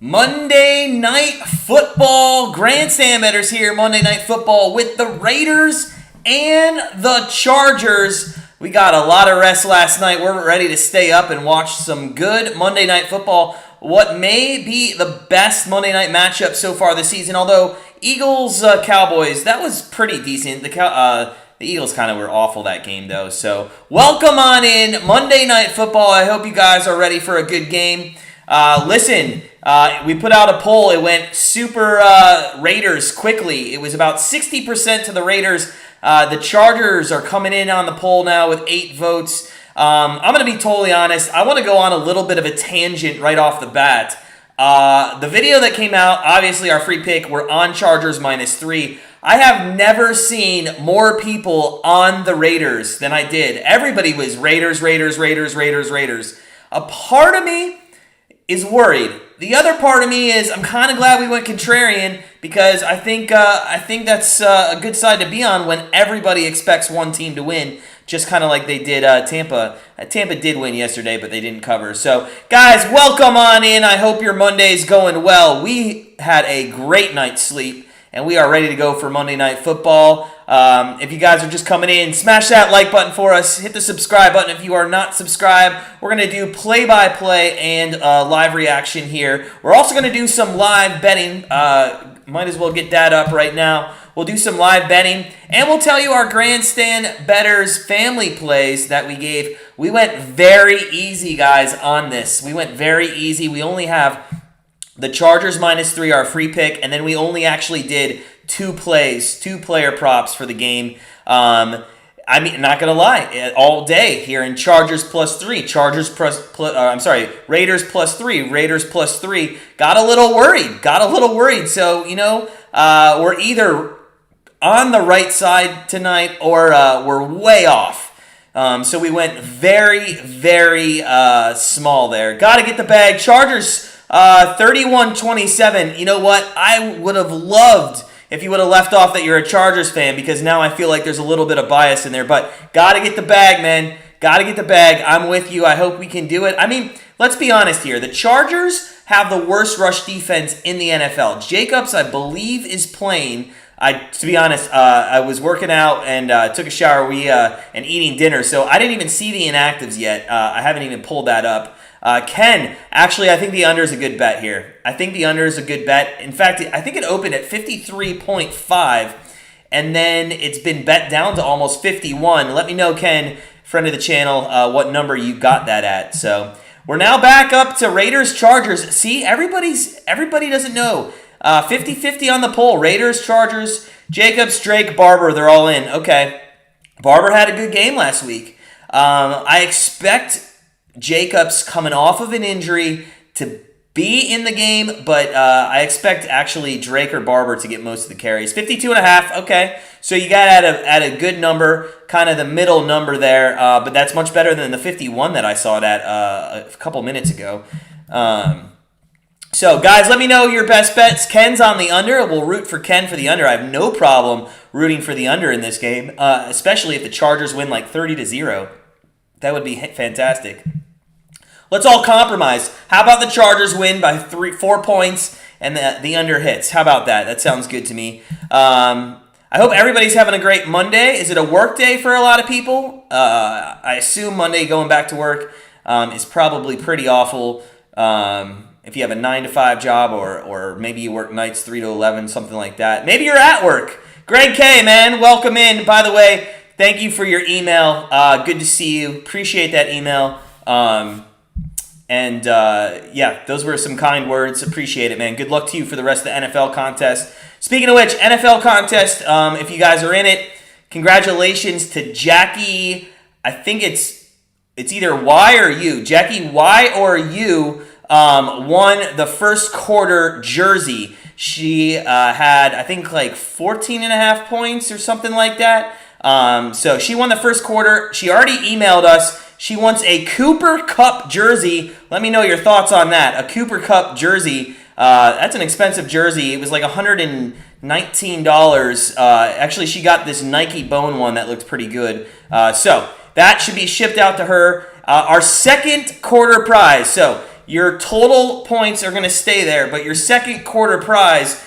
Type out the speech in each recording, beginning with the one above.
Monday Night Football, Grandstand Bettors here. Monday Night Football with the Raiders and the Chargers. We got a lot of rest last night. We're ready to stay up and watch some good Monday Night Football. What may be the best Monday night matchup so far this season, although Eagles-Cowboys, that was pretty decent. The Eagles kind of were awful that game, though. So welcome on in Monday Night Football. I hope you guys are ready for a good game. We put out a poll. It went super Raiders quickly. It was about 60% to the Raiders. The Chargers are coming in on the poll now with 8 votes. I'm going to be totally honest. I want to go on a little bit of a tangent right off the bat. The video that came out, obviously our free pick, we're on Chargers -3. I have never seen more people on the Raiders than I did. Everybody was Raiders. A part of me is worried. The other part of me is I'm kind of glad we went contrarian because I think that's a good side to be on when everybody expects one team to win, just kind of like they did Tampa. Tampa did win yesterday, but they didn't cover. So, guys, welcome on in. I hope your Monday's going well. We had a great night's sleep, and we are ready to go for Monday Night Football. If you guys are just coming in, smash that like button for us. Hit the subscribe button if you are not subscribed. We're going to do play-by-play and live reaction here. We're also going to do some live betting. Might as well get that up right now. We'll do some live betting, and we'll tell you our Grandstand Bettors family plays that we gave. We went very easy, guys, on this. We went very easy. We only have the Chargers -3, our free pick, and then we only actually did 2 plays, 2 player props for the game. I mean, not gonna lie, all day here in Chargers +3, Raiders +3, Raiders +3. Got a little worried. So we're either on the right side tonight or we're way off. So we went very, very small there. Got to get the bag. Chargers 31-27. You know what? I would have loved if you would have left off that you're a Chargers fan, because now I feel like there's a little bit of bias in there. But got to get the bag, man. Got to get the bag. I'm with you. I hope we can do it. I mean, let's be honest here. The Chargers have the worst rush defense in the NFL. Jacobs, I believe, is playing. To be honest, I was working out and took a shower and eating dinner, so I didn't even see the inactives yet. I haven't even pulled that up. Ken, actually, I think the under is a good bet here. I think the under is a good bet. In fact, I think it opened at 53.5, and then it's been bet down to almost 51. Let me know, Ken, friend of the channel, what number you got that at. So we're now back up to Raiders-Chargers. See, everybody doesn't know. 50-50 on the poll. Raiders, Chargers, Jacobs, Drake, Barber, they're all in. Okay. Barber had a good game last week. I expect Jacobs coming off of an injury to be in the game, but I expect actually Drake or Barber to get most of the carries. 52.5, okay. So you got at a good number, kind of the middle number there, but that's much better than the 51 that I saw it at a couple minutes ago. So, guys, let me know your best bets. Ken's on the under. We'll root for Ken for the under. I have no problem rooting for the under in this game, especially if the Chargers win like 30-0. That would be fantastic. Let's all compromise. How about the Chargers win by 4 points and the under hits? How about that? That sounds good to me. I hope everybody's having a great Monday. Is it a work day for a lot of people? I assume Monday going back to work is probably pretty awful. If you have a 9-to-5 job or maybe you work nights 3 to 11, something like that. Maybe you're at work. Greg K, man, welcome in. By the way, thank you for your email. Good to see you. Appreciate that email. Yeah, those were some kind words. Appreciate it, man. Good luck to you for the rest of the NFL contest. Speaking of which, NFL contest, if you guys are in it, congratulations to Jackie. I think it's either Y or U. Jackie Y or U won the first quarter jersey. She had, I think, like 14.5 points or something like that. So she won the first quarter. She already emailed us. She wants a Cooper Kupp jersey. Let me know your thoughts on that. A Cooper Kupp jersey. That's an expensive jersey. It was like $119. Actually, she got this Nike Bone one that looked pretty good. So that should be shipped out to her. Our second quarter prize. So your total points are going to stay there, but your second quarter prize,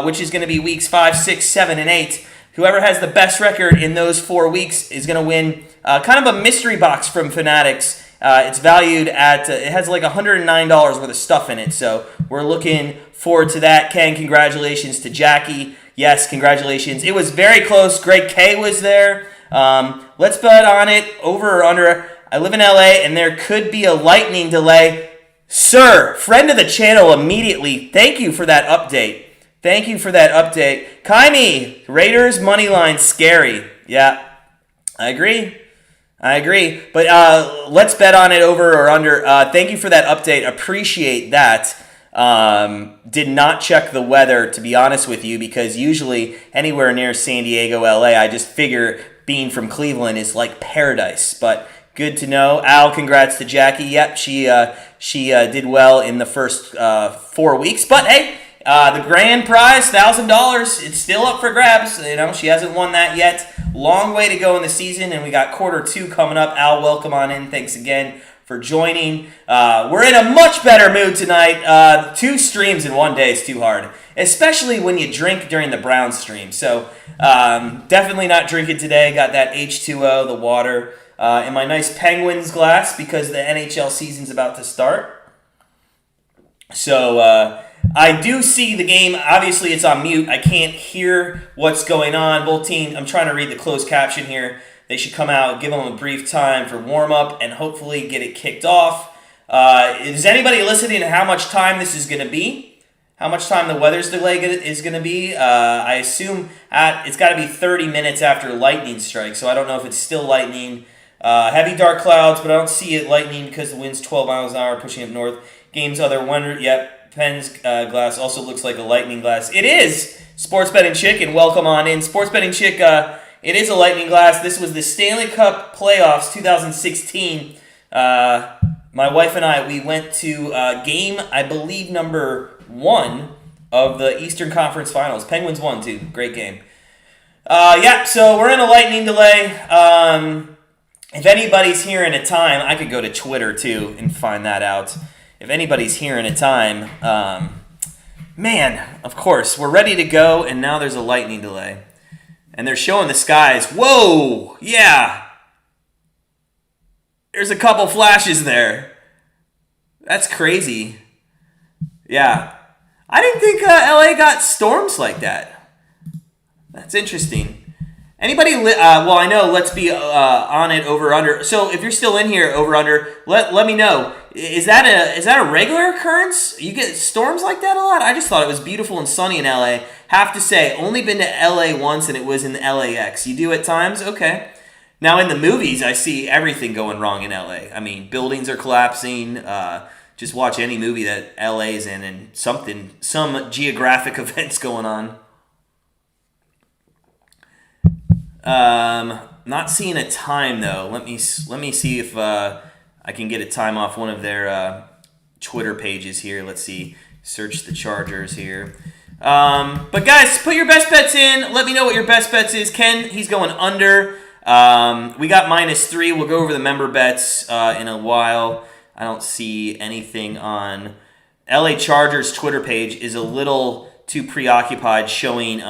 which is going to be weeks 5, 6, 7, and 8, whoever has the best record in those 4 weeks is going to win kind of a mystery box from Fanatics. It's valued at, it has like $109 worth of stuff in it, so we're looking forward to that. Ken, congratulations to Jackie. Yes, congratulations. It was very close. Greg K was there. Let's bet on it, over or under. I live in LA, and there could be a lightning delay. Sir, friend of the channel immediately, thank you for that update. Thank you for that update. Kaimi, Raiders money line, scary. Yeah, I agree. But let's bet on it, over or under. Thank you for that update. Appreciate that. Did not check the weather, to be honest with you, because usually anywhere near San Diego, LA, I just figure being from Cleveland is like paradise. But good to know. Al, congrats to Jackie. Yep, she did well in the first 4 weeks. But hey, the grand prize, $1,000, it's still up for grabs. You know, she hasn't won that yet. Long way to go in the season, and we got quarter 2 coming up. Al, welcome on in. Thanks again for joining. We're in a much better mood tonight. 2 streams in one day is too hard, especially when you drink during the Browns stream. So definitely not drinking today. Got that H2O, the water, in my nice Penguins glass because the NHL season's about to start. So I do see the game. Obviously, it's on mute. I can't hear what's going on. Both teams, I'm trying to read the closed caption here. They should come out, give them a brief time for warm-up, and hopefully get it kicked off. Is anybody listening to how much time this is going to be? How much time the weather's delay is going to be? I assume it's got to be 30 minutes after lightning strike, so I don't know if it's still lightning. Heavy dark clouds, but I don't see it lightning because the wind's 12 miles an hour pushing up north. Game's other wonder. Yep, Penn's glass also looks like a lightning glass. It is! Sports Betting Chick, and welcome on in. Sports Betting Chick, it is a lightning glass. This was the Stanley Cup Playoffs 2016. My wife and I, we went to game, I believe, number 1 of the Eastern Conference Finals. Penguins won, too. Great game. Yeah, so we're in a lightning delay. If anybody's here in a time, I could go to Twitter, too, and find that out. If anybody's here in a time, man, of course, we're ready to go, and now there's a lightning delay. And they're showing the skies. Whoa! Yeah! There's a couple flashes there. That's crazy. Yeah. I didn't think LA got storms like that. That's interesting. Anybody, well, I know, let's be on it, over, under. So if you're still in here, over, under, let me know. Is that a regular occurrence? You get storms like that a lot? I just thought it was beautiful and sunny in LA. Have to say, only been to LA once, and it was in LAX. You do at times? Okay. Now, in the movies, I see everything going wrong in LA. I mean, buildings are collapsing. Just watch any movie that LA's in, and some geographic events going on. Not seeing a time though. Let me see if I can get a time off one of their Twitter pages here. Let's see. Search the Chargers here. But guys, put your best bets in. Let me know what your best bets is. Ken, he's going under. We got -3. We'll go over the member bets in a while. I don't see anything on LA Chargers Twitter page. Is a little too preoccupied showing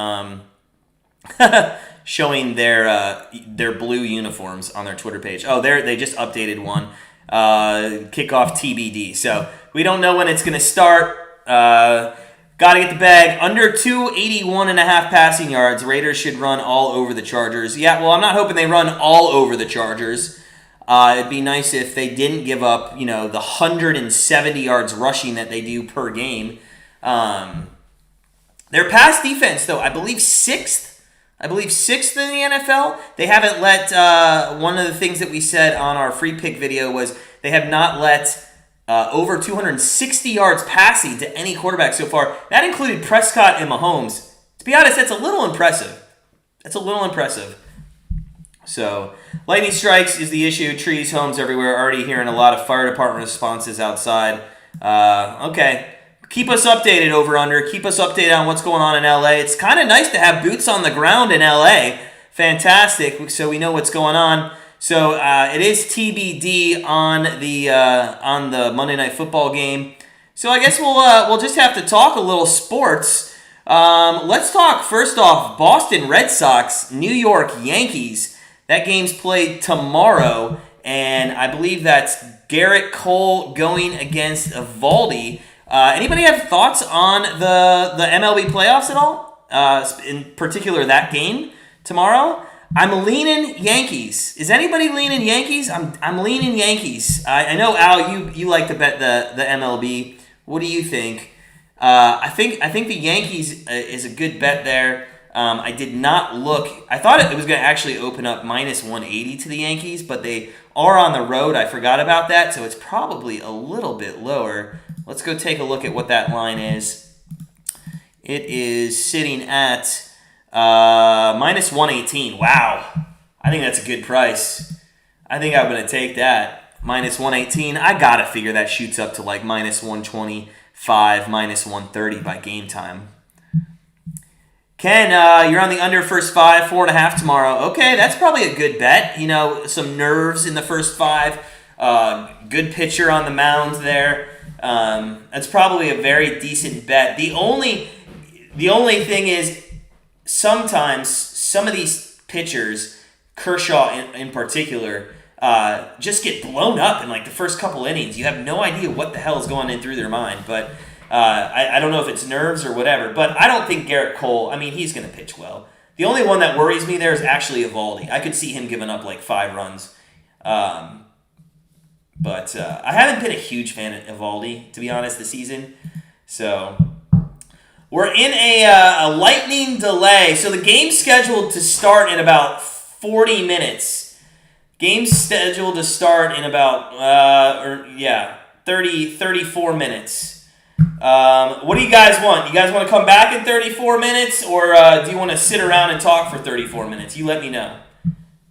showing their blue uniforms on their Twitter page. Oh, they just updated one. Kickoff TBD. So we don't know when it's going to start. Got to get the bag. Under 281.5 passing yards. Raiders should run all over the Chargers. Yeah, well, I'm not hoping they run all over the Chargers. It'd be nice if they didn't give up, the 170 yards rushing that they do per game. Their pass defense, though, I believe sixth in the NFL. They haven't let, one of the things that we said on our free pick video was they have not let over 260 yards passing to any quarterback so far. That included Prescott and Mahomes. To be honest, that's a little impressive. So, lightning strikes is the issue. Trees, homes everywhere. Already hearing a lot of fire department responses outside. Okay. Keep us updated, over under. Keep us updated on what's going on in LA. It's kind of nice to have boots on the ground in LA. Fantastic. So we know what's going on. So it is TBD on the Monday Night Football game. So I guess we'll just have to talk a little sports. Let's talk first off Boston Red Sox, New York Yankees. That game's played tomorrow, and I believe that's Garrett Cole going against Eovaldi. Anybody have thoughts on the MLB playoffs at all? In particular, that game tomorrow. I'm leaning Yankees. Is anybody leaning Yankees? I'm leaning Yankees. I know Al, you like to bet the MLB. What do you think? I think the Yankees is a good bet there. I did not look. I thought it was going to actually open up minus 180 to the Yankees, but they are on the road. I forgot about that, so it's probably a little bit lower. Let's go take a look at what that line is. It is sitting at minus 118. Wow. I think that's a good price. I think I'm going to take that. Minus 118. I got to figure that shoots up to like minus 125, minus 130 by game time. Ken, you're on the under first 5, 4.5 tomorrow. Okay, that's probably a good bet. You know, some nerves in the first 5. Good pitcher on the mound there. That's probably a very decent bet. The only thing is sometimes some of these pitchers, Kershaw in particular, just get blown up in like the first couple innings. You have no idea what the hell is going in through their mind. But I don't know if it's nerves or whatever. But I don't think Garrett Cole, I mean, he's going to pitch well. The only one that worries me there is actually Eovaldi. I could see him giving up like 5 runs. But I haven't been a huge fan of Eovaldi, to be honest, this season. So we're in a lightning delay. So the game's scheduled to start in about 40 minutes. Game's scheduled to start in about 34 minutes. What do you guys want? You guys want to come back in 34 minutes, or do you want to sit around and talk for 34 minutes? You let me know.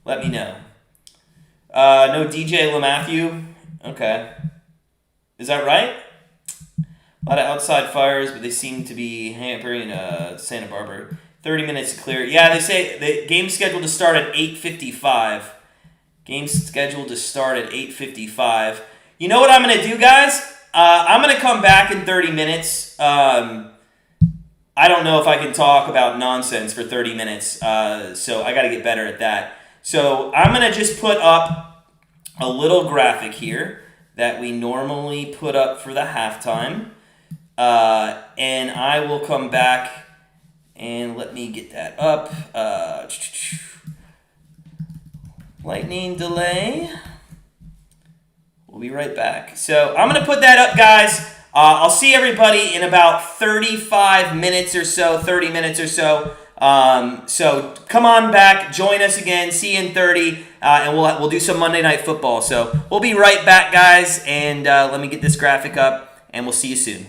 Let me know. No DJ LeMathieu? Okay. Is that right? A lot of outside fires, but they seem to be hampering Santa Barbara. 30 minutes to clear. Yeah, they say the game's scheduled to start at 8:55. Game's scheduled to start at 8:55. You know what I'm going to do, guys? I'm going to come back in 30 minutes. I don't know if I can talk about nonsense for 30 minutes, so I got to get better at that. So I'm going to just put up a little graphic here that we normally put up for the halftime. And I will come back and let me get that up. Lightning delay. We'll be right back. So I'm going to put that up, guys. I'll see everybody in about 35 minutes or so, 30 minutes or so. So come on back, join us again, see you in 30, and we'll do some Monday Night Football. So we'll be right back, guys, and let me get this graphic up, and we'll see you soon.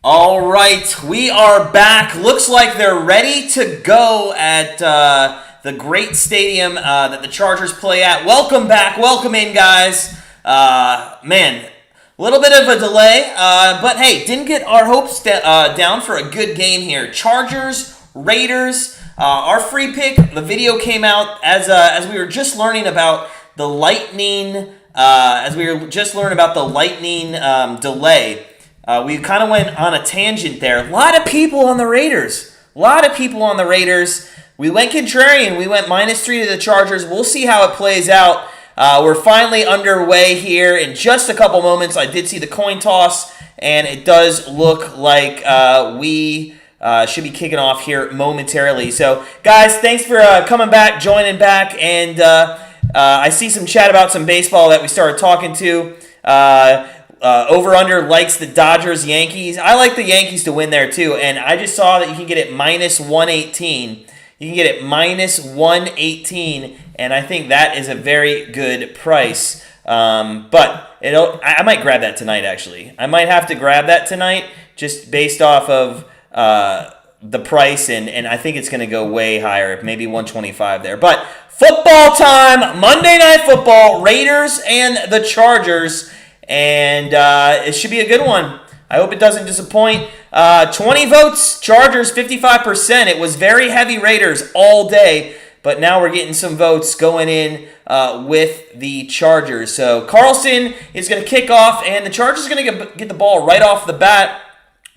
All right, we are back. Looks like they're ready to go at the great stadium that the Chargers play at. Welcome back. Welcome in, guys. Man, a little bit of a delay, but hey, didn't get our hopes down for a good game here. Chargers, Raiders, our free pick. The video came out as we were just learning about the Lightning. Delay. We kind of went on a tangent there. A lot of people on the Raiders. We went contrarian. We went -3 to the Chargers. We'll see how it plays out. We're finally underway here in just a couple moments. I did see the coin toss, and it does look like we should be kicking off here momentarily. So, guys, thanks for coming back, joining back, and I see some chat about some baseball that we started talking to. Over-under likes the Dodgers, Yankees. I like the Yankees to win there, too. And I just saw that you can get it -118. You can get it -118, and I think that is a very good price. But I might grab that tonight, actually. I might have to grab that tonight just based off of the price, and I think it's going to go way higher, maybe 125 there. But football time, Monday Night Football, Raiders and the Chargers. And it should be a good one. I hope it doesn't disappoint. 20 votes, Chargers, 55%. It was very heavy Raiders all day, but now we're getting some votes going in with the Chargers. So Carlson is going to kick off, and the Chargers are going to get the ball right off the bat.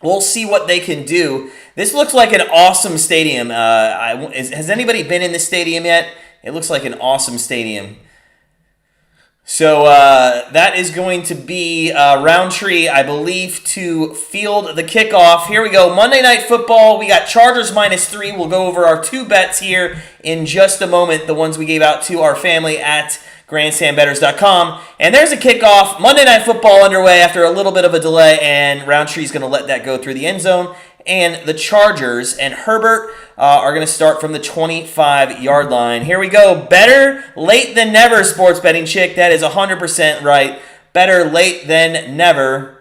We'll see what they can do. This looks like an awesome stadium. Has anybody been in this stadium yet? It looks like an awesome stadium. So that is going to be Roundtree, I believe, to field the kickoff. Here we go. Monday Night Football. We got Chargers -3. We'll go over our two bets here in just a moment, the ones we gave out to our family at grandstandbettors.com. And there's a kickoff. Monday Night Football underway after a little bit of a delay, and Roundtree's going to let that go through the end zone. And the Chargers and Herbert are going to start from the 25-yard line. Here we go. Better late than never, sports betting chick. That is 100% right. Better late than never.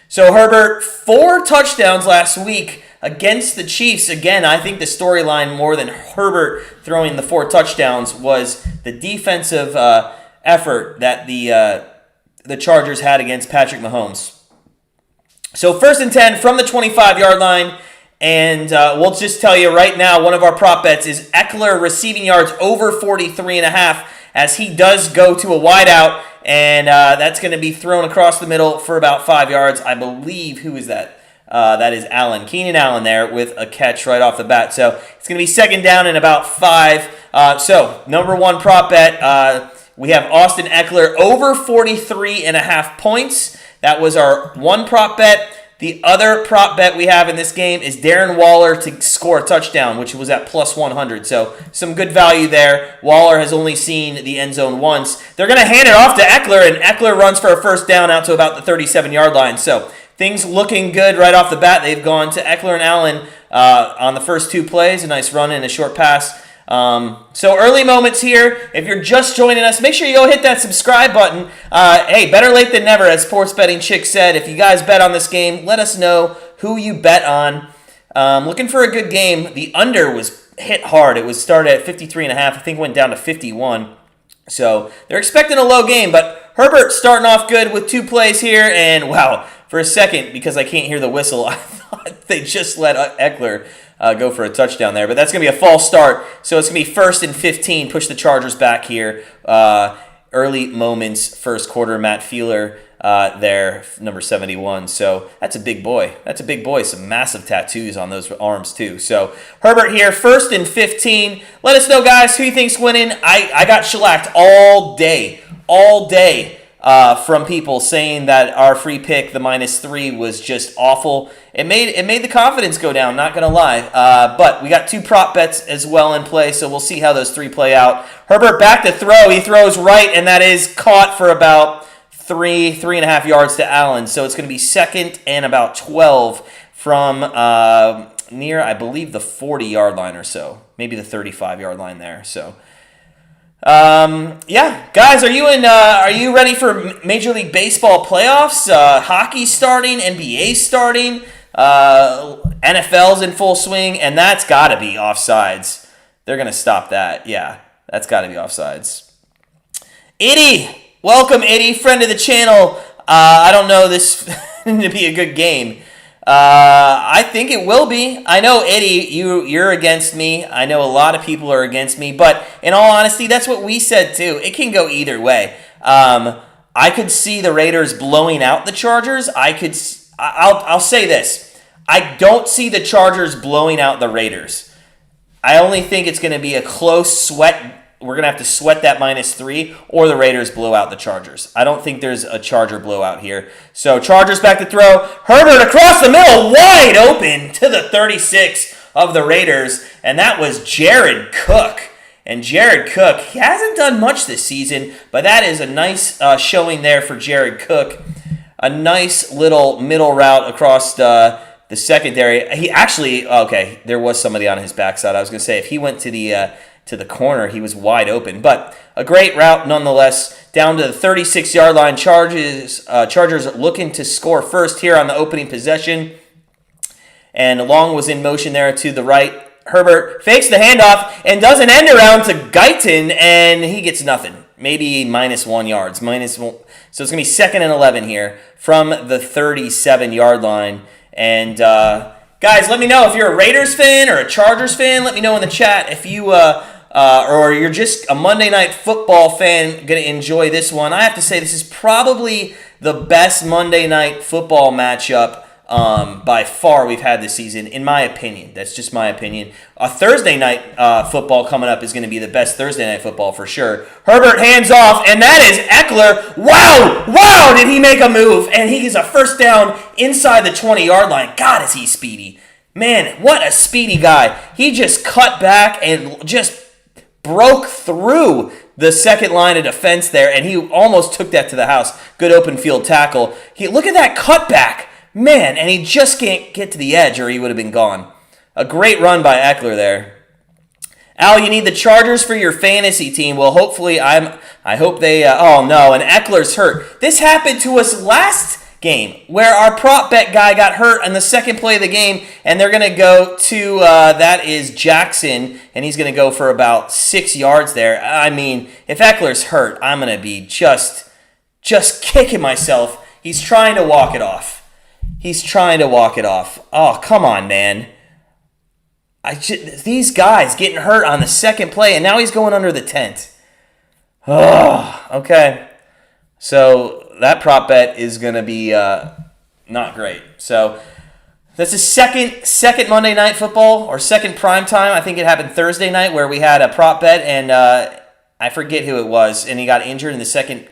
So Herbert, 4 touchdowns last week against the Chiefs. Again, I think the storyline more than Herbert throwing the 4 touchdowns was the defensive effort that the Chargers had against Patrick Mahomes. So 1st and 10 from the 25-yard line, and we'll just tell you right now, one of our prop bets is Eckler receiving yards over 43.5, as he does go to a wideout, and that's going to be thrown across the middle for about 5 yards. I believe, who is that? That is Allen, Keenan Allen there with a catch right off the bat. So it's going to be 2nd down and about 5. So number 1 prop bet, we have Austin Eckler over 43.5 points. That was our 1 prop bet. The other prop bet we have in this game is Darren Waller to score a touchdown, which was at +100. So some good value there. Waller has only seen the end zone once. They're going to hand it off to Eckler, and Eckler runs for a 1st down out to about the 37-yard line. So things looking good right off the bat. They've gone to Eckler and Allen on the first 2 plays. A nice run and a short pass. So early moments here. If you're just joining us, make sure you go hit that subscribe button. Hey, better late than never, as Sports Betting Chick said. If you guys bet on this game, let us know who you bet on. Looking for a good game. The under was hit hard. It was started at 53.5. I think it went down to 51. So they're expecting a low game, but Herbert starting off good with 2 plays here. And wow, for a second, because I can't hear the whistle, I thought they just let Eckler go for a touchdown there. But that's going to be a false start. So it's going to be 1st and 15. Push the Chargers back here. Early moments, first quarter. Matt Feeler there, number 71. So that's a big boy. Some massive tattoos on those arms too. So Herbert here, 1st and 15. Let us know, guys, who you think's winning. I got shellacked all day. From people saying that our free pick, the -3, was just awful. It made the confidence go down, not going to lie. But we got 2 prop bets as well in play, so we'll see how those 3 play out. Herbert back to throw. He throws right, and that is caught for about 3.5 yards to Allen. So it's going to be 2nd and about 12 from near, I believe, the 40-yard line or so. Maybe the 35-yard line there. So Yeah, guys, are you ready for Major League Baseball playoffs? Hockey starting, NBA starting, NFL's in full swing, and that's got to be offsides. They're gonna stop that. Yeah, that's got to be offsides. Iddy, welcome, Iddy, friend of the channel. I don't know this to be a good game. I think it will be. I know, Eddie, you're against me. I know a lot of people are against me, but in all honesty, that's what we said too. It can go either way. I could see the Raiders blowing out the Chargers. I'll say this. I don't see the Chargers blowing out the Raiders. I only think it's going to be a close sweat. We're going to have to sweat that -3, or the Raiders blow out the Chargers. I don't think there's a Charger blowout here. So Chargers back to throw. Herbert across the middle, wide open to the 36 of the Raiders, and that was Jared Cook. And Jared Cook, he hasn't done much this season, but that is a nice showing there for Jared Cook. A nice little middle route across the secondary. He actually, okay, there was somebody on his backside. I was going to say, if he went to the corner, he was wide open. But a great route nonetheless. Down to the 36-yard line. Chargers looking to score first here on the opening possession. And Long was in motion there to the right. Herbert fakes the handoff and does an end around to Guyton, and he gets nothing. Maybe -1 yards. So it's going to be 2nd and 11 here from the 37-yard line. And guys, let me know if you're a Raiders fan or a Chargers fan. Let me know in the chat if you or you're just a Monday Night Football fan, going to enjoy this one. I have to say, this is probably the best Monday Night Football matchup by far we've had this season, in my opinion. That's just my opinion. A Thursday Night Football coming up is going to be the best Thursday Night Football for sure. Herbert hands off, and that is Eckler. Wow, did he make a move? And he gets a first down inside the 20-yard line. God, is he speedy. Man, what a speedy guy. He just cut back and just broke through the second line of defense there, and he almost took that to the house. Good open field tackle. Look at that cutback. Man, and he just can't get to the edge or he would have been gone. A great run by Eckler there. Al, you need the Chargers for your fantasy team. Well, hopefully I hope they oh no, and Eckler's hurt. This happened to us last game where our prop bet guy got hurt in the second play of the game, and they're going to go to that is Jackson, and he's going to go for about 6 yards there. I mean, if Eckler's hurt, I'm going to be just kicking myself. He's trying to walk it off. Oh, come on, man. These guys getting hurt on the second play, and now he's going under the tent. Oh, okay. So that prop bet is going to be not great. So that's the second Monday Night Football, or second prime time. I think it happened Thursday night where we had a prop bet, and I forget who it was, and he got injured in the second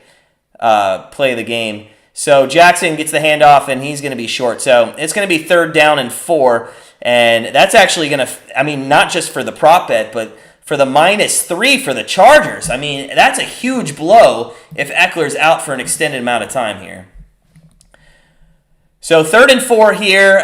play of the game. So Jackson gets the handoff, and he's going to be short. So it's going to be 3rd down and 4, and that's actually going to, not just for the prop bet, but for the -3 for the Chargers. That's a huge blow if Eckler's out for an extended amount of time here. So 3rd and 4 here.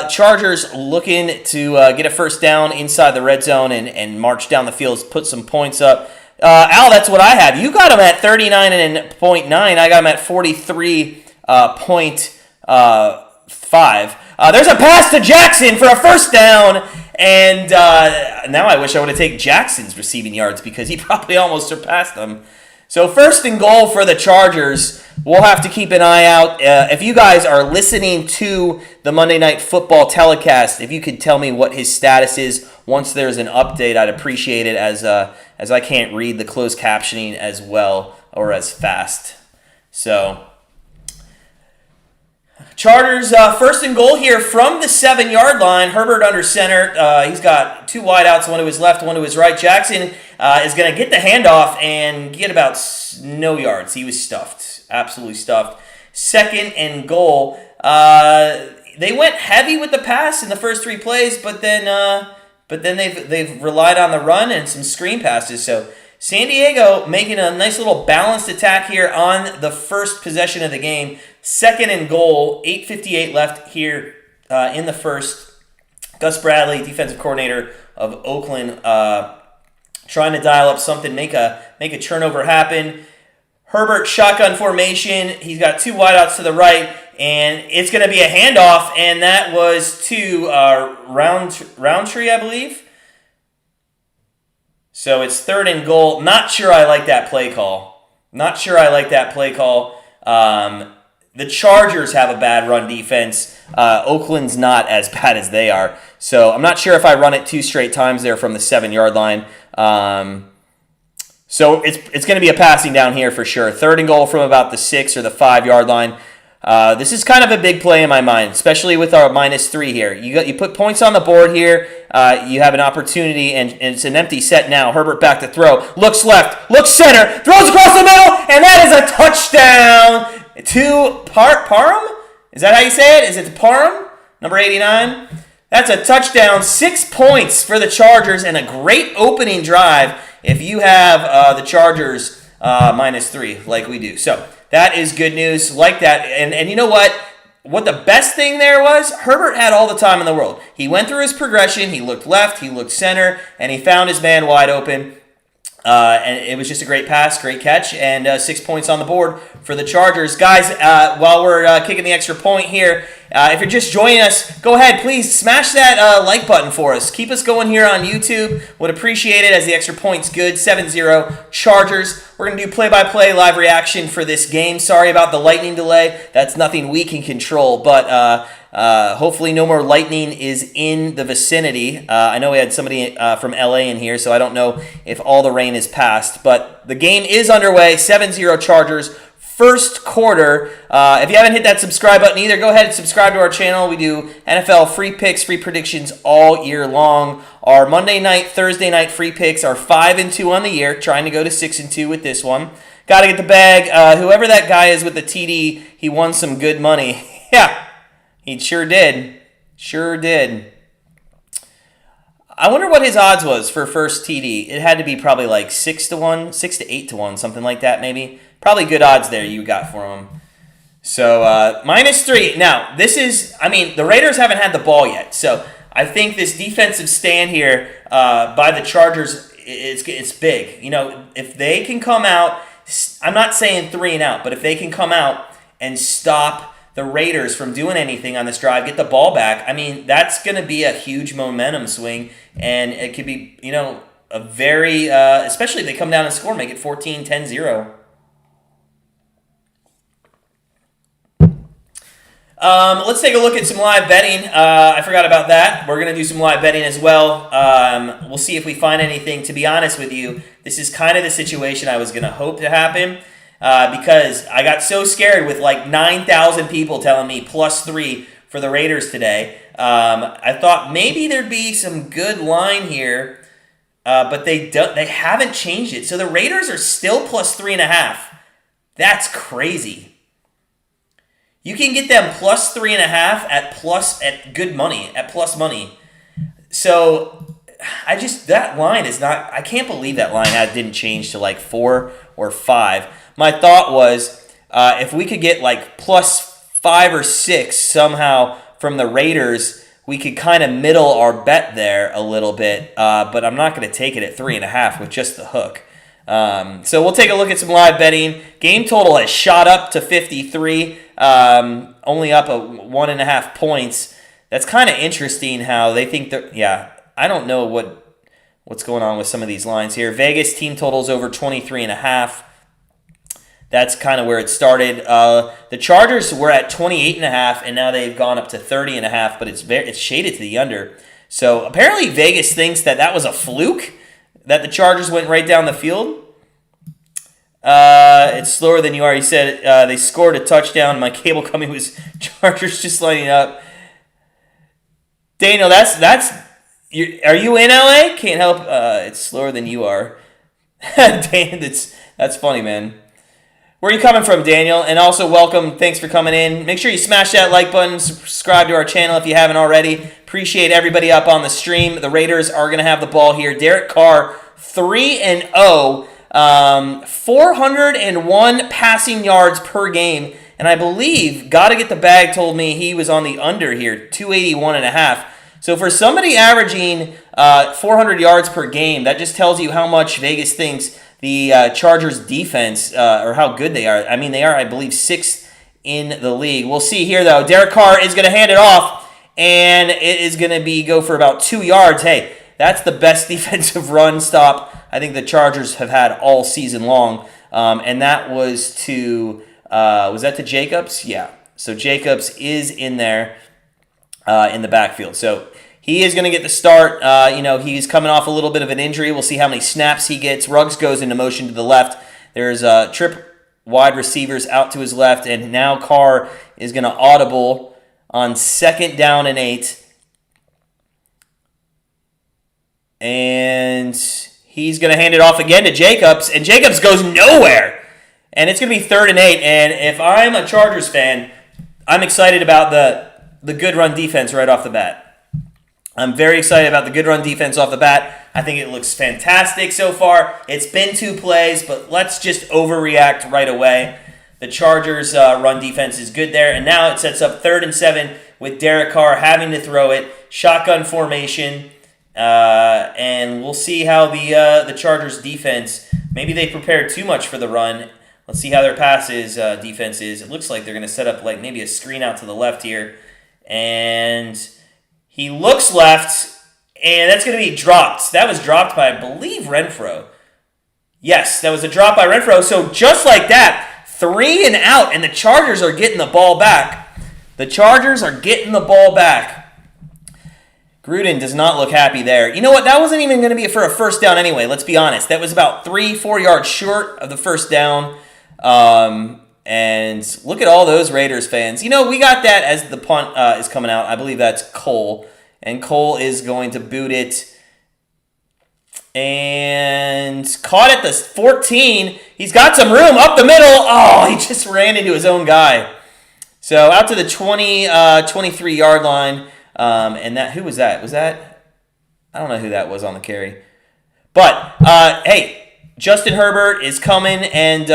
Chargers looking to get a first down inside the red zone and march down the field, put some points up. Al, that's what I have. You got them at 39.9. I got them at 43.5. There's a pass to Jackson for a first down. And now I wish I would have taken Jackson's receiving yards because he probably almost surpassed them. So 1st and goal for the Chargers. We'll have to keep an eye out. If you guys are listening to the Monday Night Football telecast, if you could tell me what his status is once there's an update, I'd appreciate it, as I can't read the closed captioning as well or as fast. So Chargers 1st and goal here from the 7-yard line. Herbert under center. He's got 2 wideouts, one to his left, one to his right. Jackson is going to get the handoff and get about no yards. He was stuffed, absolutely stuffed. 2nd and goal. They went heavy with the pass in the first 3 plays, but then they've relied on the run and some screen passes. So San Diego making a nice little balanced attack here on the first possession of the game. 2nd and goal, 8:58 left here in the first. Gus Bradley, defensive coordinator of Oakland, trying to dial up something, make a turnover happen. Herbert shotgun formation. He's got 2 wideouts to the right, and it's going to be a handoff, and that was to Roundtree, I believe. So it's 3rd and goal. Not sure I like that play call. The Chargers have a bad run defense. Oakland's not as bad as they are. So I'm not sure if I run it 2 straight times there from the 7-yard line. So it's going to be a passing down here for sure. 3rd and goal from about the 6 or the 5-yard line. This is kind of a big play in my mind, especially with our -3 here. You put points on the board here. You have an opportunity, and it's an empty set now. Herbert back to throw. Looks left. Looks center. Throws across the middle, and that is a touchdown to Parham? Is that how you say it? Is it to Parham? Number 89? That's a touchdown. 6 points for the Chargers, and a great opening drive if you have the Chargers -3 like we do. So that is good news. Like that. And you know what? What the best thing there was, Herbert had all the time in the world. He went through his progression. He looked left. He looked center. And he found his man wide open. And it was just a great pass, great catch, and 6 points on the board for the Chargers. Guys, while we're kicking the extra point here, if you're just joining us, go ahead, please smash that like button for us. Keep us going here on YouTube. Would appreciate it as the extra point's good. 7-0 Chargers. We're going to do play-by-play live reaction for this game. Sorry about the lightning delay. That's nothing we can control, but hopefully no more lightning is in the vicinity. I know we had somebody from LA in here, so I don't know if all the rain is past. But the game is underway. 7-0 Chargers. First quarter. If you haven't hit that subscribe button either, go ahead and subscribe to our channel. We do NFL free picks, free predictions all year long. Our Monday night, Thursday night free picks are 5-2 on the year. Trying to go to 6-2 with this one. Got to get the bag. Whoever that guy is with the TD, he won some good money. Yeah. He sure did. Sure did. I wonder what his odds was for first TD. It had to be probably like 6-1, 6 to 8-1, something like that maybe. Probably good odds there you got for him. So, -3. Now, this is, the Raiders haven't had the ball yet. So, I think this defensive stand here by the Chargers, it's big. You know, if they can come out, I'm not saying 3 and out, but if they can come out and stop the Raiders from doing anything on this drive, get the ball back, that's going to be a huge momentum swing, and it could be, a very, especially if they come down and score, make it 14, 10-0. Let's take a look at some live betting. I forgot about that. We're going to do some live betting as well. We'll see if we find anything. To be honest with you, this is kind of the situation I was going to hope to happen. Because I got so scared with like 9,000 people telling me +3 for the Raiders today. I thought maybe there'd be some good line here, but they haven't changed it. So the Raiders are still +3.5. That's crazy. You can get them +3.5 at good money, at plus money. So that line is not. I can't believe that line didn't change to like 4 or 5. My thought was if we could get like +5 or 6 somehow from the Raiders, we could kind of middle our bet there a little bit. But I'm not going to take it at 3.5 with just the hook. So we'll take a look at some live betting. Game total has shot up to 53, only up 1.5 points. That's kind of interesting how they think that. Yeah, I don't know what's going on with some of these lines here. Vegas team totals over 23.5. That's kind of where it started. The Chargers were at 28.5, and now they've gone up to 30.5, but it's shaded to the under. So apparently Vegas thinks that was a fluke, that the Chargers went right down the field. It's slower than you are. He said they scored a touchdown. My cable coming was Chargers just lining up. Daniel, are you in LA? Can't help. It's slower than you are. Dan, that's funny, man. Where are you coming from, Daniel? And also, welcome. Thanks for coming in. Make sure you smash that like button. Subscribe to our channel if you haven't already. Appreciate everybody up on the stream. The Raiders are going to have the ball here. Derek Carr, 3-0. 401 passing yards per game. And I believe, Gotta Get the Bag told me he was on the under here, 281.5. So for somebody averaging 400 yards per game. That just tells you how much Vegas thinks the Chargers defense, or how good they are. I mean, they are, I believe, 6th in the league. We'll see here, though. Derek Carr is going to hand it off, and it is going to go for about 2 yards. Hey, that's the best defensive run stop I think the Chargers have had all season long. And that was to Jacobs? Yeah. So Jacobs is in there in the backfield. So he is going to get the start. He's coming off a little bit of an injury. We'll see how many snaps he gets. Ruggs goes into motion to the left. There's trip wide receivers out to his left, and now Carr is going to audible on 2nd down and 8. And he's going to hand it off again to Jacobs, and Jacobs goes nowhere. And it's going to be 3rd and 8. And if I'm a Chargers fan, I'm excited about the good run defense right off the bat. I'm very excited about the good run defense off the bat. I think it looks fantastic so far. It's been 2 plays, but let's just overreact right away. The Chargers' run defense is good there, and now it sets up 3rd and 7 with Derek Carr having to throw it. Shotgun formation, and we'll see how the Chargers' defense, maybe they prepared too much for the run. Let's see how their passes defense is. It looks like they're going to set up like maybe a screen out to the left here, and he looks left, and that's going to be dropped. That was dropped by, I believe, Renfro. Yes, that was a drop by Renfro. So just like that, 3 and out, and the Chargers are getting the ball back. The Chargers are getting the ball back. Gruden does not look happy there. You know what? That wasn't even going to be for a first down anyway, let's be honest. That was about 3-4 yards short of the first down. And look at all those Raiders fans. We got that as the punt is coming out. I believe that's Cole. And Cole is going to boot it. And caught at the 14. He's got some room up the middle. Oh, he just ran into his own guy. So out to the 23-yard line. And who was that? I don't know who that was on the carry. But, hey, Justin Herbert is coming, and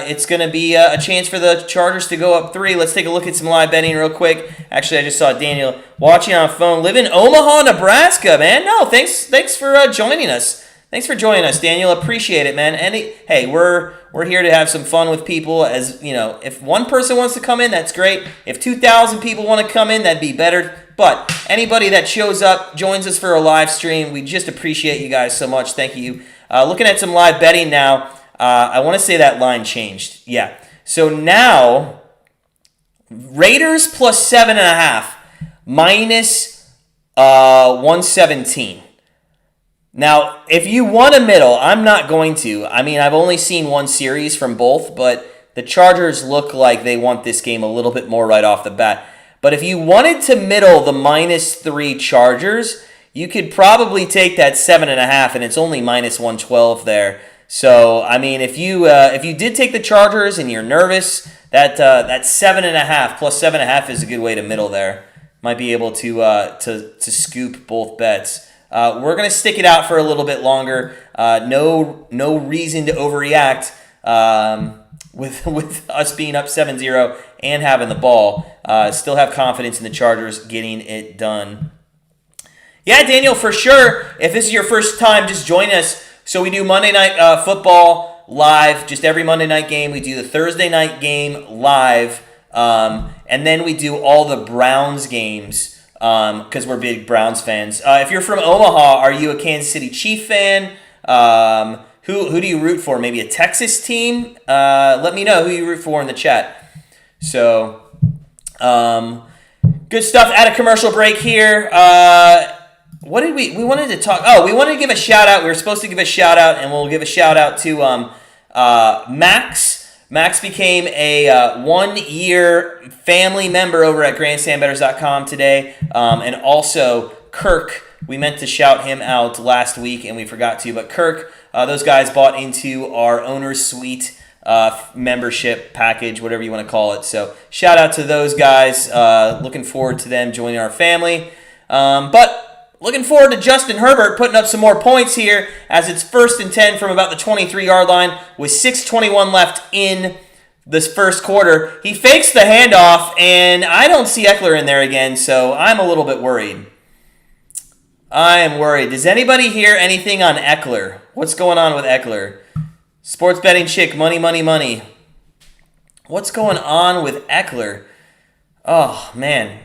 it's going to be a chance for the Chargers to go up 3. Let's take a look at some live betting real quick. Actually, I just saw Daniel watching on a phone. Live in Omaha, Nebraska, man. No, thanks for joining us. Thanks for joining us, Daniel. Appreciate it, man. And hey, we're here to have some fun with people. As if one person wants to come in, that's great. If 2,000 people want to come in, that'd be better. But anybody that shows up, joins us for a live stream, we just appreciate you guys so much. Thank you. Looking at some live betting now, I want to say that line changed. Yeah. So now, Raiders plus 7.5, minus 117. Now, if you want a middle, I'm not going to. I mean, I've only seen one series from both, but the Chargers look like they want this game a little bit more right off the bat. But if you wanted to middle the minus 3 Chargers, you could probably take that 7.5, and it's only minus 112 there. So, I mean, if you did take the Chargers and you're nervous, that 7.5 plus 7.5 is a good way to middle there. Might be able to scoop both bets. We're gonna stick it out for a little bit longer. No reason to overreact with us being up 7-0 and having the ball. Still have confidence in the Chargers getting it done. Yeah, Daniel, for sure. If this is your first time, just join us. So we do Monday Night Football live, just every Monday night game. We do the Thursday night game live, and then we do all the Browns games because we're big Browns fans. If you're from Omaha, are you a Kansas City Chief fan? Who do you root for? Maybe a Texas team? Let me know who you root for in the chat. So, good stuff. At a commercial break here. What did we wanted to talk? Oh, we wanted to give a shout out. We were supposed to give a shout out, and we'll give a shout out to Max. Max became a 1-year family member over at grandstandbettors.com today, and also Kirk. We meant to shout him out last week, and we forgot to. But Kirk, those guys bought into our owner's suite membership package, whatever you want to call it. So shout out to those guys. Looking forward to them joining our family. But looking forward to Justin Herbert putting up some more points here as it's 1st and 10 from about the 23-yard line with 6:21 left in this first quarter. He fakes the handoff, and I don't see Eckler in there again, so I'm a little bit worried. I am worried. Does anybody hear anything on Eckler? What's going on with Eckler? Sports betting chick, money, money, money. What's going on with Eckler? Oh, man.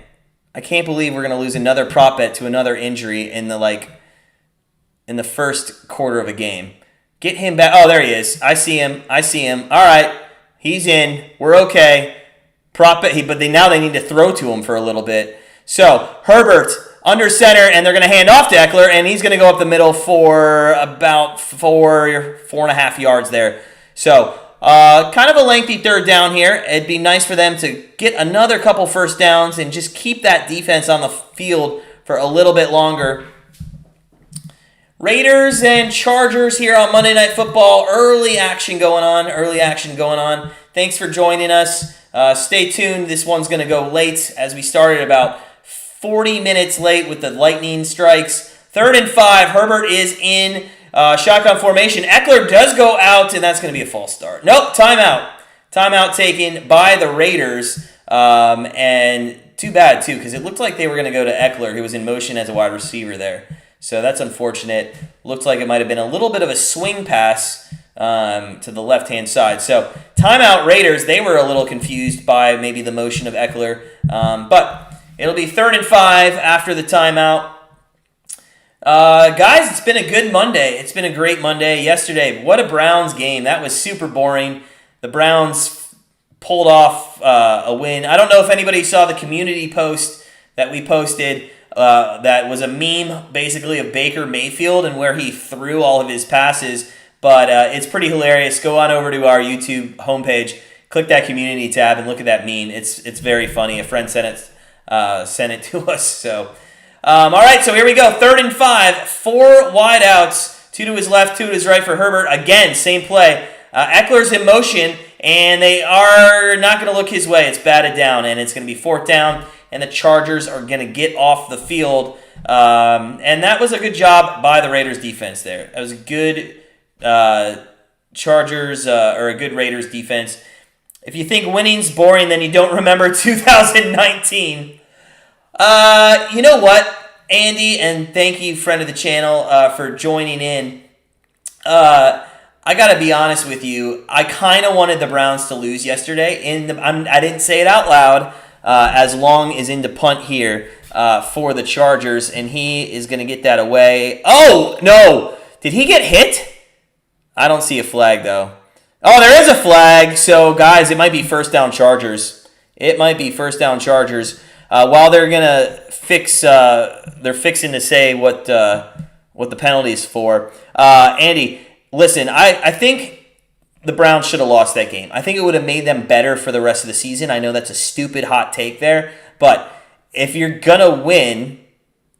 I can't believe we're going to lose another prop bet to another injury in the first quarter of a game. Get him back. Oh, there he is. I see him. All right. He's in. We're okay. Prop bet. But now they need to throw to him for a little bit. So, Herbert under center, and they're going to hand off to Eckler, and he's going to go up the middle for about 4.5 yards there. So, kind of a lengthy third down here. It'd be nice for them to get another couple first downs and just keep that defense on the field for a little bit longer. Raiders and Chargers here on Monday Night Football. Early action going on. Thanks for joining us. Stay tuned. This one's going to go late as we started about 40 minutes late with the lightning strikes. 3rd and 5. Herbert is in shotgun formation. Eckler does go out, and that's going to be a false start. Nope, timeout. Timeout taken by the Raiders. And too bad, too, because it looked like they were going to go to Eckler, who was in motion as a wide receiver there. So that's unfortunate. Looked like it might have been a little bit of a swing pass to the left-hand side. So timeout Raiders. They were a little confused by maybe the motion of Eckler. But it'll be 3rd and 5 after the timeout. Guys, it's been a good Monday. It's been a great Monday. Yesterday, what a Browns game. That was super boring. The Browns pulled off a win. I don't know if anybody saw the community post that we posted. That was a meme, basically, of Baker Mayfield and where he threw all of his passes. But it's pretty hilarious. Go on over to our YouTube homepage, click that community tab, and look at that meme. It's very funny. A friend sent it to us. So, all right, so here we go. 3rd and 5, 4 wideouts, 2 to his left, 2 to his right for Herbert. Again, same play. Eckler's in motion, and they are not going to look his way. It's batted down, and it's going to be 4th down. And the Chargers are going to get off the field. And that was a good job by the Raiders defense there. That was a good Chargers or a good Raiders defense. If you think winning's boring, then you don't remember 2019. You know what, Andy, and thank you, friend of the channel, for joining in. I got to be honest with you. I kind of wanted the Browns to lose yesterday. I didn't say it out loud. As Long is into punt here for the Chargers, and he is going to get that away. Oh, no. Did he get hit? I don't see a flag, though. Oh, there is a flag. So, guys, it might be 1st down Chargers. While they're going to fix, they're fixing to say what the penalty is for. Andy, listen, I think the Browns should have lost that game. I think it would have made them better for the rest of the season. I know that's a stupid hot take there, but if you're gonna win,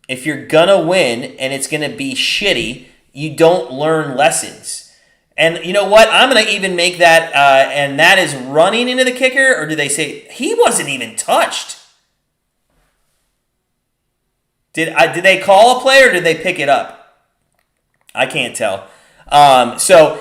and it's gonna be shitty, you don't learn lessons. And you know what? I'm gonna even make that, and that is running into the kicker, or do they say he wasn't even touched? Did they call a play or did they pick it up? I can't tell. So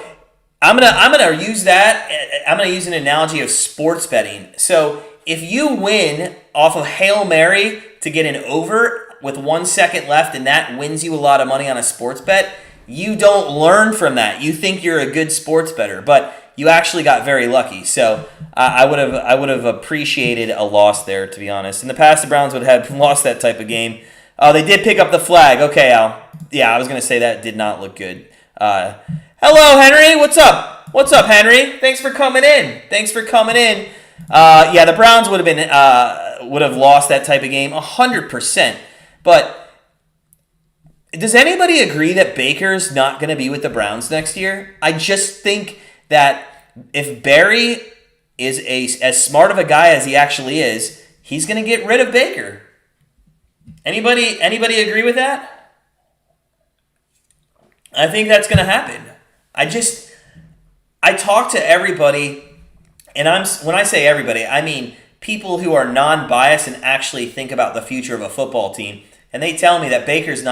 I'm gonna use that. I'm gonna use an analogy of sports betting. So if you win off of Hail Mary to get an over with 1 second left, and that wins you a lot of money on a sports bet, you don't learn from that. You think you're a good sports bettor, but you actually got very lucky. So I would have appreciated a loss there, to be honest. In the past, the Browns would have lost that type of game. They did pick up the flag. Okay, Al. Yeah, I was gonna say that did not look good. Hello, Henry. What's up? What's up, Henry? Thanks for coming in. Yeah, the Browns would have lost that type of game 100%. But does anybody agree that Baker's not going to be with the Browns next year? I just think that if Barry is as smart of a guy as he actually is, he's going to get rid of Baker. Anybody agree with that? I think that's going to happen. I talk to everybody, and when I say everybody, I mean people who are non-biased and actually think about the future of a football team, and they tell me that Baker's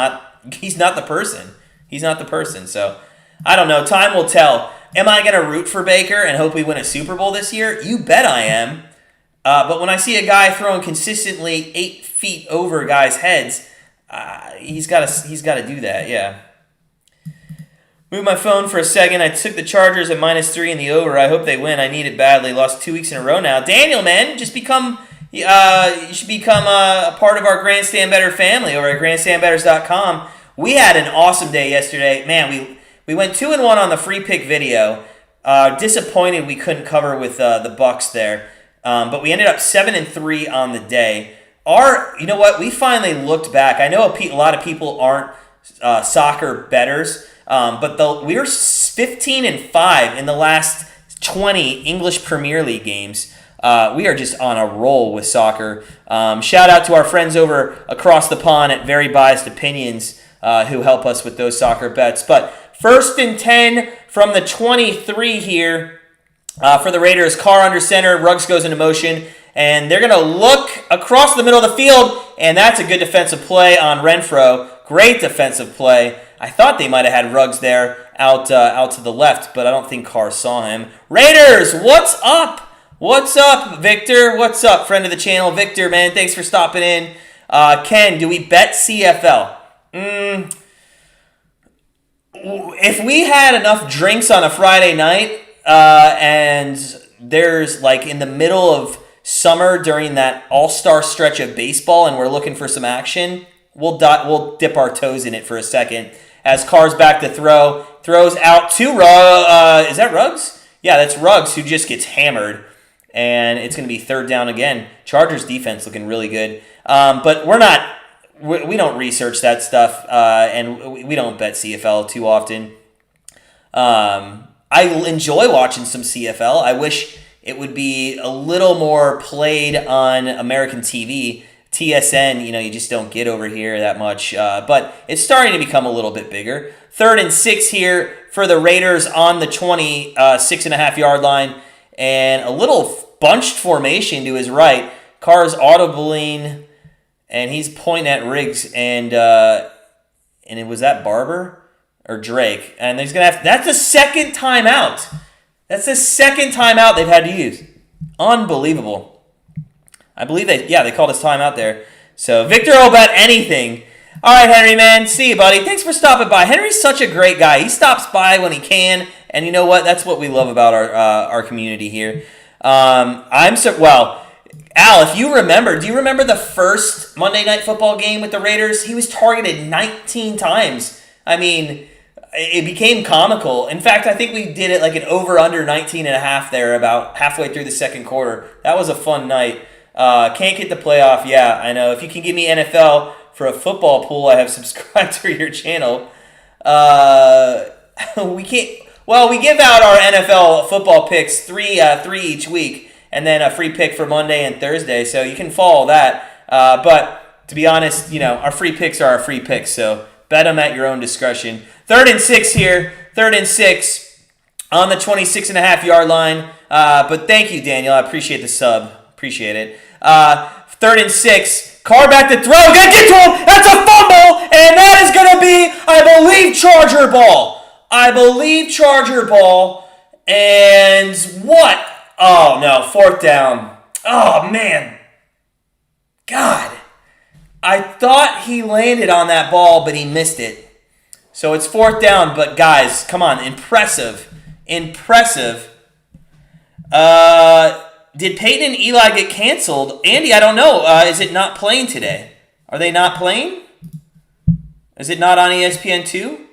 he's not the person. He's not the person. So, I don't know. Time will tell. Am I going to root for Baker and hope we win a Super Bowl this year? You bet I am. But when I see a guy throwing consistently 8 feet over guys' heads, He's got to do that. Yeah. Move my phone for a second. I took the Chargers at -3 in the over. I hope they win. I need it badly. Lost 2 weeks in a row now. Daniel, man, just become. You should become a part of our Grandstand Better family over at grandstandbettors.com. We had an awesome day yesterday. Man, we went 2-1 on the free pick video. Disappointed we couldn't cover with the Bucks there. But we ended up 7-3 on the day. You know what? We finally looked back. I know a lot of people aren't soccer bettors, but we were 15-5 in the last 20 English Premier League games. We are just on a roll with soccer. Shout out to our friends over across the pond at Very Biased Opinions who help us with those soccer bets. But 1st and 10 from the 23 here for the Raiders. Carr under center. Ruggs goes into motion. And they're going to look across the middle of the field. And that's a good defensive play on Renfro. Great defensive play. I thought they might have had Ruggs there out to the left, but I don't think Carr saw him. Raiders, what's up? What's up, Victor? What's up, friend of the channel? Victor, man, thanks for stopping in. Ken, do we bet CFL? If we had enough drinks on a Friday night, and there's like in the middle of summer during that all-star stretch of baseball and we're looking for some action, we'll dip our toes in it for a second. As Carr's back to throw, throws out to Ruggs. Is that Ruggs? Yeah, that's Ruggs who just gets hammered. And it's going to be 3rd down again. Chargers defense looking really good. But we don't research that stuff, and we don't bet CFL too often. I enjoy watching some CFL. I wish it would be a little more played on American TV. TSN, you just don't get over here that much. But it's starting to become a little bit bigger. 3rd and 6 here for the Raiders on the 26.5-yard line. And a little bunched formation to his right. Carr's audibling, and he's pointing at Riggs. And it was that Barber or Drake. And he's gonna have. That's the second timeout. That's the second timeout they've had to use. Unbelievable. I believe they called his timeout there. So Victor will bet anything. All right, Henry, man. See you, buddy. Thanks for stopping by. Henry's such a great guy. He stops by when he can. And you know what? That's what we love about our community here. Al, if you remember, do you remember the first Monday Night Football game with the Raiders? He was targeted 19 times. I mean, it became comical. In fact, I think we did it like an over-under 19.5 there about halfway through the second quarter. That was a fun night. Can't get the playoff. Yeah, I know. If you can give me NFL for a football pool, I have subscribed to your channel. We can't. Well, we give out our NFL football picks three each week, and then a free pick for Monday and Thursday, so you can follow that. But to be honest, our free picks are our free picks, so bet them at your own discretion. 3rd and 6 here. 3rd and 6 on the 26.5-yard line. But thank you, Daniel. I appreciate the sub. Appreciate it. 3rd and 6. Carr back to throw. Gonna get to him. That's a fumble, and that is going to be, I believe, Charger ball. And what? Oh, no. 4th down. Oh, man. God. I thought he landed on that ball, but he missed it. So it's 4th down, but guys, come on. Impressive. Did Peyton and Eli get canceled? Andy, I don't know. Is it not playing today? Are they not playing? Is it not on ESPN2?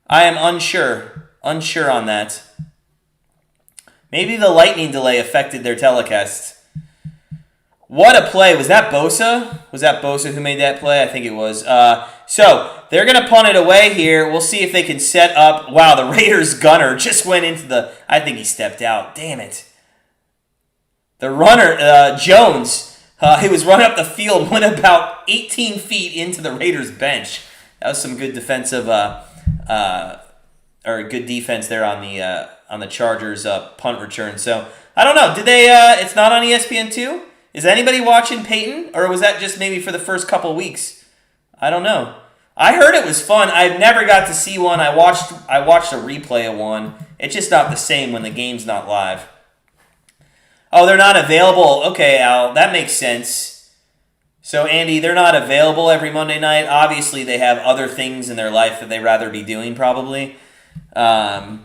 I am unsure on that. Maybe the lightning delay affected their telecast. What a play. Was that Bosa? Was that Bosa who made that play? I think it was. So they're going to punt it away here. We'll see if they can set up. Wow, the Raiders gunner just went into the... I think he stepped out. Damn it. The runner, Jones, he was running up the field, went about 18 feet into the Raiders bench. That was some good defensive... or good defense there on the Chargers punt return. So I don't know. Did they? It's not on ESPN2. Is anybody watching Peyton, or was that just maybe for the first couple weeks? I don't know. I heard it was fun. I've never got to see one. I watched a replay of one. It's just not the same when the game's not live. Oh, they're not available. Okay, Al, that makes sense. So, Andy, they're not available every Monday night. Obviously, they have other things in their life that they'd rather be doing, probably. ESPN,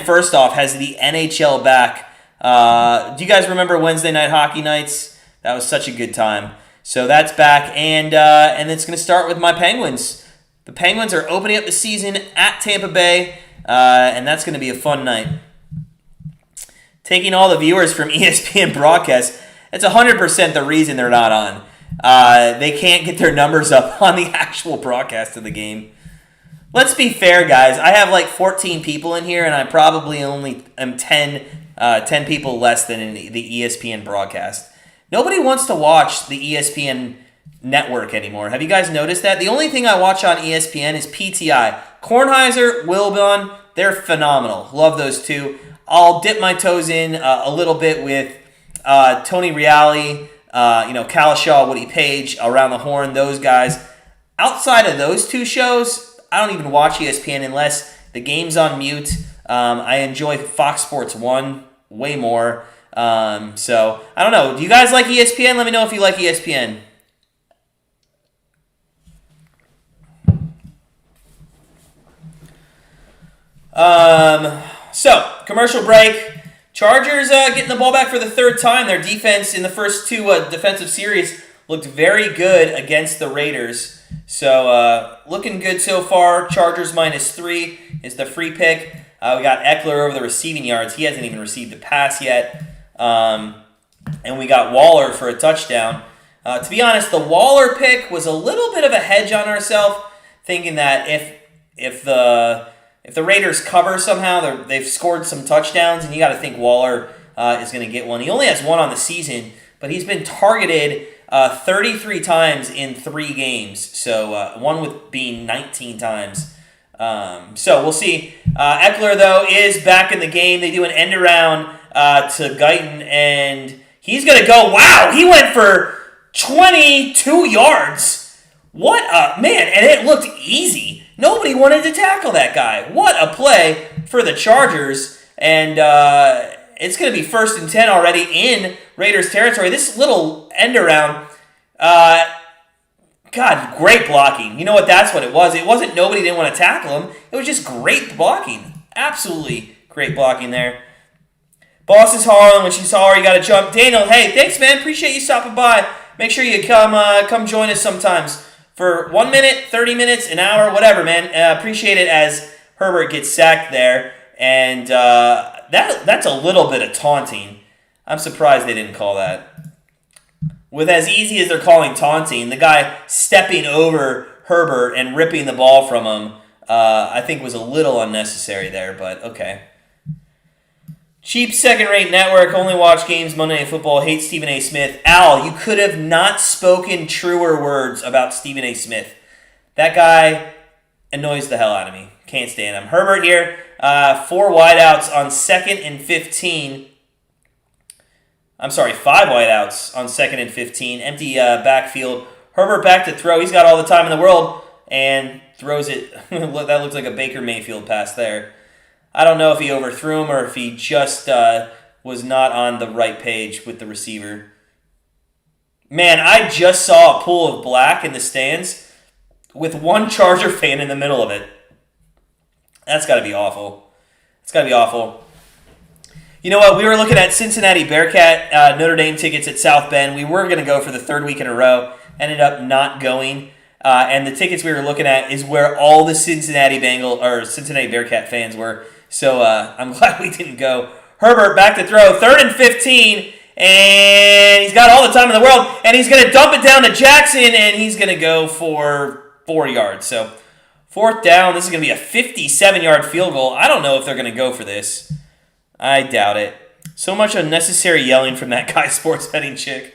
first off, has the NHL back. Do you guys remember Wednesday night hockey nights? That was such a good time. So that's back, and it's going to start with my Penguins. The Penguins are opening up the season at Tampa Bay, and that's going to be a fun night. Taking all the viewers from ESPN broadcast, it's 100% the reason they're not on. They can't get their numbers up on the actual broadcast of the game. Let's be fair, guys. I have like 14 people in here, and I probably only am 10 people less than in the ESPN broadcast. Nobody wants to watch the ESPN network anymore. Have you guys noticed that? The only thing I watch on ESPN is PTI. Kornheiser, Wilbon, they're phenomenal. Love those two. I'll dip my toes in a little bit with Tony Reale, Kalashaw, Woody Page, Around the Horn, those guys. Outside of those two shows, I don't even watch ESPN unless the game's on mute. I enjoy Fox Sports 1 way more. So, I don't know. Do you guys like ESPN? Let me know if you like ESPN. So, commercial break. Chargers getting the ball back for the third time. Their defense in the first two defensive series looked very good against the Raiders. So, looking good so far. Chargers -3 is the free pick. We got Eckler over the receiving yards. He hasn't even received a pass yet. And we got Waller for a touchdown. To be honest, the Waller pick was a little bit of a hedge on ourselves, thinking that if the Raiders cover somehow, they've scored some touchdowns, and you got to think Waller is going to get one. He only has one on the season, but he's been targeted 33 times in 3 games. So one with being 19 times. So we'll see. Eckler, though, is back in the game. They do an end around to Guyton, and he's going to go. Wow, he went for 22 yards. What a man, and it looked easy. Nobody wanted to tackle that guy. What a play for the Chargers. And it's going to be 1st and 10 already in Raiders territory. This little end around, God, great blocking. You know what? That's what it was. It wasn't nobody didn't want to tackle him. It was just great blocking. Absolutely great blocking there. Boss is Harlan. When she saw her, you got to jump. Daniel, hey, thanks, man. Appreciate you stopping by. Make sure you come join us sometimes. For 1 minute, 30 minutes, an hour, whatever, man. Appreciate it as Herbert gets sacked there. And that's a little bit of taunting. I'm surprised they didn't call that. With as easy as they're calling taunting, the guy stepping over Herbert and ripping the ball from him, I think was a little unnecessary there, but okay. Cheap second-rate network, only watch games Monday Night Football, hate Stephen A. Smith. Al, you could have not spoken truer words about Stephen A. Smith. That guy annoys the hell out of me. Can't stand him. Herbert here, 4 wideouts on 2nd and 15. I'm sorry, 5 wideouts on 2nd and 15. Empty backfield. Herbert back to throw. He's got all the time in the world and throws it. That looks like a Baker Mayfield pass there. I don't know if he overthrew him or if he just was not on the right page with the receiver. Man, I just saw a pool of black in the stands with one Charger fan in the middle of it. That's got to be awful. It's got to be awful. You know what? We were looking at Cincinnati Bearcat Notre Dame tickets at South Bend. We were going to go for the 3rd week in a row. Ended up not going. And the tickets we were looking at is where all the Cincinnati Bearcat fans were. So I'm glad we didn't go. Herbert back to throw. 3rd and 15. And he's got all the time in the world. And he's going to dump it down to Jackson. And he's going to go for 4 yards. So 4th down. This is going to be a 57-yard field goal. I don't know if they're going to go for this. I doubt it. So much unnecessary yelling from that guy, sports betting chick.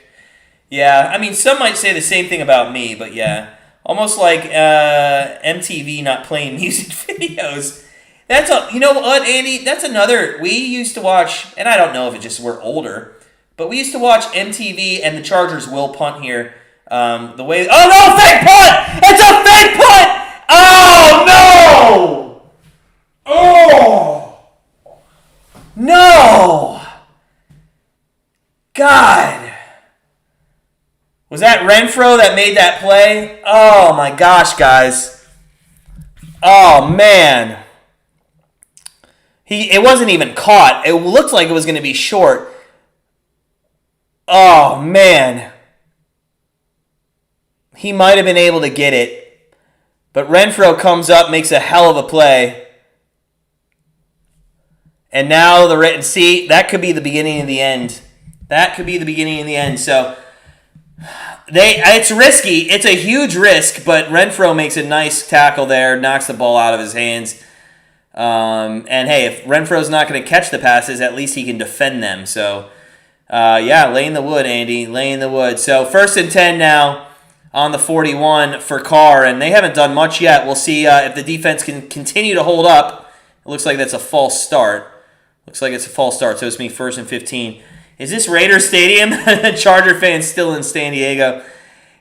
Yeah, I mean, some might say the same thing about me. But yeah, almost like MTV not playing music videos. You know what, Andy? That's another. We used to watch, and I don't know if it's just we're older, but we used to watch MTV, and the Chargers will punt here. The way. Oh no! Fake punt! It's a fake punt! Oh no! Oh no! God! Was that Renfrow that made that play? Oh my gosh, guys. Oh man. It wasn't even caught. It looked like it was going to be short. Oh man. He might have been able to get it. But Renfrow comes up, makes a hell of a play. And now see, that could be the beginning of the end. That could be the beginning of the end. So it's risky. It's a huge risk, but Renfrow makes a nice tackle there, knocks the ball out of his hands. And hey, if Renfro's not going to catch the passes, at least he can defend them. So, laying the wood, Andy, laying the wood. So 1st and 10 now on the 41 for Carr, and they haven't done much yet. We'll see if the defense can continue to hold up. It looks like that's a false start. So it's going to be 1st and 15. Is this Raiders Stadium? Charger fans still in San Diego.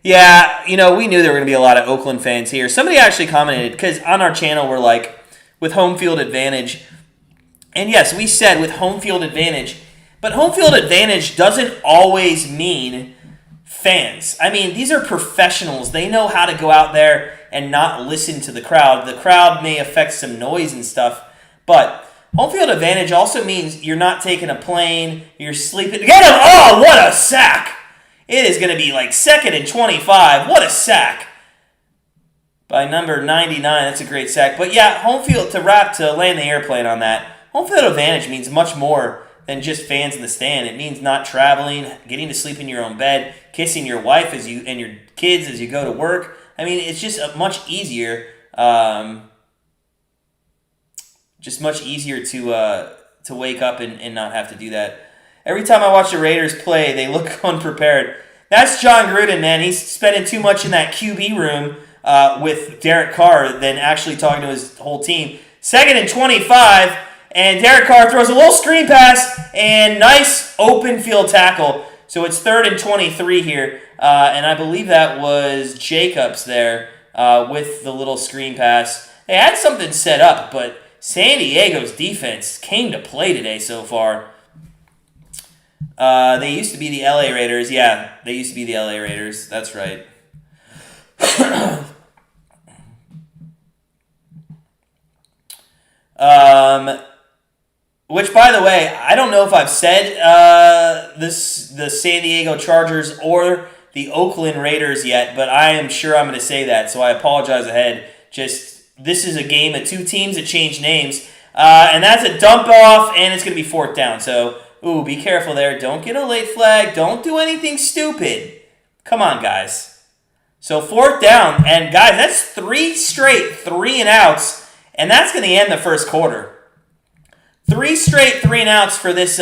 Yeah, we knew there were going to be a lot of Oakland fans here. Somebody actually commented, because on our channel we're like, with home field advantage. And yes, we said with home field advantage. But home field advantage doesn't always mean fans. I mean, these are professionals. They know how to go out there and not listen to the crowd. The crowd may affect some noise and stuff, but home field advantage also means you're not taking a plane, you're sleeping. Get him! Oh, what a sack! It is going to be like 2nd and 25. What a sack! By number 99, that's a great sack. But yeah, home field to land the airplane on that. Home field advantage means much more than just fans in the stand. It means not traveling, getting to sleep in your own bed, kissing your wife and your kids as you go to work. I mean, it's just much easier. To wake up and not have to do that. Every time I watch the Raiders play, they look unprepared. That's Jon Gruden, man. He's spending too much in that QB room with Derek Carr than actually talking to his whole team. 2nd and 25, and Derek Carr throws a little screen pass and nice open field tackle. So it's 3rd and 23 here, and I believe that was Jacobs there with the little screen pass. They had something set up, but San Diego's defense came to play today so far. They used to be the LA Raiders. Yeah, they used to be the LA Raiders. That's right. Which, by the way, I don't know if I've said the San Diego Chargers or the Oakland Raiders yet, but I am sure I'm going to say that, so I apologize ahead. This is a game of two teams that change names, and that's a dump off, and it's going to be 4th down. So, be careful there. Don't get a late flag. Don't do anything stupid. Come on, guys. So 4th down, and guys, that's 3 straight 3-and-outs, and that's going to end the first quarter. 3 straight 3-and-outs for this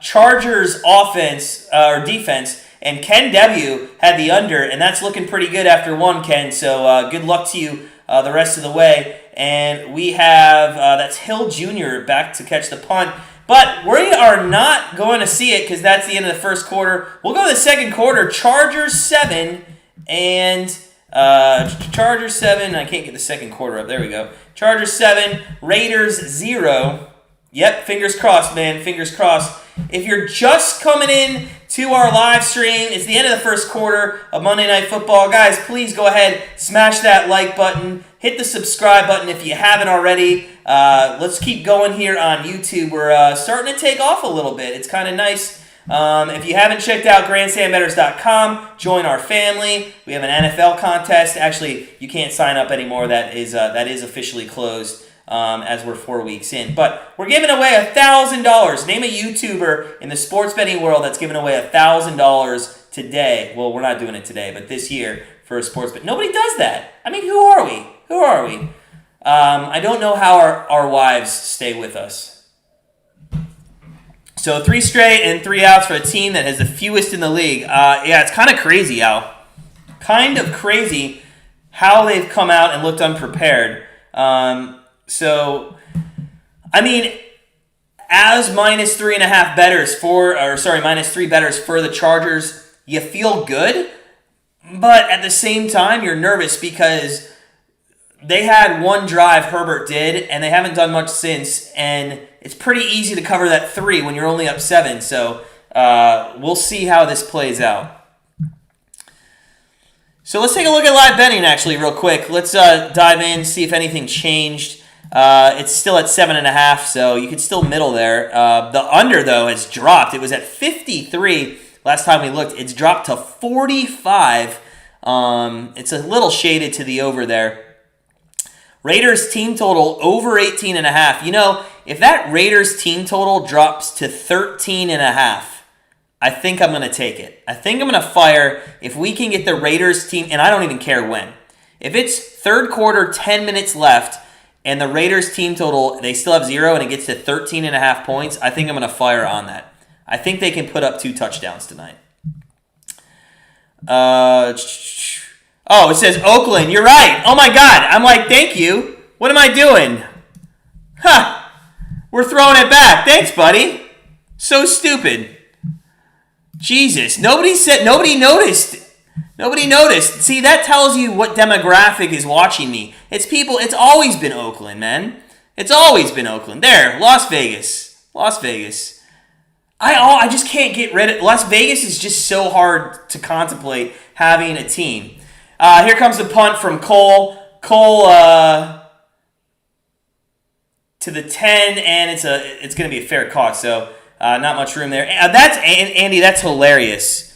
Chargers offense or defense, and Ken W had the under, and that's looking pretty good after 1, Ken. So good luck to you the rest of the way. And we have, that's Hill Jr. back to catch the punt. But we are not going to see it because that's the end of the first quarter. We'll go to the second quarter. Chargers 7 and Chargers 7. I can't get the second quarter up. There we go. Chargers 7, Raiders 0. Yep, fingers crossed, man. Fingers crossed. If you're just coming in to our live stream, it's the end of the first quarter of Monday Night Football. Guys, please go ahead, smash that like button, hit the subscribe button if you haven't already. Let's keep going here on YouTube. We're starting to take off a little bit. It's kind of nice. If you haven't checked out grandstandbettors.com, join our family. We have an NFL contest. Actually, you can't sign up anymore. That is officially closed. As we're 4 weeks in. But we're giving away $1,000. Name a YouTuber in the sports betting world that's giving away $1,000 today. Well, we're not doing it today, but this year for a sports bet. Nobody does that. I mean, who are we? I don't know how our wives stay with us. So 3 straight and 3 outs for a team that has the fewest in the league. Yeah, it's kind of crazy, Al. Kind of crazy how they've come out and looked unprepared. So, I mean, as minus 3.5 bettors minus 3 bettors for the Chargers, you feel good, but at the same time, you're nervous because they had one drive, Herbert did, and they haven't done much since, and it's pretty easy to cover that 3 when you're only up 7, so we'll see how this plays out. So let's take a look at live betting actually real quick. Let's dive in, see if anything changed. It's still at 7.5, so you can still middle there. The under, though, has dropped. It was at 53 last time we looked. It's dropped to 45. It's a little shaded to the over there. Raiders team total over 18.5. You know, if that Raiders team total drops to 13.5, I think I'm going to take it. I think I'm going to fire if we can get the Raiders team, and I don't even care when. If it's third quarter, 10 minutes left, and the Raiders team total, they still have 0 and it gets to 13.5 points, I think I'm going to fire on that. I think they can put up 2 touchdowns tonight. It says Oakland. You're right. Oh my God. I'm like, thank you. What am I doing? We're throwing it back. Thanks, buddy. So stupid. Jesus. Nobody noticed. Nobody noticed. See, that tells you what demographic is watching me. It's people. It's always been Oakland, man. It's always been Oakland. There, Las Vegas. I just can't get rid of Las Vegas. Is just so hard to contemplate having a team. Here comes the punt from Cole. Cole to the 10, and it's going to be a fair caught. So not much room there. That's Andy. That's hilarious.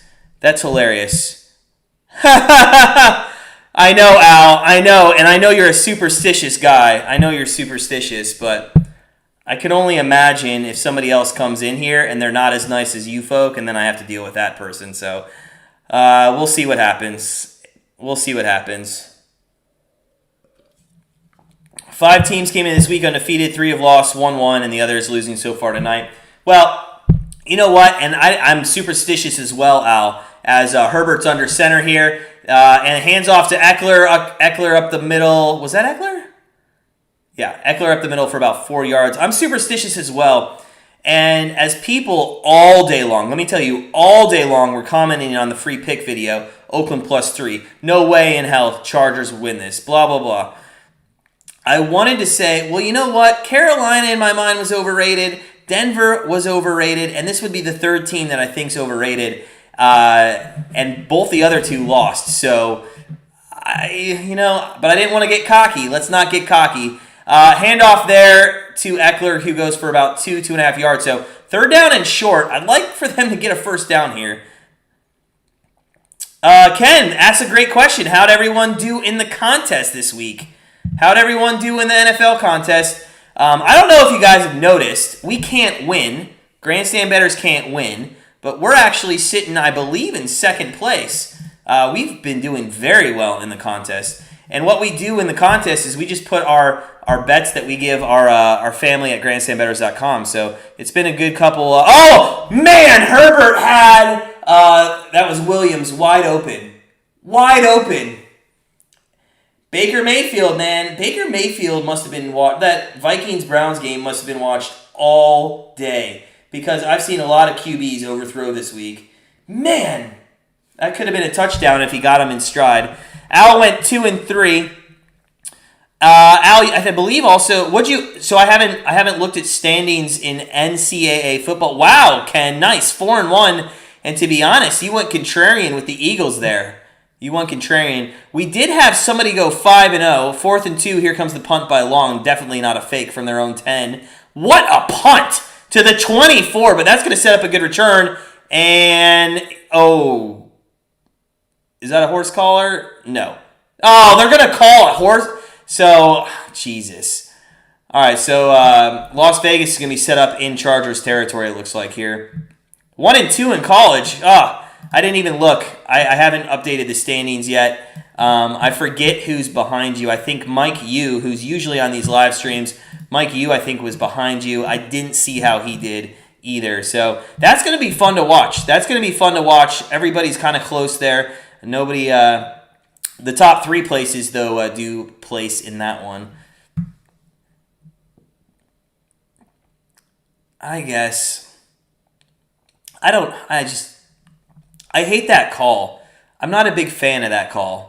I know, Al. I know, and I know you're a superstitious guy. I know you're superstitious, but I can only imagine if somebody else comes in here and they're not as nice as you folk, and then I have to deal with that person. So we'll see what happens. 5 teams came in this week undefeated. 3 have lost, 1 won, and the other is losing so far tonight. Well, you know what? And I'm superstitious as well, Al, as Herbert's under center here. And hands off to Eckler. Eckler up the middle. Was that Eckler? Yeah, Eckler up the middle for about 4 yards. I'm superstitious as well. And as people all day long, let me tell you, all day long, we're commenting on the free pick video, Oakland +3. No way in hell Chargers win this. Blah, blah, blah. I wanted to say, well, you know what? Carolina, in my mind, was overrated. Denver was overrated. And this would be the third team that I think is overrated. And both the other 2 lost. So, but I didn't want to get cocky. Let's not get cocky. Handoff there to Eckler, who goes for about 2.5 yards. So, third down and short. I'd like for them to get a first down here. Ken asks a great question. How'd everyone do in the contest this week? How'd everyone do in the NFL contest? I don't know if you guys have noticed. We can't win. Grandstand Bettors can't win. But we're actually sitting, I believe, in second place. We've been doing very well in the contest. And what we do in the contest is we just put our bets that we give our family at grandstandbettors.com. So it's been a good couple. Oh, man, Herbert had, that was Williams, wide open. Baker Mayfield, man. Baker Mayfield must have been that Vikings-Browns game must have been watched all day. Because I've seen a lot of QBs overthrow this week. Man, that could have been a touchdown if he got him in stride. Al went 2 and 3. Al, I believe also. So I haven't looked at standings in NCAA football. Wow, Ken, nice, 4 and 1. And to be honest, you went contrarian with the Eagles there. You went contrarian. We did have somebody go 5 and 0. 4th and 2. Here comes the punt by Long. Definitely not a fake from their own 10. What a punt! To the 24, but that's going to set up a good return. And, is that a horse collar? No. Oh, they're going to call a horse. So, Jesus. All right, so Las Vegas is going to be set up in Chargers territory, it looks like here. 1 and 2 in college. I didn't even look. I haven't updated the standings yet. I forget who's behind you. I think Mike Yu, who's usually on these live streams, Mike Yu, I think, was behind you. I didn't see how he did either. So that's going to be fun to watch. Everybody's kind of close there. Nobody, the top 3 places, though, do place in that one. I guess. I hate that call. I'm not a big fan of that call.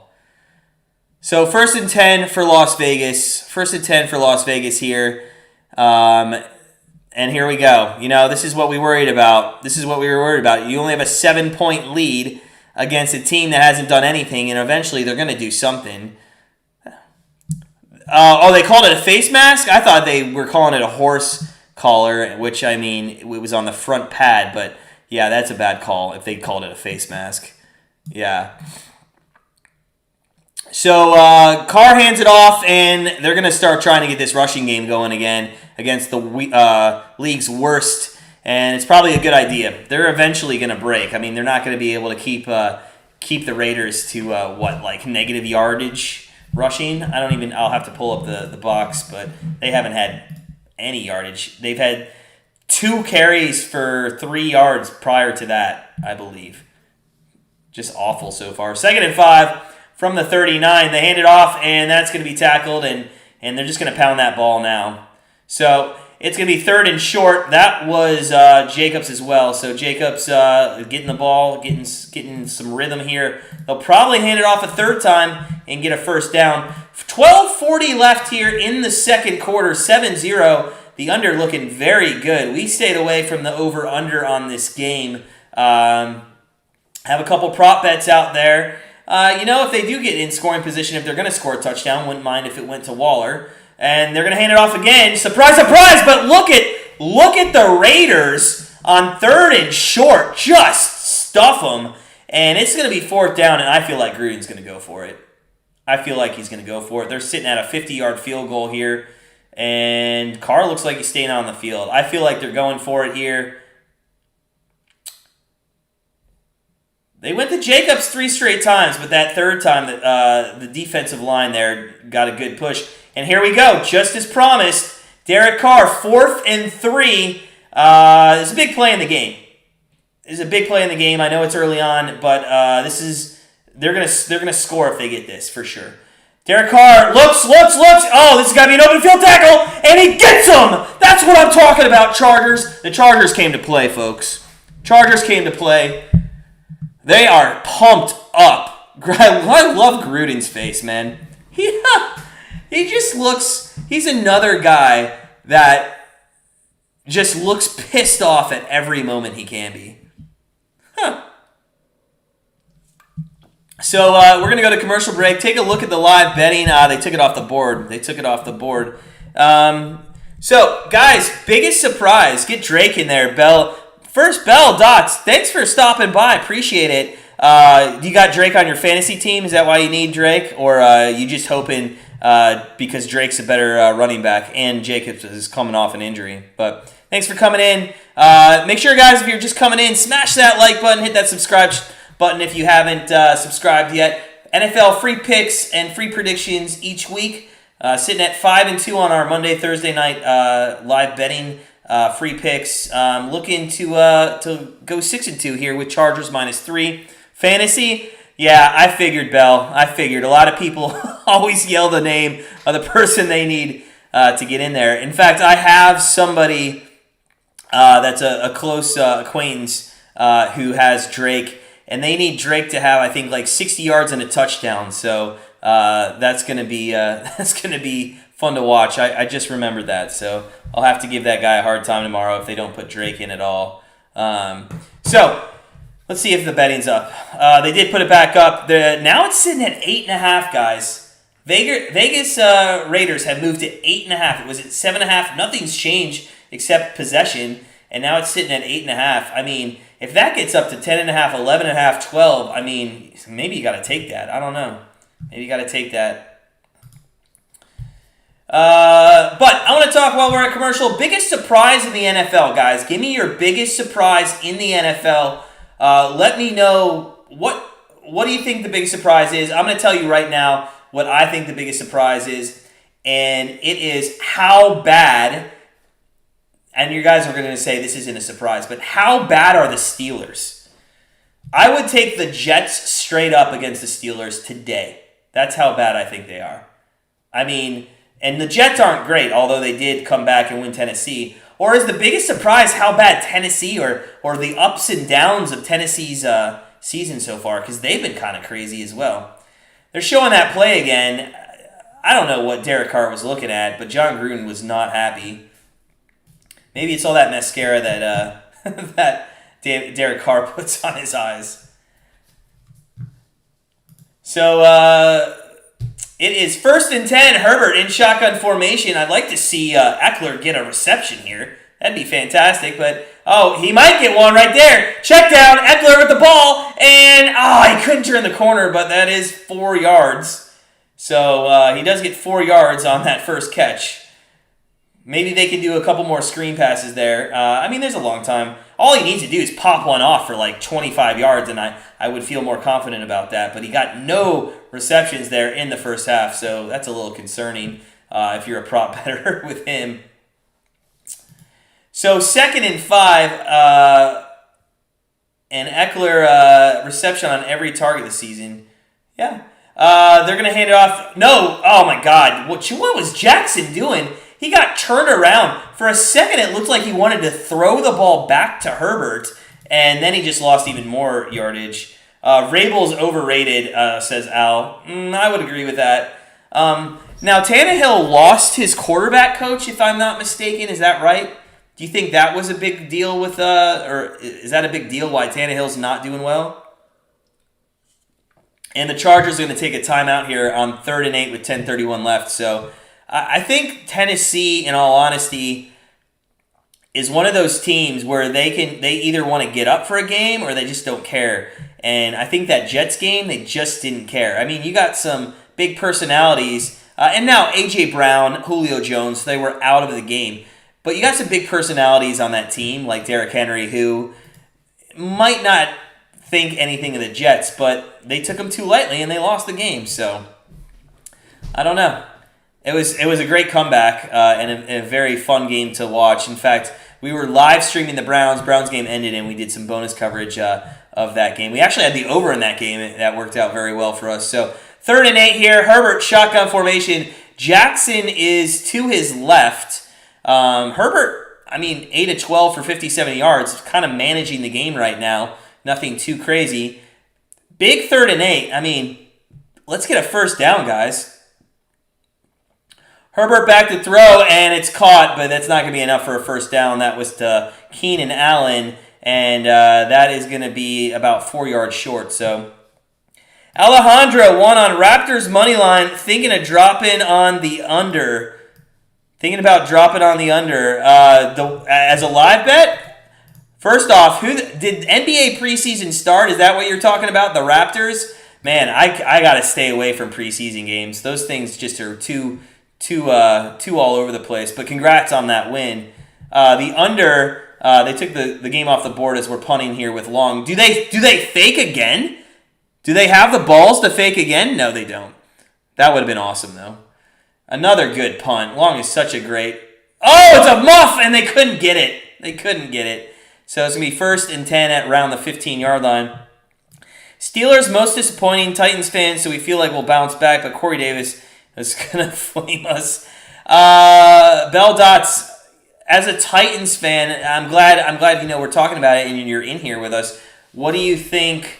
So 1st and 10 for Las Vegas. 1st and 10 for Las Vegas here. And here we go. This is what we worried about. You only have a 7-point lead. against a team that hasn't done anything, and eventually they're going to do something. They called it a face mask? I thought they were calling it a horse collar, which, I mean, it was on the front pad, but yeah, that's a bad call if they called it a face mask. Yeah. So Carr hands it off, and they're going to start trying to get this rushing game going again against the league's worst, and it's probably a good idea. They're eventually going to break. I mean, they're not going to be able to keep the Raiders to, negative yardage rushing. I'll have to pull up the box, but they haven't had any yardage. They've had 2 carries for 3 yards prior to that, I believe. Just awful so far. 2nd and 5 from the 39. They hand it off, and that's going to be tackled, and they're just going to pound that ball now. So it's going to be 3rd and short. That was Jacobs as well. So Jacobs getting the ball, getting some rhythm here. They'll probably hand it off a 3rd time and get a first down. 12:40 left here in the second quarter, 7-0. The under looking very good. We stayed away from the over-under on this game. Have a couple prop bets out there. If they do get in scoring position, if they're going to score a touchdown, wouldn't mind if it went to Waller. And they're going to hand it off again. Surprise, surprise! But look at the Raiders on 3rd and short. Just stuff them. And it's going to be 4th down, and I feel like Gruden's going to go for it. I feel like he's going to go for it. They're sitting at a 50-yard field goal here. And Carr looks like he's staying on the field. I feel like they're going for it here. They went to Jacobs 3 straight times, but that 3rd time the defensive line there got a good push. And here we go, just as promised. Derek Carr, 4th and 3. It's a big play in the game. I know it's early on, but they're gonna score if they get this for sure. Derek Carr looks. Oh, this has got to be an open field tackle, and he gets him. That's what I'm talking about, Chargers. The Chargers came to play, folks. Chargers came to play. They are pumped up. I love Gruden's face, man. He just looks. He's another guy that just looks pissed off at every moment he can be. So we're going to go to commercial break. Take a look at the live betting. They took it off the board. So, guys, biggest surprise. Get Drake in there. Bell, Dots, thanks for stopping by. Appreciate it. You got Drake on your fantasy team? Is that why you need Drake? Or you just hoping because Drake's a better running back and Jacobs is coming off an injury? But thanks for coming in. Make sure, guys, if you're just coming in, smash that like button. Hit that subscribe button if you haven't subscribed yet. NFL free picks and free predictions each week. Sitting at 5-2 on our Monday, Thursday night live betting free picks. Looking to go 6-2 here with Chargers -3. Fantasy, yeah, I figured, Bell. A lot of people always yell the name of the person they need to get in there. In fact, I have somebody that's a close acquaintance who has Drake. And they need Drake to have, I think, like 60 yards and a touchdown. So that's gonna be fun to watch. I just remembered that, so I'll have to give that guy a hard time tomorrow if they don't put Drake in at all. So let's see if the betting's up. They did put it back up. Now it's sitting at 8.5, guys. Vegas Raiders have moved to 8.5. It was at 7.5. Nothing's changed except possession, and now it's sitting at 8.5. I mean, if that gets up to 10.5, 11.5, 12, I mean, maybe you got to take that. I don't know. Maybe you got to take that. But I want to talk while we're at commercial. Biggest surprise in the NFL, guys. Give me your biggest surprise in the NFL. Let me know what do you think the biggest surprise is. I'm going to tell you right now what I think the biggest surprise is, and it is how bad. And you guys are going to say this isn't a surprise, but how bad are the Steelers? I would take the Jets straight up against the Steelers today. That's how bad I think they are. I mean, and the Jets aren't great, although they did come back and win Tennessee. Or is the biggest surprise how bad Tennessee or the ups and downs of Tennessee's season so far? Because they've been kind of crazy as well. They're showing that play again. I don't know what Derek Carr was looking at, but Jon Gruden was not happy. Maybe it's all that mascara that that Derek Carr puts on his eyes. So it is 1st and 10. Herbert in shotgun formation. I'd like to see Eckler get a reception here. That'd be fantastic. But, he might get one right there. Check down. Eckler with the ball. And, he couldn't turn the corner, but that is 4 yards. So he does get 4 yards on that first catch. Maybe they can do a couple more screen passes there. There's a long time. All he needs to do is pop one off for like 25 yards, and I would feel more confident about that. But he got no receptions there in the first half, so that's a little concerning if you're a prop bettor with him. So 2nd and 5, and Eckler reception on every target this season. Yeah. They're going to hand it off. No. Oh, my God. What was Jackson doing? He got turned around. For a second, it looked like he wanted to throw the ball back to Herbert, and then he just lost even more yardage. Rabel's overrated, says Al. I would agree with that. Now, Tannehill lost his quarterback coach, if I'm not mistaken. Is that right? Do you think that was a big deal with, or is that a big deal why Tannehill's not doing well? And the Chargers are going to take a timeout here on 3rd and 8 with 10:31 left, so I think Tennessee, in all honesty, is one of those teams where they either want to get up for a game or they just don't care. And I think that Jets game, they just didn't care. I mean, you got some big personalities, and now A.J. Brown, Julio Jones, they were out of the game. But you got some big personalities on that team, like Derrick Henry, who might not think anything of the Jets, but they took them too lightly and they lost the game. So, I don't know. It was a great comeback and a very fun game to watch. In fact, we were live streaming the Browns. Browns game ended, and we did some bonus coverage of that game. We actually had the over in that game. That worked out very well for us. So 3rd and 8 here. Herbert shotgun formation. Jackson is to his left. Herbert, 8 of 12 for 57 yards. Kind of managing the game right now. Nothing too crazy. Big 3rd and 8. Let's get a first down, guys. Herbert back to throw, and it's caught, but that's not going to be enough for a first down. That was to Keenan Allen, and that is going to be about 4 yards short. So Alejandro won on Raptors money line, thinking of dropping on the under. Thinking about dropping on the under as a live bet. First off, did NBA preseason start? Is that what you're talking about? The Raptors? Man, I got to stay away from preseason games. Those things just are too all over the place. But congrats on that win. The under, they took the game off the board as we're punting here with Long. Do they fake again? Do they have the balls to fake again? No, they don't. That would have been awesome, though. Another good punt. Long is such a great... Oh, it's a muff, and they couldn't get it. So it's going to be 1st and 10 at around the 15-yard line. Steelers most disappointing. Titans fans, so we feel like we'll bounce back, but Corey Davis is going to flame us. Bell Dots, as a Titans fan, I'm glad we're talking about it and you're in here with us. What do you think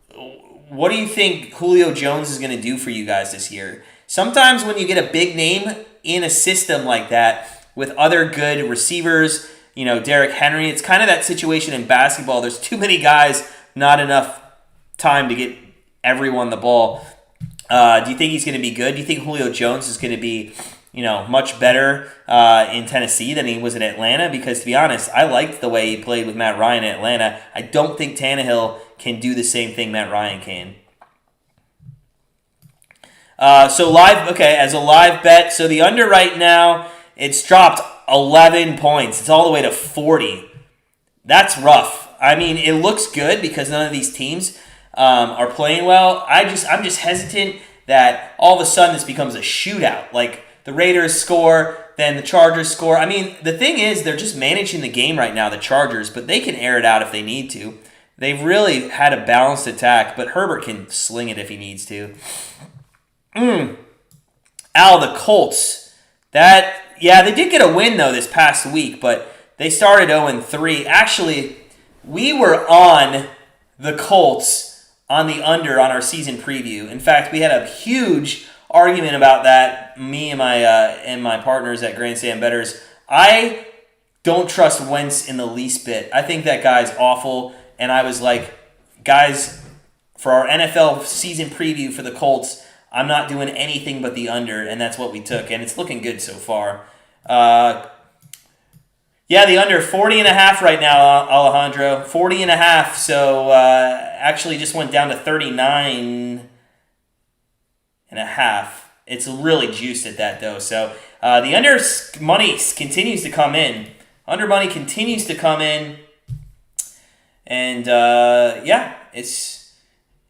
Julio Jones is going to do for you guys this year? Sometimes when you get a big name in a system like that with other good receivers, Derrick Henry, it's kind of that situation in basketball. There's too many guys, not enough time to get everyone the ball. Do you think he's going to be good? Do you think Julio Jones is going to be, much better in Tennessee than he was in Atlanta? Because to be honest, I liked the way he played with Matt Ryan in Atlanta. I don't think Tannehill can do the same thing Matt Ryan can. As a live bet, so the under right now, it's dropped 11 points. It's all the way to 40. That's rough. It looks good because none of these teams are playing well. I'm just hesitant that all of a sudden this becomes a shootout. Like the Raiders score, then the Chargers score. The thing is, they're just managing the game right now, the Chargers, but they can air it out if they need to. They've really had a balanced attack, but Herbert can sling it if he needs to. Al, the Colts. They did get a win, though, this past week, but they started 0-3. Actually, we were on the Colts on the under on our season preview. In fact, we had a huge argument about that, me and my partners at Grandstand Bettors. I don't trust Wentz in the least bit. I think that guy's awful, and I was like, guys, for our NFL season preview for the Colts, I'm not doing anything but the under, and that's what we took, and it's looking good so far. Yeah, the under 40.5 right now, Alejandro. 40.5. So actually just went down to 39.5. It's really juiced at that though. So the under money continues to come in. Under money continues to come in, and yeah, it's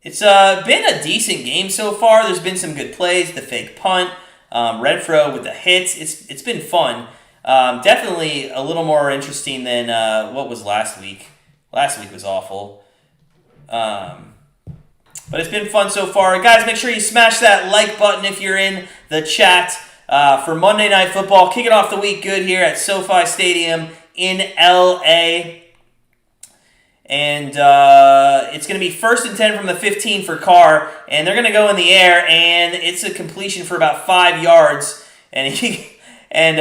been a decent game so far. There's been some good plays. The fake punt, Renfro with the hits. It's been fun. Definitely a little more interesting than what was last week. Last week was awful. But it's been fun so far. Guys, make sure you smash that like button if you're in the chat for Monday Night Football. Kicking off the week good here at SoFi Stadium in LA. And it's going to be 1st and 10 from the 15 for Carr. And they're going to go in the air, and it's a completion for about 5 yards. And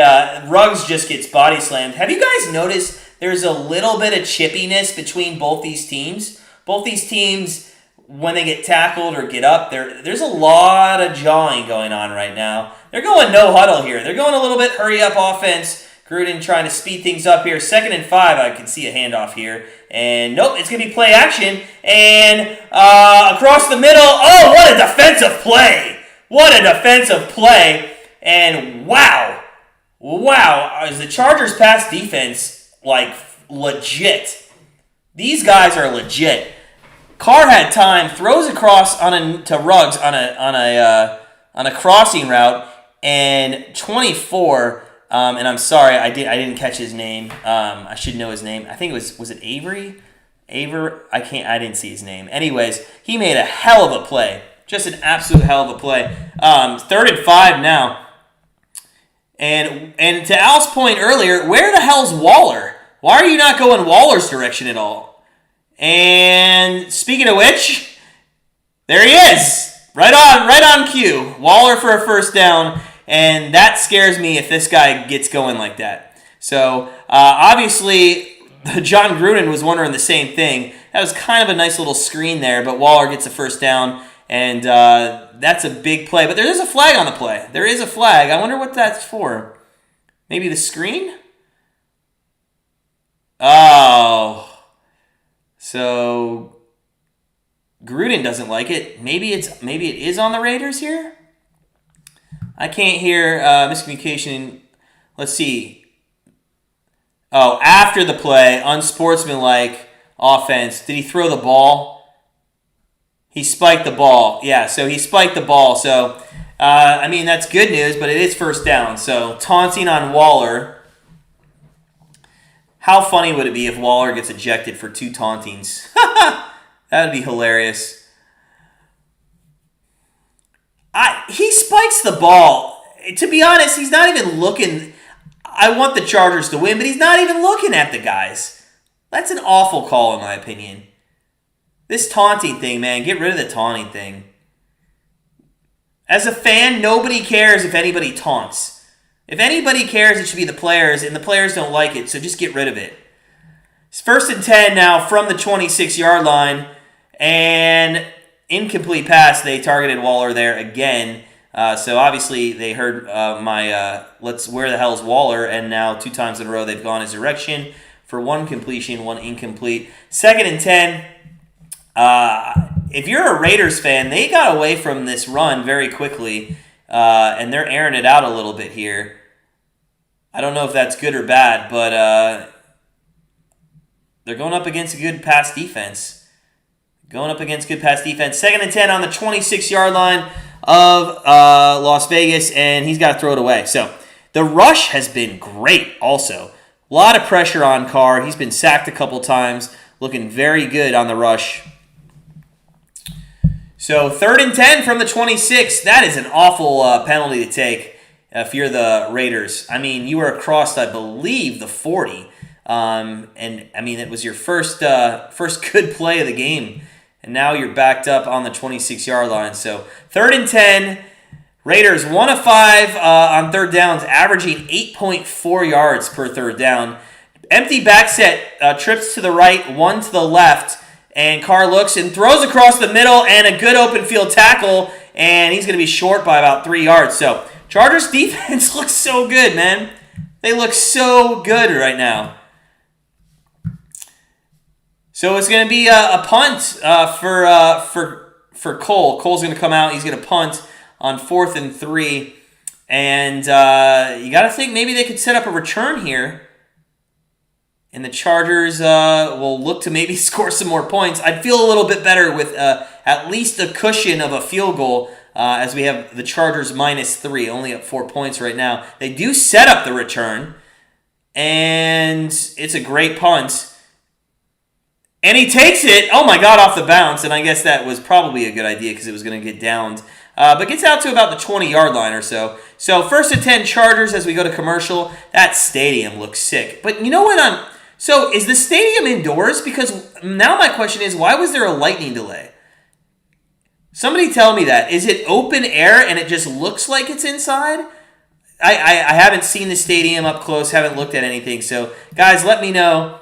Ruggs just gets body slammed. Have you guys noticed there's a little bit of chippiness between both these teams? Both these teams, when they get tackled or get up, there's a lot of jawing going on right now. They're going no huddle here. They're going a little bit hurry-up offense. Gruden trying to speed things up here. 2nd and 5, I can see a handoff here. And nope, it's going to be play action. And across the middle, oh, what a defensive play. What a defensive play. And wow, is the Chargers' pass defense, like, legit. These guys are legit. Carr had time, throws across to Ruggs on a crossing route, and 24. And I'm sorry, I didn't catch his name. I should know his name. I think it was it Avery? I didn't see his name. Anyways, he made a hell of a play. Just an absolute hell of a play. 3rd and 5 now. And to Al's point earlier, where the hell's Waller? Why are you not going Waller's direction at all? And speaking of which, there he is. Right on cue. Waller for a 1st down. And that scares me if this guy gets going like that. So, obviously, Jon Gruden was wondering the same thing. That was kind of a nice little screen there, but Waller gets a 1st down, and that's a big play. But there is a flag on the play. There is a flag. I wonder what that's for. Maybe the screen? Oh. So, Gruden doesn't like it. Maybe it is on the Raiders here? I can't hear miscommunication. Let's see. Oh, after the play, unsportsmanlike offense. Did he throw the ball? He spiked the ball. Yeah, so he spiked the ball. So, that's good news, but it is 1st down. So, taunting on Waller. How funny would it be if Waller gets ejected for 2 tauntings? That would be hilarious. He spikes the ball. To be honest, he's not even looking. I want the Chargers to win, but he's not even looking at the guys. That's an awful call, in my opinion. This taunting thing, man, get rid of the taunting thing. As a fan, nobody cares if anybody taunts. If anybody cares, it should be the players, and the players don't like it, so just get rid of it. It's 1st and 10 now from the 26-yard line, and incomplete pass. They targeted Waller there again. So obviously they heard my where the hell's Waller, and now 2 times in a row they've gone his direction for 1 completion, 1 incomplete. 2nd and 10. If you're a Raiders fan, they got away from this run very quickly, and they're airing it out a little bit here. I don't know if that's good or bad, but they're going up against a good pass defense. 2nd and 10 on the 26-yard line of Las Vegas, and he's got to throw it away. So the rush has been great also. A lot of pressure on Carr. He's been sacked a couple times, looking very good on the rush. So 3rd and 10 from the 26. That is an awful penalty to take if you're the Raiders. You were across, I believe, the 40. It was your first good play of the game. And now you're backed up on the 26-yard line. So 3rd and 10. Raiders 1 of 5 on 3rd downs, averaging 8.4 yards per 3rd down. Empty back set, trips to the right, 1 to the left. And Carr looks and throws across the middle and a good open field tackle. And he's going to be short by about 3 yards. So Chargers defense looks so good, man. They look so good right now. So it's going to be a punt for Cole. Cole's going to come out. He's going to punt on 4th and 3. And you got to think maybe they could set up a return here. And the Chargers will look to maybe score some more points. I'd feel a little bit better with at least a cushion of a field goal as we have the Chargers -3, only at 4 points right now. They do set up the return, and it's a great punt. And he takes it, oh my God, off the bounce, and I guess that was probably a good idea because it was going to get downed. But gets out to about the 20-yard line or so. So 1st and 10 Chargers as we go to commercial. That stadium looks sick. But you know what So is the stadium indoors? Because now my question is, why was there a lightning delay? Somebody tell me that. Is it open air and it just looks like it's inside? I haven't seen the stadium up close, haven't looked at anything. So, guys, let me know.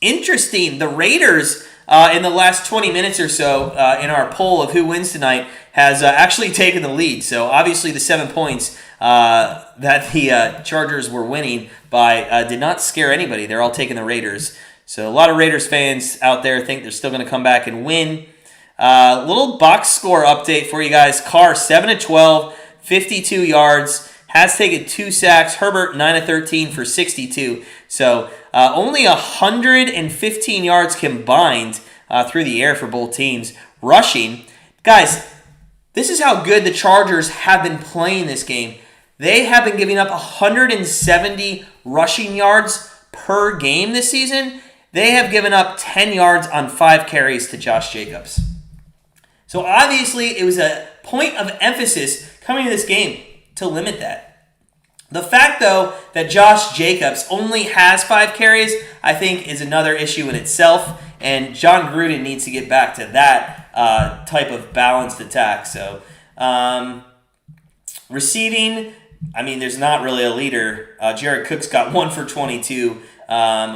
Interesting. The Raiders, in the last 20 minutes or so, in our poll of who wins tonight, has actually taken the lead. So, obviously, the 7 points that the Chargers were winning by did not scare anybody. They're all taking the Raiders. So, a lot of Raiders fans out there think they're still going to come back and win. Little box score update for you guys. Carr, 7 of 12, 52 yards. Has taken 2 sacks. Herbert, 9 of 13 for 62. So only 115 yards combined through the air for both teams. Rushing. Guys, this is how good the Chargers have been playing this game. They have been giving up 170 rushing yards per game this season. They have given up 10 yards on 5 carries to Josh Jacobs. So obviously it was a point of emphasis coming to this game to limit that. The fact, though, that Josh Jacobs only has 5 carries, I think is another issue in itself, and Jon Gruden needs to get back to that type of balanced attack. So, receiving, I mean, there's not really a leader. Jared Cook's got 1 for 22.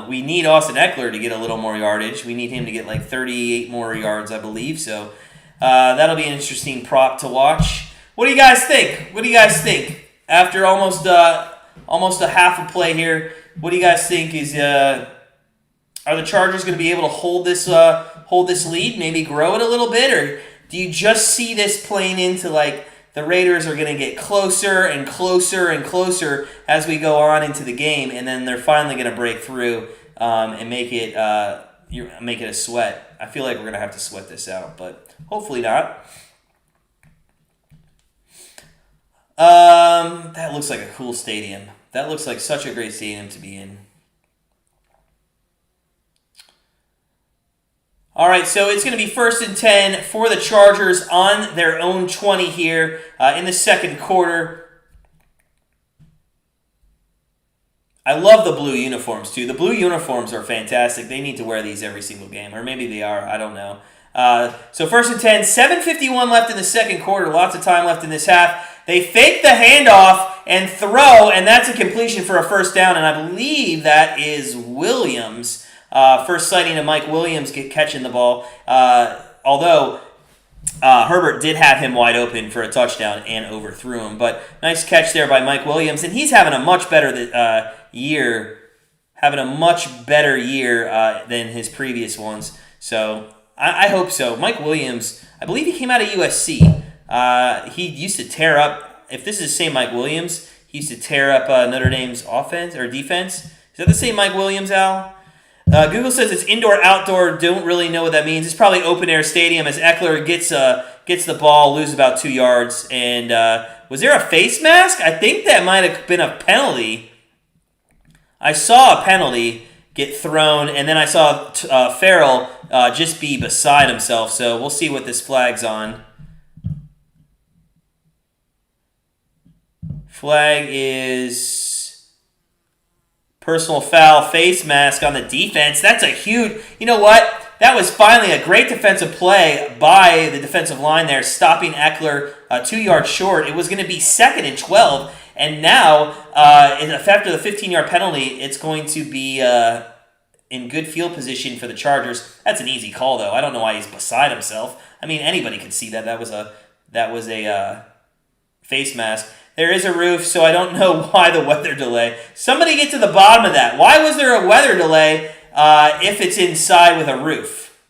We need Austin Eckler to get a little more yardage. We need him to get like 38 more yards, I believe. So, that'll be an interesting prop to watch. What do you guys think? After almost a half a play here, what do you guys think is are the Chargers going to be able to hold this lead, maybe grow it a little bit, or do you just see this playing into like the Raiders are going to get closer and closer and closer as we go on into the game, and then they're finally going to break through and make it a sweat? I feel like we're going to have to sweat this out, but hopefully not. That looks like a cool stadium. That looks like such a great stadium to be in. All right, so it's going to be 1st and 10 for the Chargers on their own 20 here in the second quarter. I love the blue uniforms, too. The blue uniforms are fantastic. They need to wear these every single game, or maybe they are. I don't know. So 1st and 10, 7:51 left in the second quarter. Lots of time left in this half. They fake the handoff and throw, and that's a completion for a first down, and I believe that is Williams. First sighting of Mike Williams catching the ball, although Herbert did have him wide open for a touchdown and overthrew him. But nice catch there by Mike Williams, and he's having a much better year than his previous ones. So I hope so. Mike Williams, I believe he came out of USC. He used to tear up, if this is the same Mike Williams, he used to tear up Notre Dame's offense or defense. Is that the same Mike Williams, Al? Google says it's indoor-outdoor. Don't really know what that means. It's probably open-air stadium as Eckler gets the ball, loses about 2 yards. And was there a face mask? I think that might have been a penalty. I saw a penalty get thrown, and then I saw Farrell just be beside himself. So we'll see what this flag's on. Flag is personal foul, face mask on the defense. That's a huge... You know what? That was finally a great defensive play by the defensive line there, stopping Eckler 2 yards short. It was going to be 2nd and 12, and now, after the 15-yard penalty, it's going to be in good field position for the Chargers. That's an easy call, though. I don't know why he's beside himself. I mean, anybody could see that. That was a face mask. There is a roof, so I don't know why the weather delay. Somebody get to the bottom of that. Why was there a weather delay if it's inside with a roof?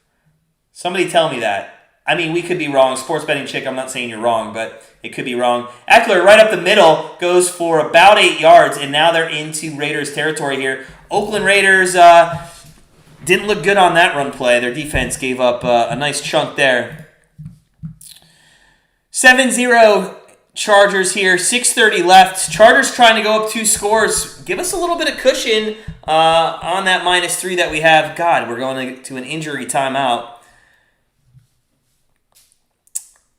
Somebody tell me that. I mean, we could be wrong. Sports betting chick, I'm not saying you're wrong, but it could be wrong. Eckler, right up the middle, goes for about 8 yards, and now they're into Raiders territory here. Oakland Raiders didn't look good on that run play. Their defense gave up a nice chunk there. 7-0 Chargers here, 6:30 left. Chargers trying to go up 2 scores. Give us a little bit of cushion on that -3 that we have. God, we're going to an injury timeout.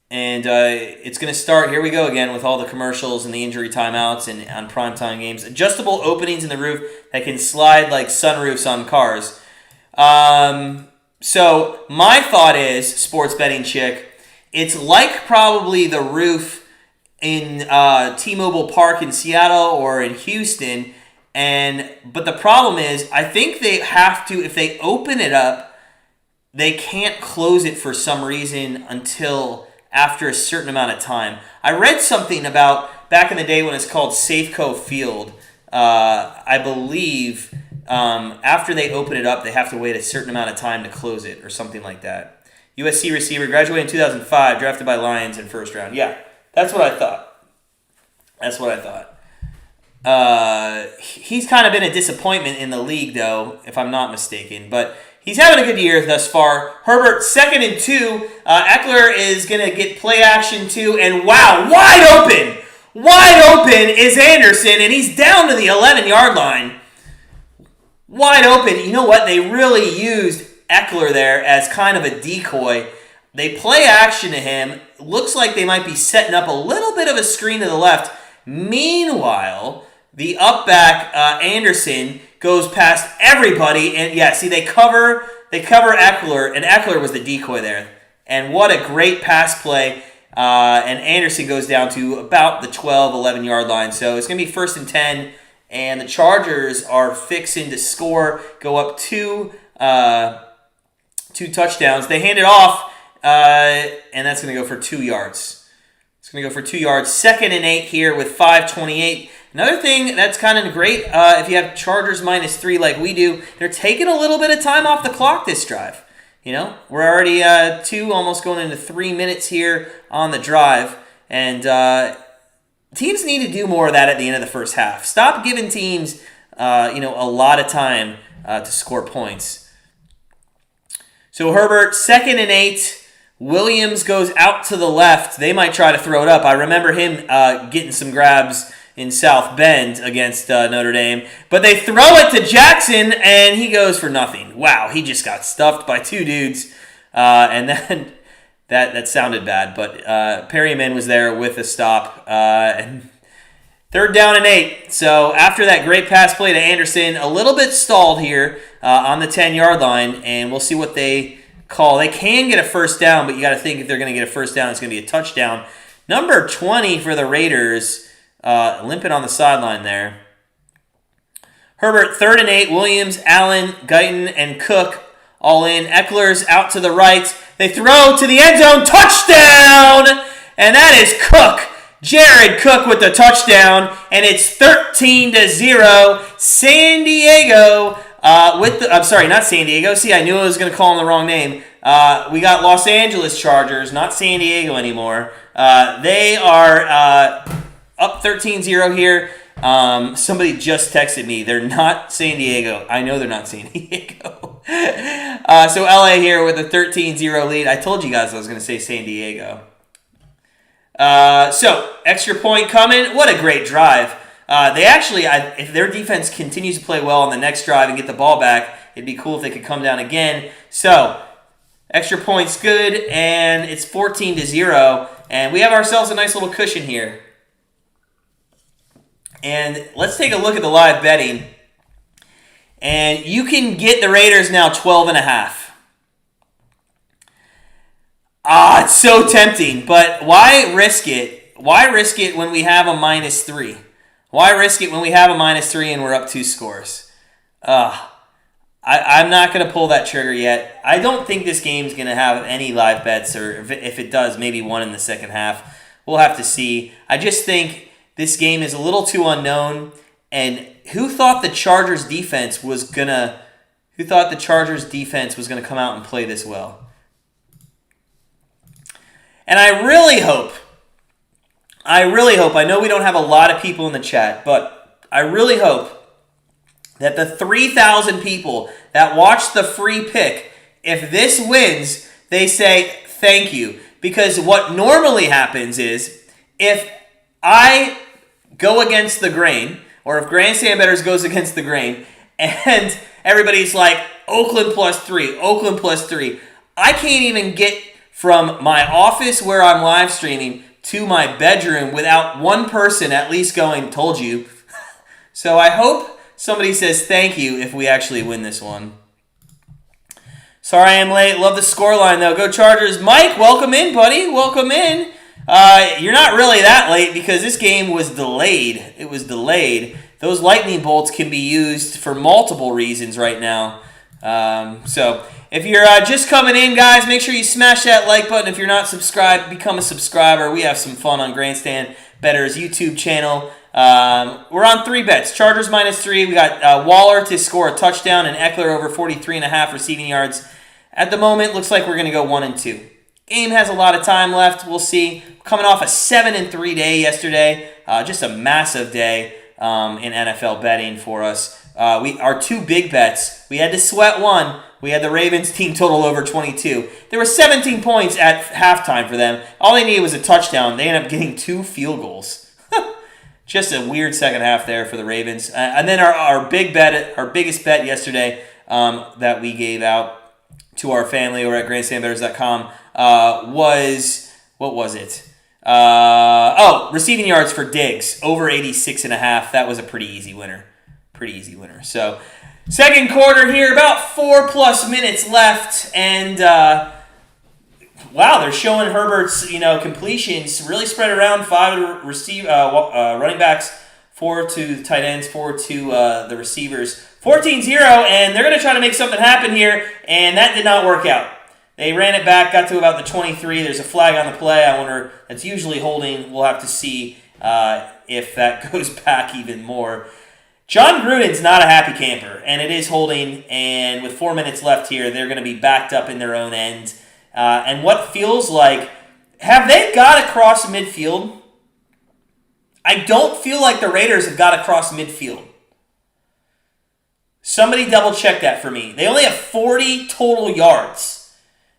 And it's going to start, here we go again, with all the commercials and the injury timeouts and on primetime games. Adjustable openings in the roof that can slide like sunroofs on cars. So my thought is, sports betting chick, it's like probably the roof in T-Mobile Park in Seattle or in Houston. But the problem is, I think they have to, if they open it up, they can't close it for some reason until after a certain amount of time. I read something about back in the day when it's called Safeco Field. I believe after they open it up, they have to wait a certain amount of time to close it or something like that. USC receiver, graduated in 2005, drafted by Lions in first round. Yeah, that's what I thought. He's kind of been a disappointment in the league, though, if I'm not mistaken. But he's having a good year thus far. Herbert, 2nd and 2. Eckler is going to get play action, too. And wow, wide open! Wide open is Anderson, and he's down to the 11-yard line. Wide open. You know what? They really used Eckler there as kind of a decoy. They play action to him. Looks like they might be setting up a little bit of a screen to the left. Meanwhile, the up-back Anderson goes past everybody, and yeah, see, they cover Eckler, and Eckler was the decoy there. And what a great pass play. And Anderson goes down to about the 12, 11-yard line. So it's going to be 1st and 10, and the Chargers are fixing to score, go up 2 touchdowns. They hand it off, and that's going to go for 2 yards. It's going to go for 2 yards. 2nd and 8 here with 5:28. Another thing that's kind of great, if you have Chargers -3 like we do, they're taking a little bit of time off the clock this drive. You know, we're already 2, almost going into 3 minutes here on the drive. And teams need to do more of that at the end of the first half. Stop giving teams, a lot of time to score points. So Herbert, 2nd and 8. Williams goes out to the left. They might try to throw it up. I remember him getting some grabs in South Bend against Notre Dame. But they throw it to Jackson, and he goes for nothing. Wow, he just got stuffed by 2 dudes. And then that sounded bad. But Perryman was there with a stop. And 3rd down and 8. So after that great pass play to Anderson, a little bit stalled here on the 10-yard line. And we'll see what they call. They can get a first down, but you got to think if they're going to get a first down, it's going to be a touchdown. Number 20 for the Raiders, limping on the sideline there. Herbert, 3rd and 8. Williams, Allen, Guyton, and Cook all in. Eckler's out to the right. They throw to the end zone. Touchdown! And that is Cook. Jared Cook with the touchdown. And it's 13-0. San Diego I'm sorry, not San Diego. See, I knew I was going to call him the wrong name. We got Los Angeles Chargers, not San Diego anymore. They are up 13-0 here. Somebody just texted me. They're not San Diego. I know they're not San Diego. So LA here with a 13-0 lead. I told you guys I was going to say San Diego. So extra point coming. What a great drive. They actually, if their defense continues to play well on the next drive and get the ball back, it'd be cool if they could come down again. So extra points good, and it's 14-0, and we have ourselves a nice little cushion here. And let's take a look at the live betting. And you can get the Raiders now 12.5. It's so tempting, but why risk it? Why risk it when we have a -3? Why risk it when we have a -3 and we're up 2 scores? I I'm not going to pull that trigger yet. I don't think this game's going to have any live bets, or if it does, maybe one in the second half. We'll have to see. I just think this game is a little too unknown. And who thought the Chargers defense was going to come out and play this well? And I really hope, I know we don't have a lot of people in the chat, but I really hope that the 3,000 people that watch the free pick, if this wins, they say thank you. Because what normally happens is, if I go against the grain, or if Grandstand Bettors goes against the grain, and everybody's like, Oakland +3, I can't even get from my office where I'm live streaming to my bedroom without one person at least going, told you. So I hope somebody says thank you if we actually win this one. Sorry I am late. Love the scoreline, though. Go Chargers. Mike, welcome in, buddy. Welcome in. You're not really that late because this game was delayed. It was delayed. Those lightning bolts can be used for multiple reasons right now. So if you're just coming in, guys, make sure you smash that like button. If you're not subscribed, become a subscriber. We have some fun on Grandstand Bettors YouTube channel. We're on 3 bets. Chargers -3. We got Waller to score a touchdown and Eckler over 43.5 receiving yards. At the moment, looks like we're going to go 1 and 2. Game has a lot of time left. We'll see. Coming off a 7-3 day yesterday. Just a massive day in NFL betting for us. Our 2 big bets, we had to sweat one. We had the Ravens team total over 22. There were 17 points at halftime for them. All they needed was a touchdown. They ended up getting 2 field goals. Just a weird second half there for the Ravens. And then our biggest bet yesterday that we gave out to our family over at grandstandbettors.com was, what was it? Receiving yards for Diggs, over 86.5. That was a pretty easy winner. So, second quarter here, about 4+ minutes left, and wow, they're showing Herbert's completions really spread around. 5 running backs, 4 to tight ends, 4 to the receivers. 14-0, and they're going to try to make something happen here, and that did not work out. They ran it back, got to about the 23. There's a flag on the play. I wonder, that's usually holding. We'll have to see if that goes back even more. Jon Gruden's not a happy camper, and it is holding, and with 4 minutes left here, they're going to be backed up in their own end. And what feels like, have they got across midfield? I don't feel like the Raiders have got across midfield. Somebody double check that for me. They only have 40 total yards.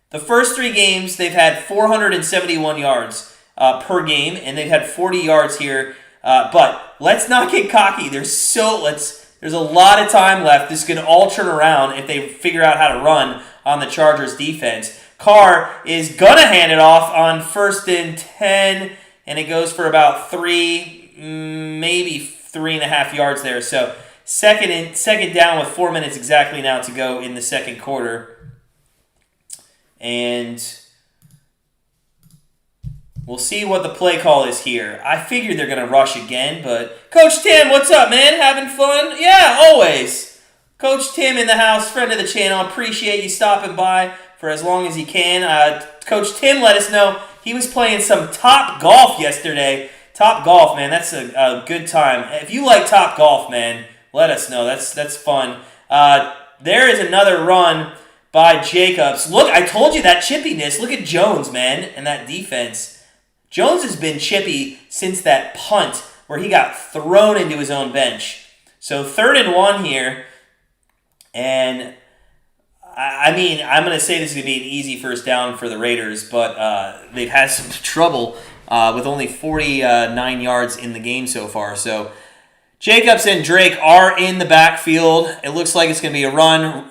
The first 3 games, they've had 471 yards per game, and they've had 40 yards here. But let's not get cocky. There's a lot of time left. This can all turn around if they figure out how to run on the Chargers defense. Carr is going to hand it off on 1st and 10, and it goes for about 3, maybe 3.5 yards there. So second down with 4 minutes exactly now to go in the second quarter. And we'll see what the play call is here. I figured they're going to rush again, but Coach Tim, what's up, man? Having fun? Yeah, always. Coach Tim in the house, friend of the channel. Appreciate you stopping by for as long as you can. Coach Tim let us know he was playing some Top Golf yesterday. Top Golf, man, that's a good time. If you like Top Golf, man, let us know. That's fun. There is another run by Jacobs. Look, I told you that chippiness. Look at Jones, man, and that defense. Jones has been chippy since that punt where he got thrown into his own bench. So 3rd and 1 here. And, I'm going to say this is going to be an easy first down for the Raiders, but they've had some trouble with only 49 yards in the game so far. So Jacobs and Drake are in the backfield. It looks like it's going to be a run.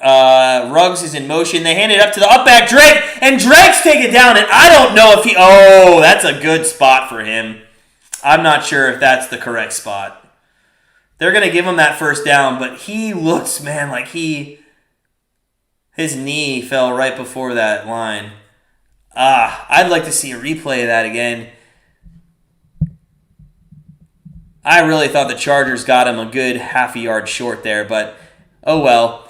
Ruggs is in motion. They hand it up to the up back, Drake, and Drake's taken down, and I don't know if that's a good spot for him. I'm not sure if that's the correct spot. They're going to give him that first down, but he looks, man, like his knee fell right before that line. I'd like to see a replay of that again. I really thought the Chargers got him a good half a yard short there, but oh well.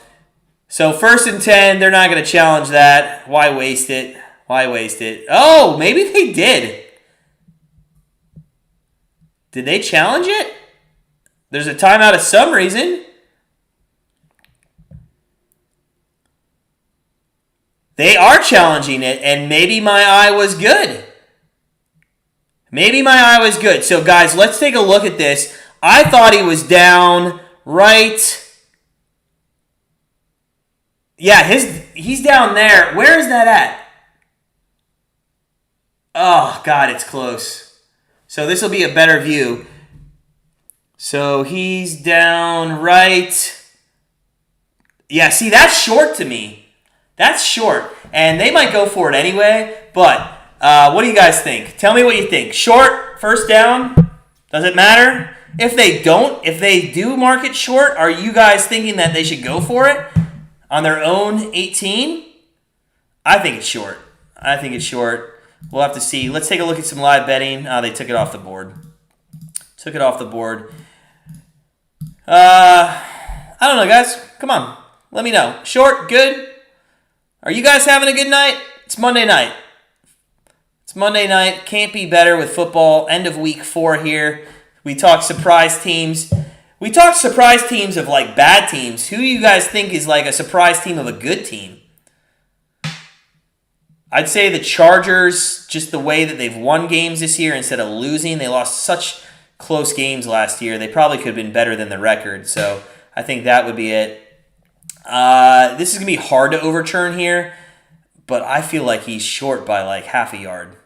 So 1st and 10, they're not going to challenge that. Why waste it? Why waste it? Oh, maybe they did. Did they challenge it? There's a timeout of some reason. They are challenging it, and maybe my eye was good. Maybe my eye was good. So, guys, let's take a look at this. I thought he was down right. Yeah, he's down there. Where is that at? Oh, God, it's close. So this will be a better view. So he's down right. Yeah, see, that's short to me. That's short. And they might go for it anyway. But what do you guys think? Tell me what you think. Short, 1st down. Does it matter? If they do mark it short, are you guys thinking that they should go for it on their own 18? I think it's short. We'll have to see. Let's take a look at some live betting. They took it off the board. I don't know, guys. Come on. Let me know. Short, good? Are you guys having a good night? It's Monday night. Can't be better with football. End of week 4 here. We talk surprise teams. Of like bad teams. Who do you guys think is like a surprise team of a good team? I'd say the Chargers, just the way that they've won games this year instead of losing. They lost such close games last year. They probably could have been better than the record. So I think that would be it. This is going to be hard to overturn here, but I feel like he's short by like half a yard.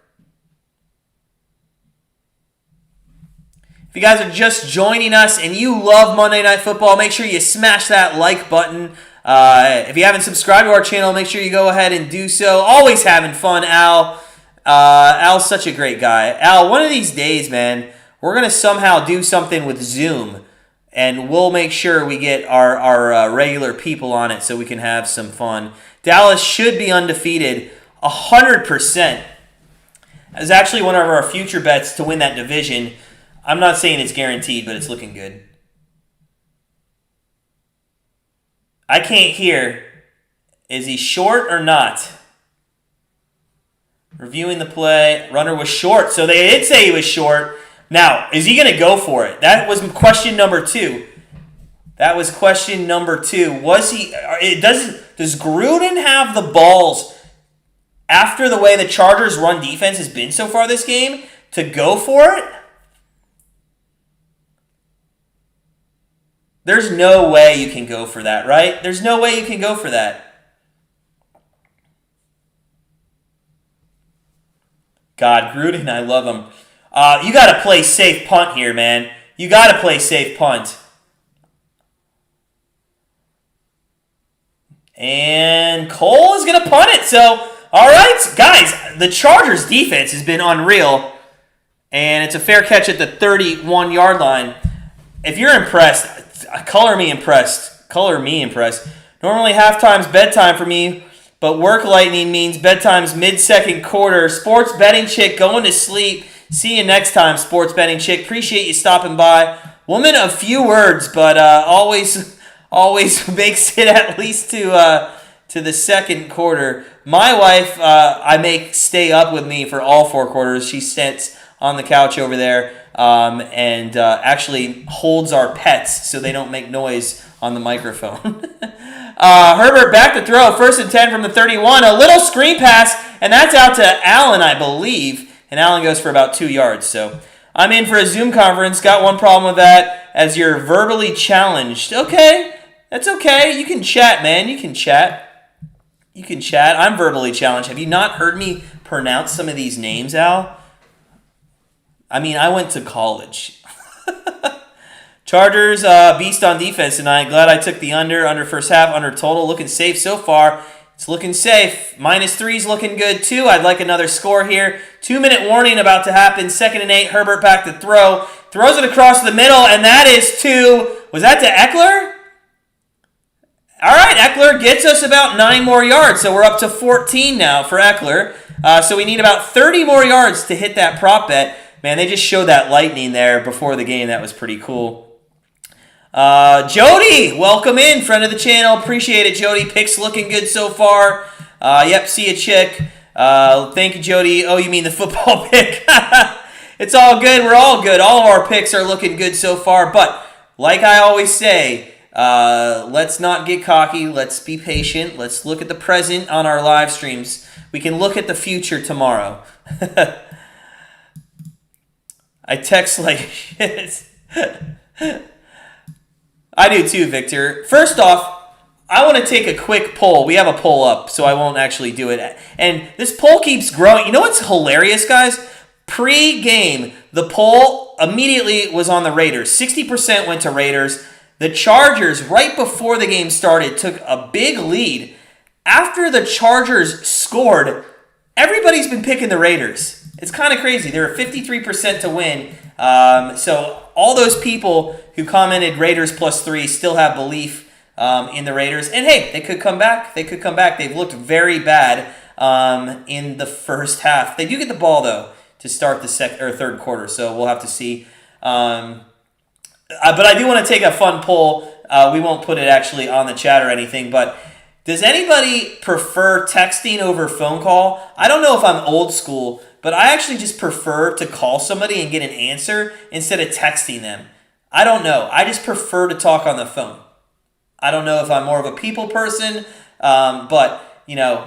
If you guys are just joining us and you love Monday Night Football, make sure you smash that like button. If you haven't subscribed to our channel, make sure you go ahead and do so. Always having fun, Al. Al's such a great guy. Al, one of these days, man, we're going to somehow do something with Zoom, and we'll make sure we get our regular people on it so we can have some fun. Dallas should be undefeated 100%. It's actually one of our future bets to win that division. I'm not saying it's guaranteed, but it's looking good. I can't hear. Is he short or not? Reviewing the play. Runner was short. So they did say he was short. Now, is he going to go for it? That was question number 2. Was he? Does Gruden have the balls, after the way the Chargers' run defense has been so far this game, to go for it? There's no way you can go for that, right? There's no way you can go for that. God, Gruden, I love him. You got to play safe punt here, man. You got to play safe punt. And Cole is going to punt it. So, all right, guys, the Chargers' defense has been unreal. And it's a fair catch at the 31-yard line. If you're impressed, color me impressed. Normally halftime's bedtime for me, but work lightning means bedtime's mid-second quarter. Sports betting chick going to sleep. See you next time, sports betting chick. Appreciate you stopping by. Woman of few words, but always makes it at least to the second quarter. My wife, I make stay up with me for all 4 quarters. She sits on the couch over there. And actually holds our pets so they don't make noise on the microphone. Herbert back to throw. 1st and 10 from the 31. A little screen pass, and that's out to Allen, I believe. And Allen goes for about 2 yards. So I'm in for a Zoom conference. Got one problem with that, as you're verbally challenged. Okay, that's okay. You can chat, man. You can chat. I'm verbally challenged. Have you not heard me pronounce some of these names, Al? I mean, I went to college. Chargers, beast on defense tonight. Glad I took the under first half, under total. Looking safe so far. It's looking safe. -3's looking good, too. I'd like another score here. 2-minute warning about to happen. 2nd and 8. Herbert back to throw. Throws it across the middle, and that is to... Was that to Eckler? All right, Eckler gets us about 9 more yards, so we're up to 14 now for Eckler. So we need about 30 more yards to hit that prop bet. Man, they just showed that lightning there before the game. That was pretty cool. Jody, welcome in, friend of the channel. Appreciate it, Jody. Picks looking good so far. Yep, see you, chick. Thank you, Jody. Oh, you mean the football pick? It's all good. We're all good. All of our picks are looking good so far. But like I always say, let's not get cocky. Let's be patient. Let's look at the present on our live streams. We can look at the future tomorrow. I text like shit. I do too, Victor. First off, I want to take a quick poll. We have a poll up, so I won't actually do it. And this poll keeps growing. You know what's hilarious, guys? Pre-game, the poll immediately was on the Raiders. 60% went to Raiders. The Chargers, right before the game started, took a big lead. After the Chargers scored, everybody's been picking the Raiders. It's kind of crazy. They were 53% to win. So all those people who commented Raiders +3 still have belief in the Raiders. And hey, they could come back. They could come back. They've looked very bad in the first half. They do get the ball, though, to start the third quarter. So we'll have to see. But I do want to take a fun poll. We won't put it actually on the chat or anything, but does anybody prefer texting over phone call? I don't know if I'm old school, but I actually just prefer to call somebody and get an answer instead of texting them. I don't know. I just prefer to talk on the phone. I don't know if I'm more of a people person, but, you know,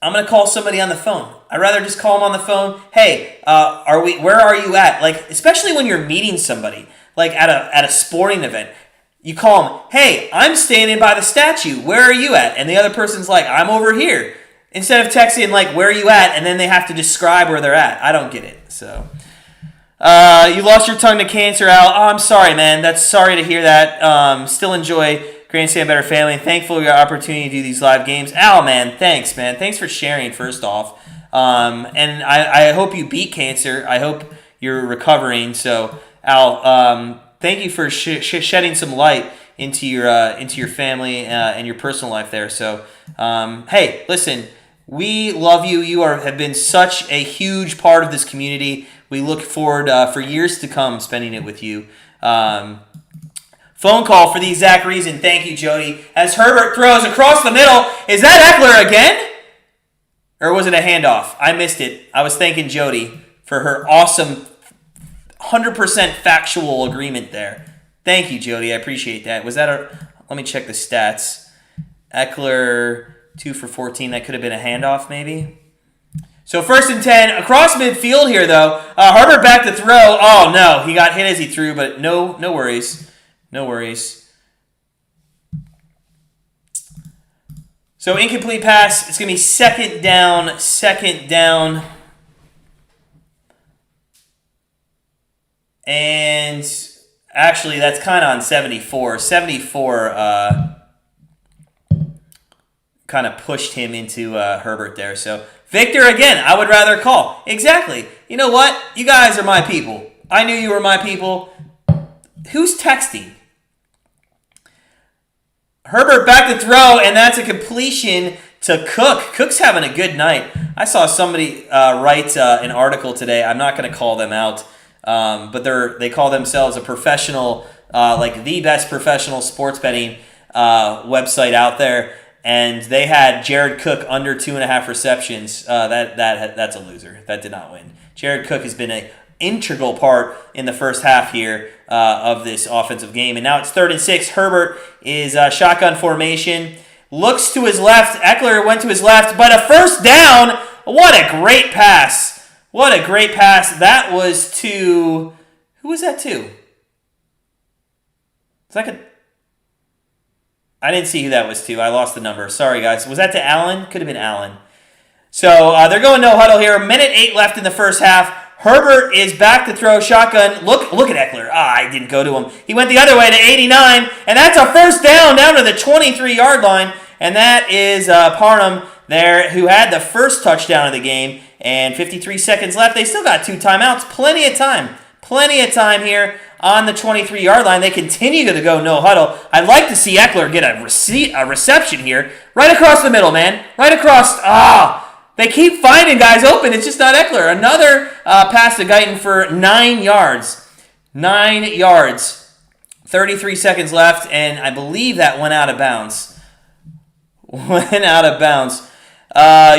I'm going to call somebody on the phone. I'd rather just call them on the phone. Hey, where are you at? Like, especially when you're meeting somebody, like at a sporting event. You call them, hey, I'm standing by the statue. Where are you at? And the other person's like, I'm over here. Instead of texting, like, where are you at? And then they have to describe where they're at. I don't get it. So, you lost your tongue to cancer, Al. Oh, I'm sorry, man. That's sorry to hear that. Still enjoy Grandstand Better family. Thankful for your opportunity to do these live games. Al, man, thanks, man. Thanks for sharing, first off. And I hope you beat cancer. I hope you're recovering. So, Al, thank you for shedding some light into your family and your personal life there. So, hey, listen, we love you. You have been such a huge part of this community. We look forward for years to come spending it with you. Phone call for the exact reason. Thank you, Jody. As Herbert throws across the middle, is that Eckler again? Or was it a handoff? I missed it. I was thanking Jody for her awesome 100% factual agreement there. Thank you, Jody. I appreciate that. Was that a... Let me check the stats. Eckler, 2 for 14. That could have been a handoff, maybe. So 1st and 10. Across midfield here, though. Herbert back to throw. Oh, no. He got hit as he threw, but no worries. No worries. So incomplete pass. It's going to be second down. And actually, that's kind of on 74. 74 kind of pushed him into Herbert there. So, Victor, again, I would rather call. Exactly. You know what? You guys are my people. I knew you were my people. Who's texting? Herbert back to throw, and that's a completion to Cook. Cook's having a good night. I saw somebody write an article today. I'm not going to call them out. But they call themselves a professional, like the best professional sports betting website out there, and they had Jared Cook under 2.5 receptions. That's a loser. That did not win. Jared Cook has been an integral part in the first half here of this offensive game, and now it's 3rd and 6. Herbert is shotgun formation, looks to his left. Eckler went to his left, but a first down. What a great pass! What a great pass. That was to... Who was that to? I didn't see who that was to. I lost the number. Sorry, guys. Was that to Allen? Could have been Allen. So they're going no huddle here. 1:08 left in the first half. Herbert is back to throw shotgun. Look at Eckler. I didn't go to him. He went the other way to 89. And that's a first down to the 23-yard line. And that is Parham there, who had the first touchdown of the game. And 53 seconds left. They still got 2 timeouts. Plenty of time here on the 23-yard line. They continue to go no huddle. I'd like to see Eckler get a reception here. Right across the middle, man. Right across. They keep finding guys open. It's just not Eckler. Another pass to Guyton for 9 yards. 9 yards. 33 seconds left, and I believe that went out of bounds.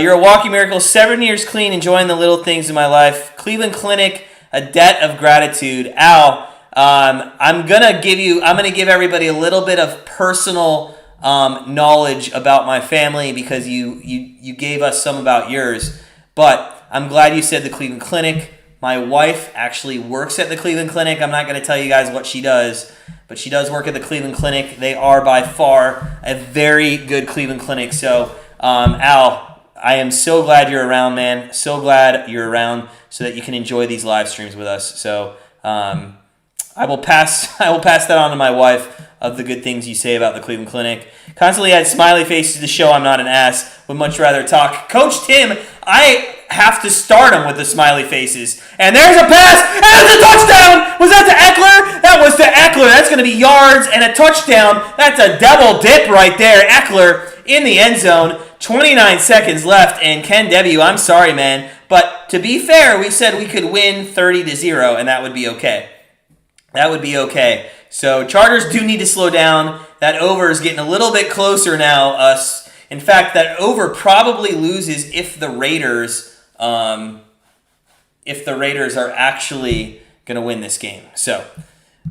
You're a walking miracle, 7 years clean, enjoying the little things in my life. Cleveland Clinic, a debt of gratitude. Al, I'm gonna give everybody a little bit of personal knowledge about my family because you gave us some about yours. But I'm glad you said the Cleveland Clinic. My wife actually works at the Cleveland Clinic. I'm not going to tell you guys what she does, but she does work at the Cleveland Clinic. They are by far a very good Cleveland Clinic. So, Al, I am so glad you're around, man. So glad you're around so that you can enjoy these live streams with us. So, I will pass that on to my wife of the good things you say about the Cleveland Clinic. Constantly add smiley faces to the show. I'm not an ass. Would much rather talk. Coach Tim, I have to start him with the smiley faces. And there's a pass, and it's a touchdown! Was that to Eckler? That was to Eckler. That's going to be yards and a touchdown. That's a double dip right there. Eckler in the end zone. 29 seconds left, and Ken W., I'm sorry, man. But to be fair, we said we could win 30-0, and that would be okay. That would be okay. So Chargers do need to slow down. That over is getting a little bit closer now. In fact, that over probably loses if the Raiders are actually going to win this game. So,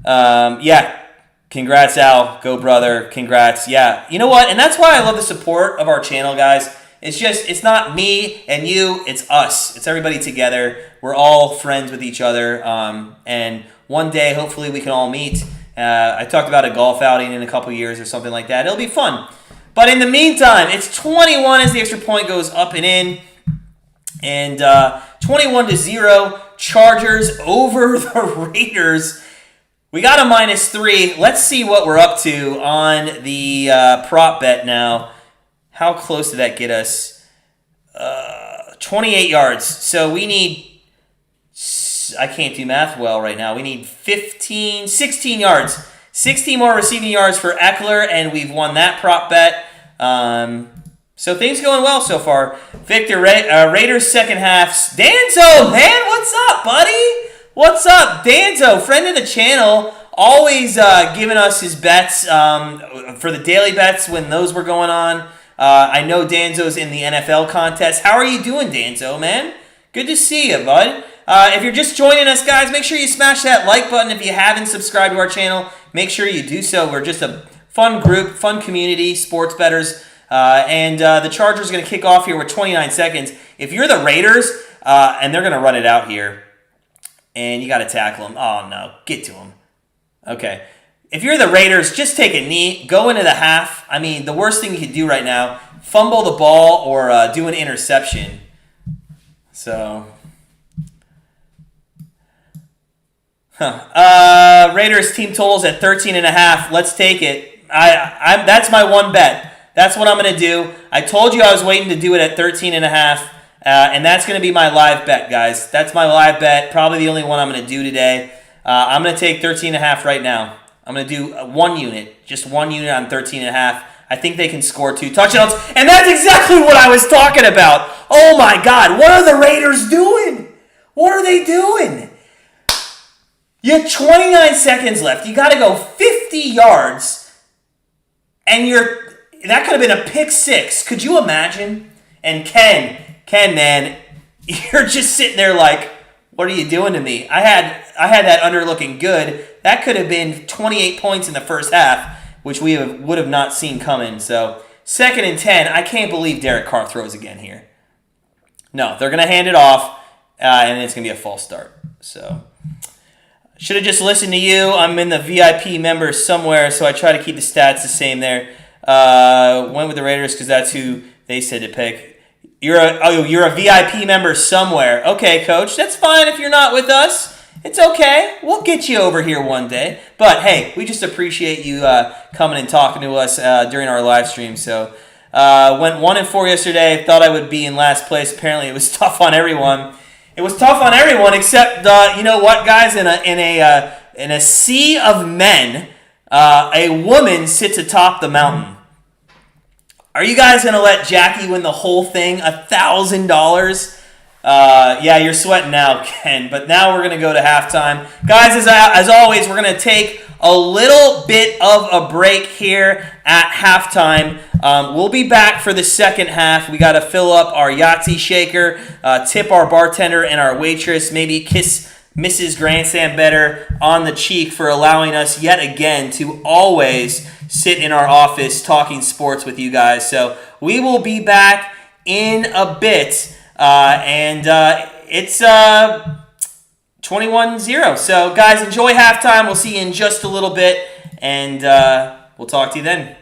yeah. Congrats, Al. Go, brother. Congrats. Yeah. You know what? And that's why I love the support of our channel, guys. It's not me and you. It's us. It's everybody together. We're all friends with each other. And one day, hopefully, we can all meet. I talked about a golf outing in a couple years or something like that. It'll be fun. But in the meantime, it's 21 as the extra point goes up and in. And 21-0, Chargers over the Raiders. We got a -3. Let's see what we're up to on the prop bet now. How close did that get us? 28 yards. So we need... I can't do math well right now. We need 16 yards. 16 more receiving yards for Eckler, and we've won that prop bet. So things going well so far. Victor, Raiders second half. Danzo, man, what's up, buddy? What's up? Danzo, friend of the channel, always giving us his bets for the daily bets when those were going on. I know Danzo's in the NFL contest. How are you doing, Danzo, man? Good to see you, bud. If you're just joining us, guys, make sure you smash that like button. If you haven't subscribed to our channel, make sure you do so. We're just a fun group, fun community, sports bettors. And the Chargers are going to kick off here with 29 seconds. If you're the Raiders, and they're going to run it out here, and you got to tackle them. Oh, no. Get to them. Okay. If you're the Raiders, just take a knee. Go into the half. I mean, the worst thing you could do right now, fumble the ball or do an interception. So... Raiders team totals at 13.5. Let's take it. That's my one bet. That's what I'm going to do. I told you I was waiting to do it at 13.5, and that's going to be my live bet, guys. That's my live bet. Probably the only one I'm going to do today. I'm going to take 13.5 right now. I'm going to do one unit, just one unit on 13.5. I think they can score 2 touchdowns, and that's exactly what I was talking about. Oh my God, what are the Raiders doing? What are they doing? You have 29 seconds left. You got to go 50 yards, and that could have been a pick 6. Could you imagine? And Ken, man, you're just sitting there like, what are you doing to me? I had that under looking good. That could have been 28 points in the first half, which we would have not seen coming. So 2nd and 10. I can't believe Derek Carr throws again here. No, they're going to hand it off, and it's going to be a false start. So... should have just listened to you. I'm in the VIP members somewhere, so I try to keep the stats the same there. Went with the Raiders because that's who they said to pick. You're a VIP member somewhere. Okay, Coach, that's fine if you're not with us. It's okay. We'll get you over here one day. But, hey, we just appreciate you coming and talking to us during our live stream. So, went 1-4 yesterday. Thought I would be in last place. Apparently, it was tough on everyone. It was tough on everyone except, you know what, guys? In a sea of men, a woman sits atop the mountain. Are you guys going to let Jackie win the whole thing, $1,000? Yeah, you're sweating now, Ken. But now we're going to go to halftime. Guys, as always, we're going to take a little bit of a break here at halftime. We'll be back for the second half. We got to fill up our Yahtzee shaker, tip our bartender and our waitress, maybe kiss Mrs. Grandstand Better on the cheek for allowing us yet again to always sit in our office talking sports with you guys. So we will be back in a bit, and it's 21-0. So guys, enjoy halftime. We'll see you in just a little bit, and we'll talk to you then.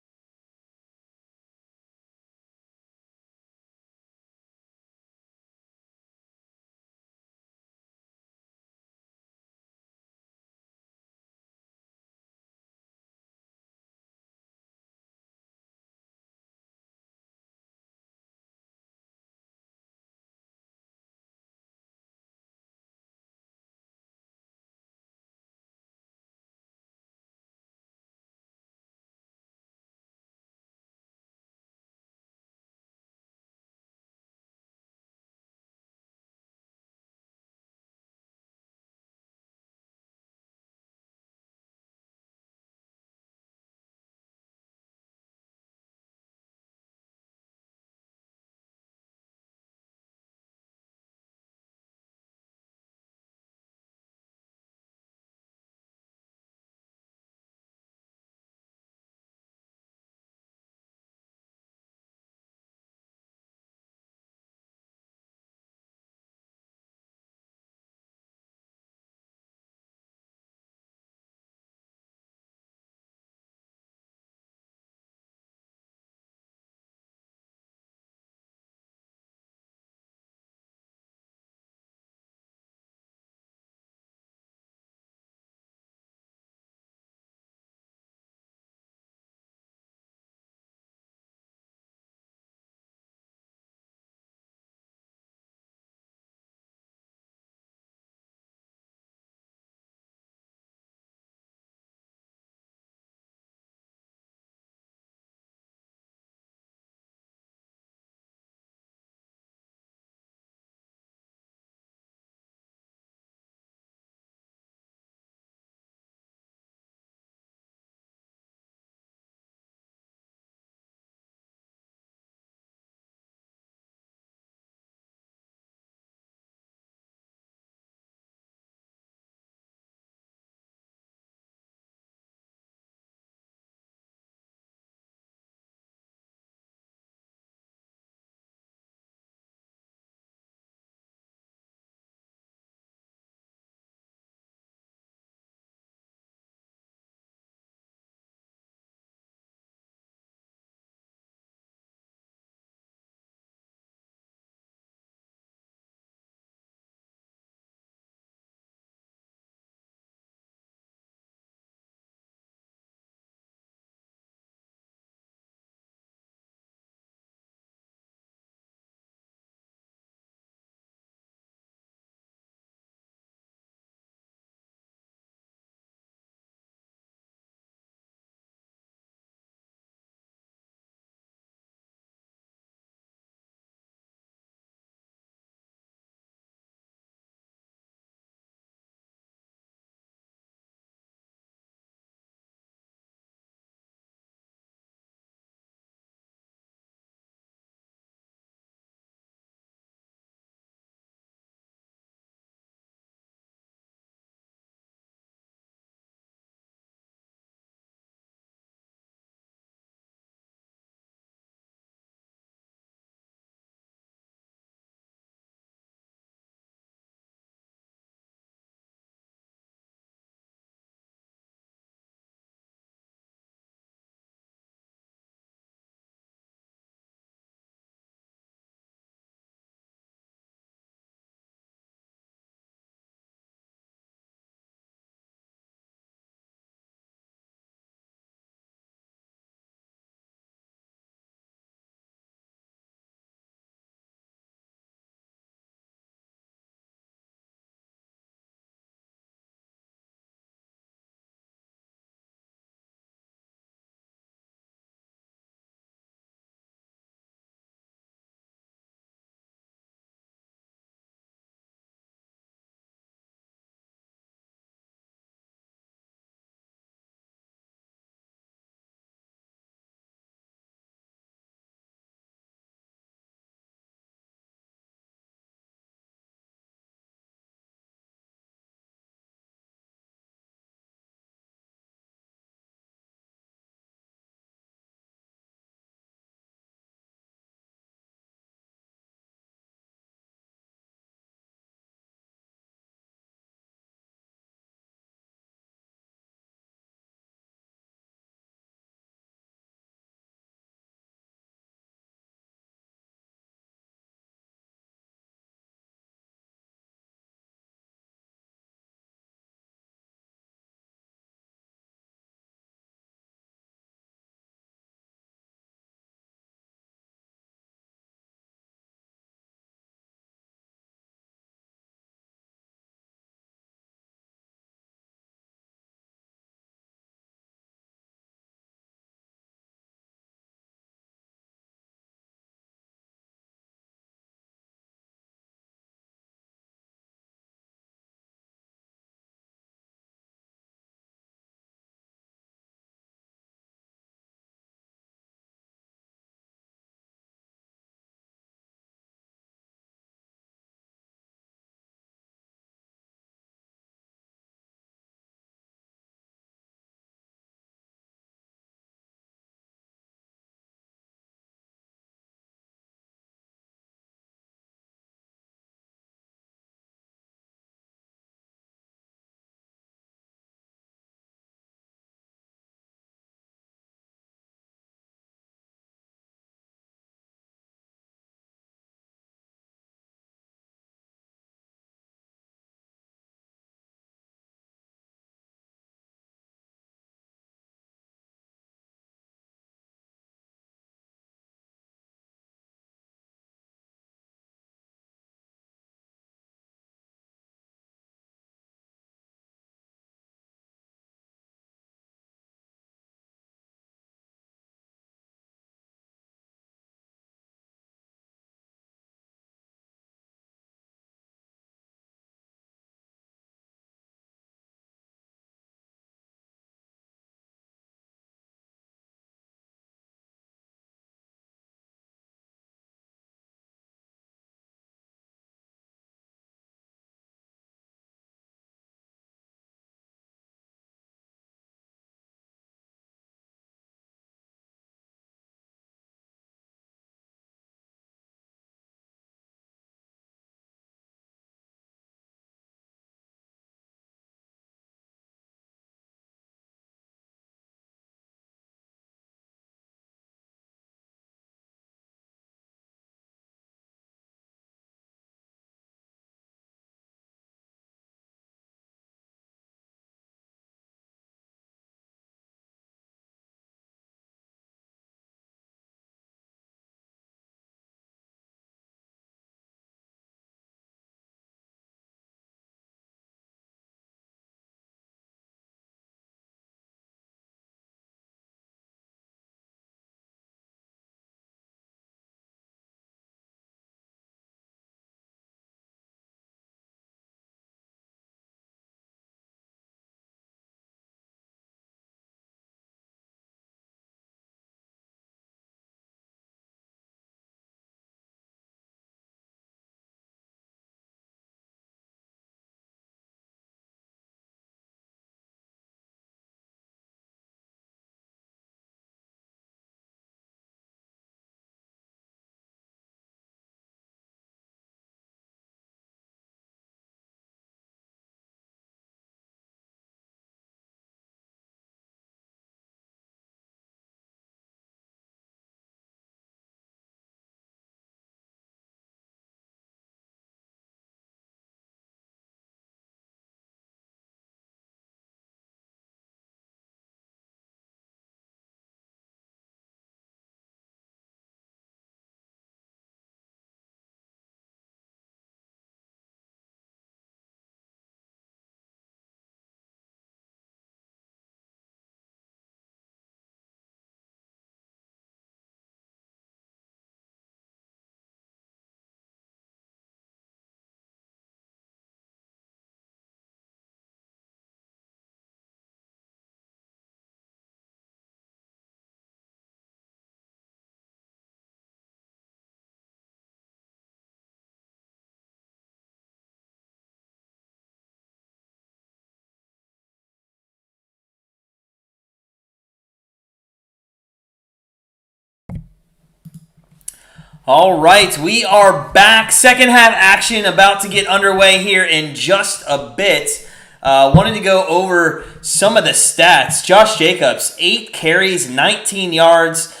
All right, we are back. Second half action about to get underway here in just a bit. Wanted to go over some of the stats. Josh Jacobs, 8 carries, 19 yards,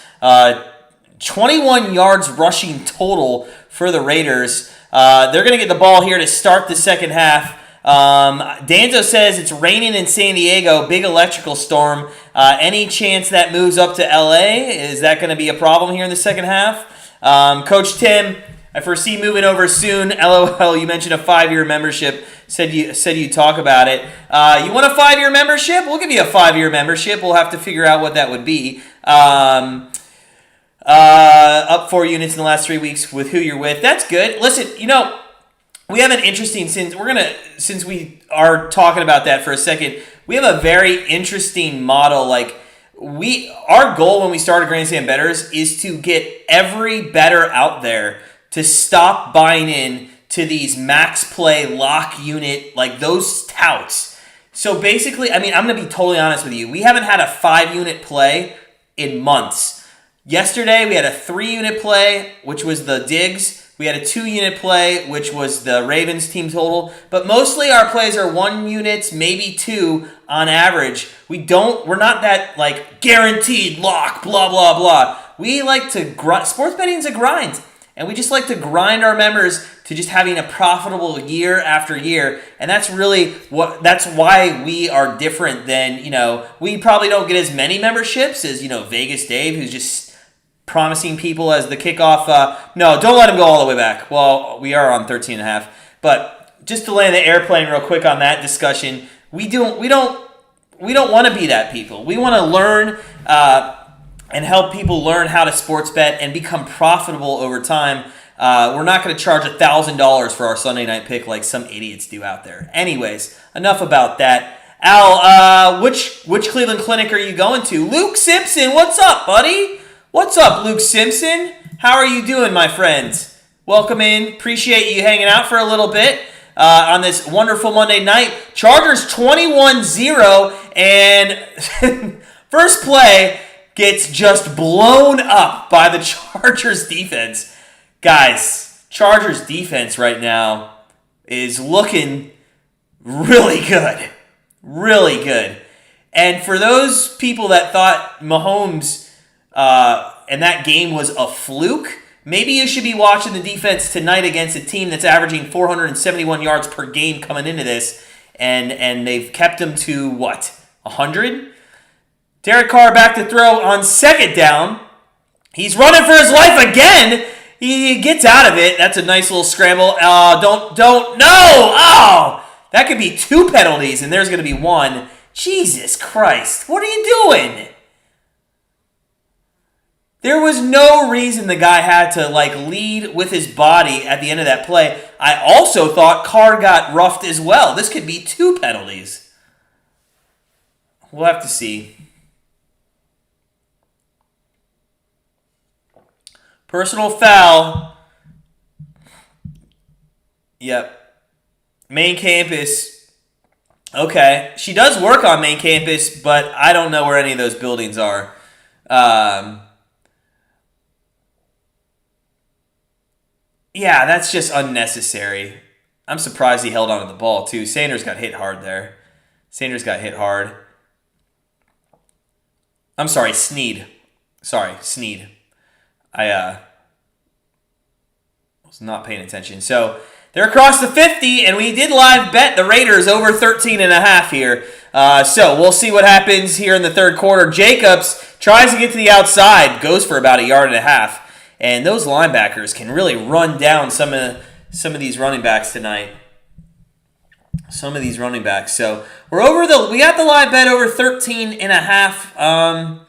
21 yards rushing total for the Raiders. They're going to get the ball here to start the second half. Danzo says it's raining in San Diego, big electrical storm. Any chance that moves up to LA? Is that going to be a problem here in the second half? Coach Tim, I foresee moving over soon. LOL, you mentioned a 5-year membership. Said you talk about it. You want a 5-year membership? We'll give you a 5-year membership. We'll have to figure out what that would be. Up 4 units in the last 3 weeks with who you're with. That's good. Listen, we have an interesting, since we are talking about that for a second, we have a very interesting model. Our goal when we started Grandstand Bettors is to get every bettor out there to stop buying in to these max play lock unit, like those touts. So basically, I'm going to be totally honest with you. We haven't had a 5-unit play in months. Yesterday, we had a 3-unit play, which was the Diggs. We had a 2-unit play, which was the Ravens team total. But mostly our plays are 1 units, maybe 2 on average. We're not that guaranteed lock, blah, blah, blah. We like to grind. Sports betting is a grind. And we just like to grind our members to just having a profitable year after year. And that's why we are different than, we probably don't get as many memberships as, Vegas Dave, who's just promising people as the kickoff. No, don't let him go all the way back. Well, we are on 13.5. But just to land the airplane real quick on that discussion, we don't want to be that people. We want to learn and help people learn how to sports bet and become profitable over time. We're not going to charge $1,000 for our Sunday night pick like some idiots do out there. Anyways, enough about that. Al, which Cleveland clinic are you going to? Luke Simpson, what's up, buddy? What's up, Luke Simpson? How are you doing, my friends? Welcome in. Appreciate you hanging out for a little bit on this wonderful Monday night. Chargers 21-0, and first play gets just blown up by the Chargers defense. Guys, Chargers defense right now is looking really good. Really good. And for those people that thought Mahomes and that game was a fluke, maybe you should be watching the defense tonight against a team that's averaging 471 yards per game coming into this, and they've kept them to, 100? Derek Carr back to throw on second down. He's running for his life again. He gets out of it. That's a nice little scramble. No! Oh! That could be 2 penalties, and there's going to be 1. Jesus Christ. What are you doing? There was no reason the guy had to lead with his body at the end of that play. I also thought Carr got roughed as well. This could be 2 penalties. We'll have to see. Personal foul. Yep. Main campus. Okay. She does work on main campus, but I don't know where any of those buildings are. Yeah, that's just unnecessary. I'm surprised he held on to the ball, too. Sanders got hit hard there. I'm sorry, Sneed. Sneed. I was not paying attention. So, they're across the 50, and we did live bet the Raiders over 13.5 here. So, we'll see what happens here in the third quarter. Jacobs tries to get to the outside, goes for about 1.5 yards. And those linebackers can really run down some of these running backs tonight. So we got the live bet over 13.5.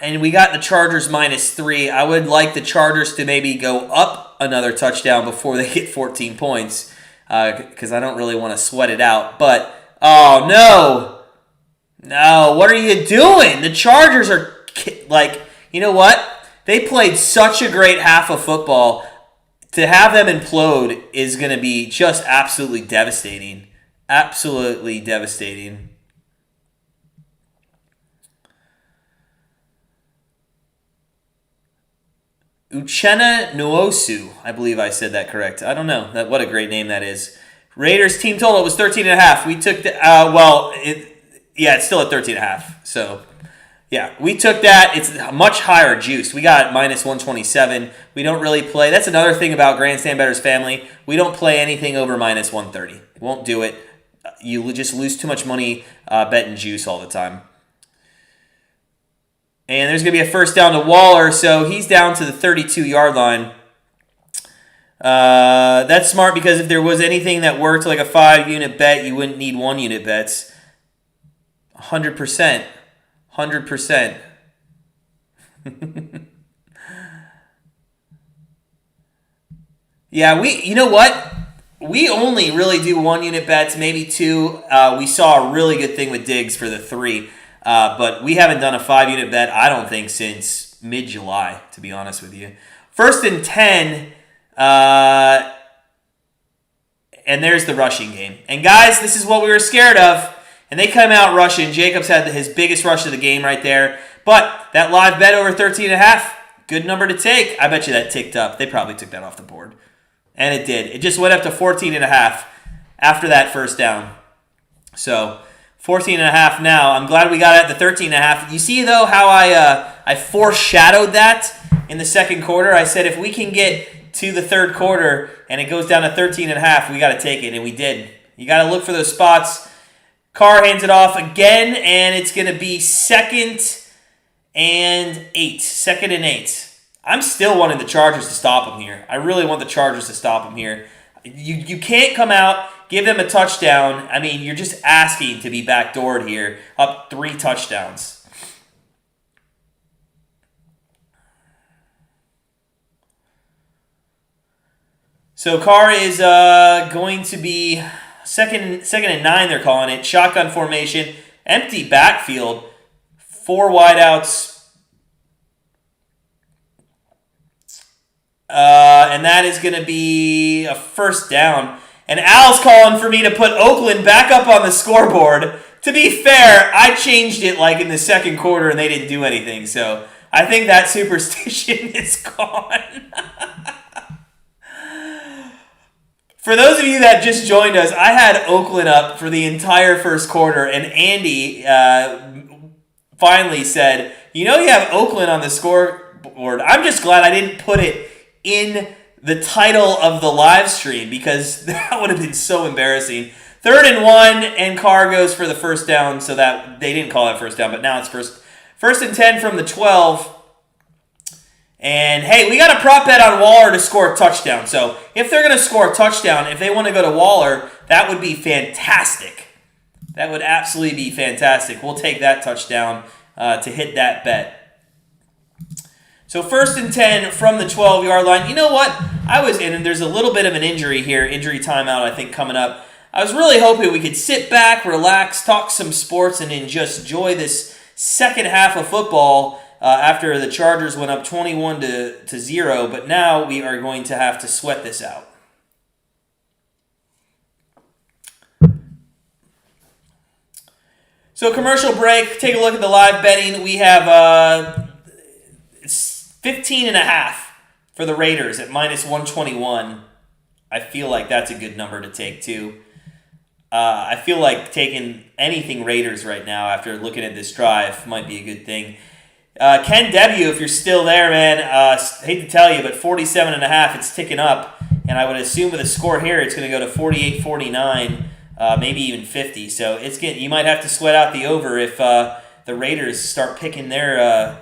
And we got the Chargers -3. I would like the Chargers to maybe go up another touchdown before they get 14 points. Because I don't really want to sweat it out. But, oh, no. No, what are you doing? The Chargers are, you know what? They played such a great half of football. To have them implode is going to be just absolutely devastating. Absolutely devastating. Uchenna Nwosu. I believe I said that correct. I don't know. What a great name that is. Raiders team total was 13.5. We took the it's still at 13.5. So yeah, we took that. It's much higher juice. We got minus 127. We don't really play. That's another thing about Grandstand Bettors family. We don't play anything over minus 130. Won't do it. You just lose too much money betting juice all the time. And there's going to be a first down to Waller, so he's down to the 32-yard line. That's smart because if there was anything that worked like a 5-unit bet, you wouldn't need 1-unit bets. 100%. 100%. Yeah, you know what? We only really do 1-unit bets, maybe 2. We saw a really good thing with Diggs for the 3. But we haven't done a 5-unit bet, I don't think, since mid-July, to be honest with you. 1st and 10, and there's the rushing game. And guys, this is what we were scared of. And they come out rushing. Jacobs had his biggest rush of the game right there. But that live bet over 13.5, good number to take. I bet you that ticked up. They probably took that off the board. And it did. It just went up to 14.5 after that first down. So 14.5 now. I'm glad we got it at the 13.5. You see, though, how I foreshadowed that in the second quarter? I said if we can get to the third quarter and it goes down to 13.5, we got to take it, and we did. You got to look for those spots. Carr hands it off again, and it's going to be 2nd and 8. 2nd and 8. I'm still wanting the Chargers to stop them here. I really want the Chargers to stop them here. You can't come out, give them a touchdown. I mean, you're just asking to be backdoored here, up 3 touchdowns. So Carr is going to be second and 9, they're calling it. Shotgun formation, empty backfield, 4 wideouts. And that is going to be a first down. And Al's calling for me to put Oakland back up on the scoreboard. To be fair, I changed it like in the second quarter and they didn't do anything. So I think that superstition is gone. For those of you that just joined us, I had Oakland up for the entire first quarter, and Andy finally said, you have Oakland on the scoreboard. I'm just glad I didn't put it in the title of the live stream because that would have been so embarrassing. 3rd and 1, and Carr goes for the first down, so that they didn't call that first down, but now it's first and 10 from the 12. And hey, we got a prop bet on Waller to score a touchdown. So if they're going to score a touchdown, if they want to go to Waller, that would be fantastic. That would absolutely be fantastic. We'll take that touchdown to hit that bet. So 1st and 10 from the 12-yard line. You know what? And there's a little bit of an injury here, injury timeout, I think, coming up. I was really hoping we could sit back, relax, talk some sports, and then just enjoy this second half of football after the Chargers went up 21-0. But now we are going to have to sweat this out. So commercial break. Take a look at the live betting. We have 15.5 for the Raiders at minus 121. I feel like that's a good number to take too. I feel like taking anything Raiders right now after looking at this drive might be a good thing. Ken W, if you're still there, man, hate to tell you, but 47.5, it's ticking up. And I would assume with a score here, it's going to go to 48-49, maybe even 50. So you might have to sweat out the over if the Raiders start picking the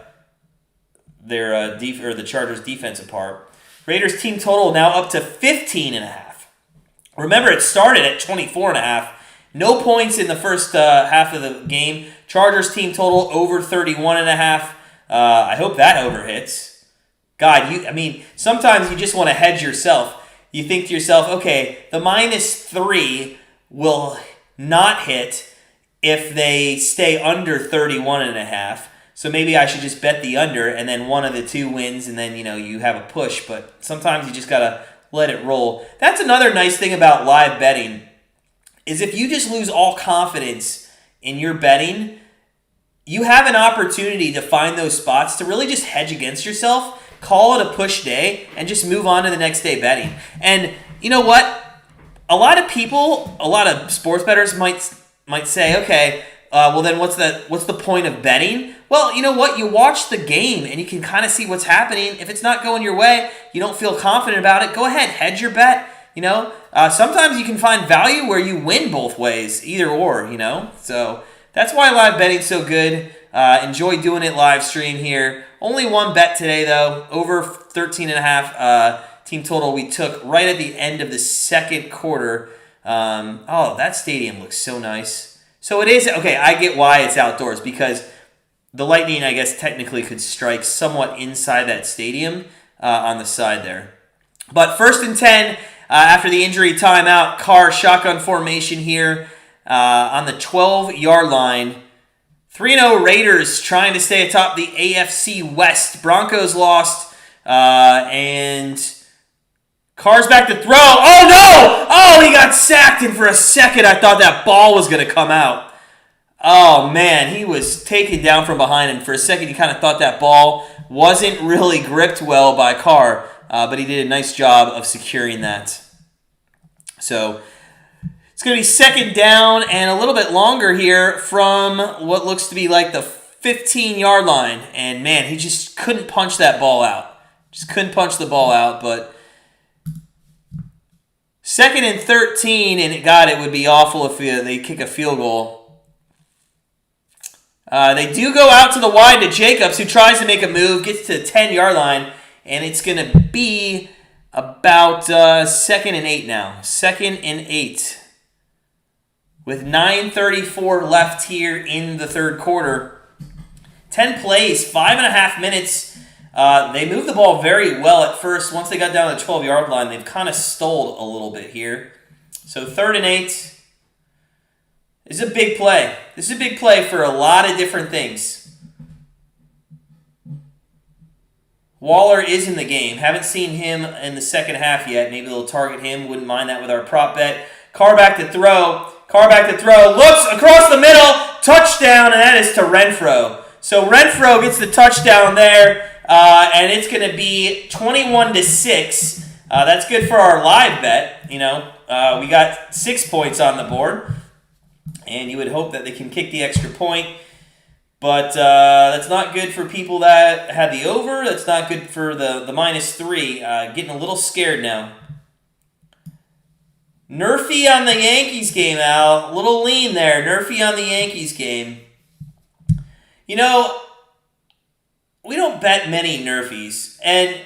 Chargers defense apart. Raiders team total now up to 15.5. Remember, it started at 24.5. No points in the first half of the game. Chargers team total over 31.5. I hope that over hits. God, sometimes you just want to hedge yourself. You think to yourself, okay, the -3 will not hit if they stay under 31.5. So maybe I should just bet the under, and then one of the two wins, and then you have a push. But sometimes you just gotta let it roll. That's another nice thing about live betting, is if you just lose all confidence in your betting, you have an opportunity to find those spots to really just hedge against yourself call it a push day and just move on to the next day betting. And you know what? A lot of sports bettors might say, okay, well then what's the point of betting? Well, you know what? You watch the game and you can kind of see what's happening. If it's not going your way, you don't feel confident about it, go ahead, hedge your bet. Sometimes you can find value where you win both ways, either or, So that's why live betting's so good. Enjoy doing it live stream here. Only one bet today, though. Over 13.5 team total we took right at the end of the second quarter. That stadium looks so nice. So it is, okay, I get why it's outdoors, because the Lightning, I guess, technically could strike somewhat inside that stadium on the side there. But 1st and 10, after the injury timeout, Carr shotgun formation here on the 12-yard line. 3-0 Raiders trying to stay atop the AFC West. Broncos lost, and Carr's back to throw. Oh, no! Oh, he got sacked, and for a second I thought that ball was going to come out. Oh, man, he was taken down from behind, and for a second you kind of thought that ball wasn't really gripped well by Carr, but he did a nice job of securing that. So it's going to be second down and a little bit longer here from what looks to be like the 15-yard line. And, man, he just couldn't punch that ball out. Just couldn't punch the ball out. But 2nd and 13, and it would be awful if they kick a field goal. They do go out to the wide to Jacobs, who tries to make a move, gets to the 10-yard line, and it's going to be about 2nd and 8 now. 2nd and 8. With 9:34 left here in the third quarter. 10 plays, 5.5 minutes. They moved the ball very well at first. Once they got down to the 12-yard line, they've kind of stalled a little bit here. So 3rd and 8. This is a big play. This is a big play for a lot of different things. Waller is in the game. Haven't seen him in the second half yet. Maybe they'll target him. Wouldn't mind that with our prop bet. Carr back to throw. Looks across the middle. Touchdown, and that is to Renfro. So Renfro gets the touchdown there, and it's going to be 21-6. That's good for our live bet. We got 6 points on the board, and you would hope that they can kick the extra point. But that's not good for people that had the over. That's not good for the -3. Getting a little scared now. Nerfy on the Yankees game, Al. A little lean there. Nerfy on the Yankees game. We don't bet many Nerfies. And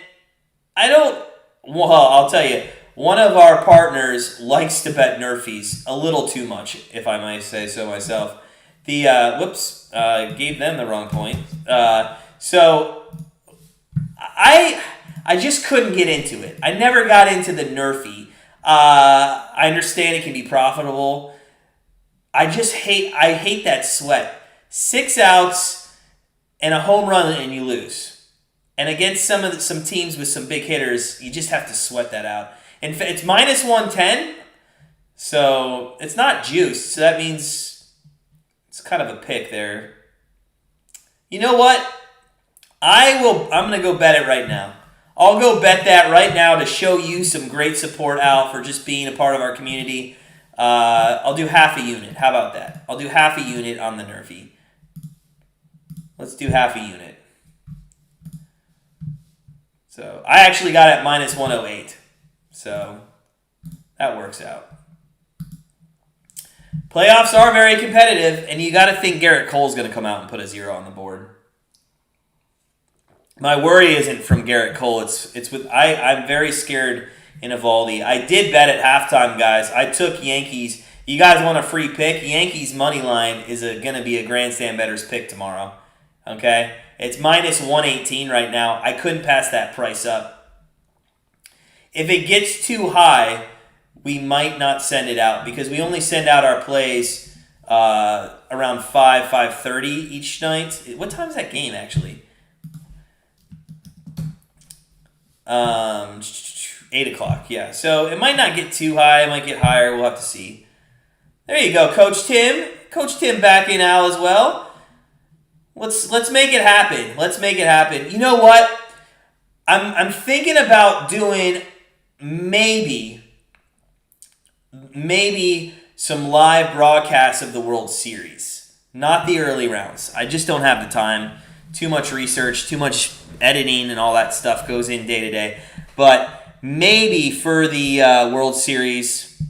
I'll tell you, one of our partners likes to bet Nerfies a little too much, if I might say so myself. Gave them the wrong point. So I just couldn't get into it. I never got into the Nerfy. I understand it can be profitable. I hate that sweat. 6 outs and a home run and you lose. And against some teams with some big hitters, you just have to sweat that out. And it's -110, so it's not juiced. So that means it's kind of a pick there. You know what? I'm going to go bet it right now. I'll go bet that right now to show you some great support, Al, for just being a part of our community. I'll do half a unit. How about that? I'll do half a unit on the Nerfy. Let's do half a unit. So I actually got it -108. So that works out. Playoffs are very competitive, and you got to think Garrett Cole's going to come out and put a 0 on the board. My worry isn't from Garrett Cole. It's with I'm very scared in Evaldi. I did bet at halftime, guys. I took Yankees. You guys want a free pick? Yankees money line is going to be a Grandstand Bettors pick tomorrow. Okay? It's -118 right now. I couldn't pass that price up. If it gets too high, we might not send it out because we only send out our plays around 5:30 each night. What time is that game, actually? 8 o'clock, yeah. So it might not get too high. It might get higher. We'll have to see. There you go, Coach Tim. Coach Tim back in, Al, as well. Let's make it happen. Let's make it happen. You know what? I'm thinking about doing maybe some live broadcasts of the World Series. Not the early rounds. I just don't have the time. Too much research, too much editing, and all that stuff goes in day to day. But maybe for the World Series.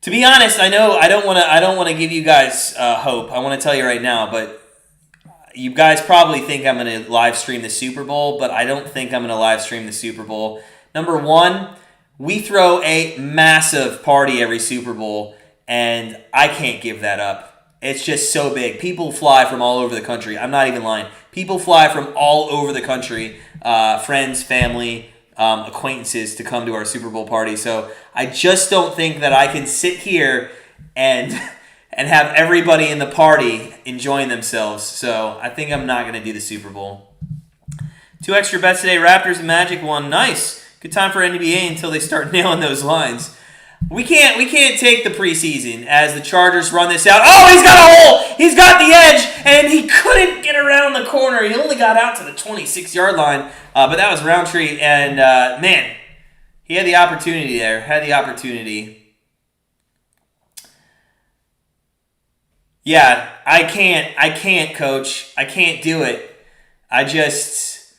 To be honest, I know I don't want to give you guys hope. I want to tell you right now, but you guys probably think I'm going to live stream the Super Bowl, but I don't think I'm going to live stream the Super Bowl. Number one, we throw a massive party every Super Bowl, and I can't give that up. It's just so big. People fly from all over the country. I'm not even lying. People fly from all over the country, friends, family, acquaintances, to come to our Super Bowl party. So I just don't think that I can sit here and have everybody in the party enjoying themselves. So I think I'm not going to do the Super Bowl. 2 extra bets today. Raptors and Magic won. Nice. Good time for NBA until they start nailing those lines. We can't take the preseason as the Chargers run this out. Oh, he's got a hole! He's got the edge, and he couldn't get around the corner. He only got out to the 26-yard line, but that was Roundtree, and man, he had the opportunity there. Yeah, I can't, Coach. I can't do it. I just,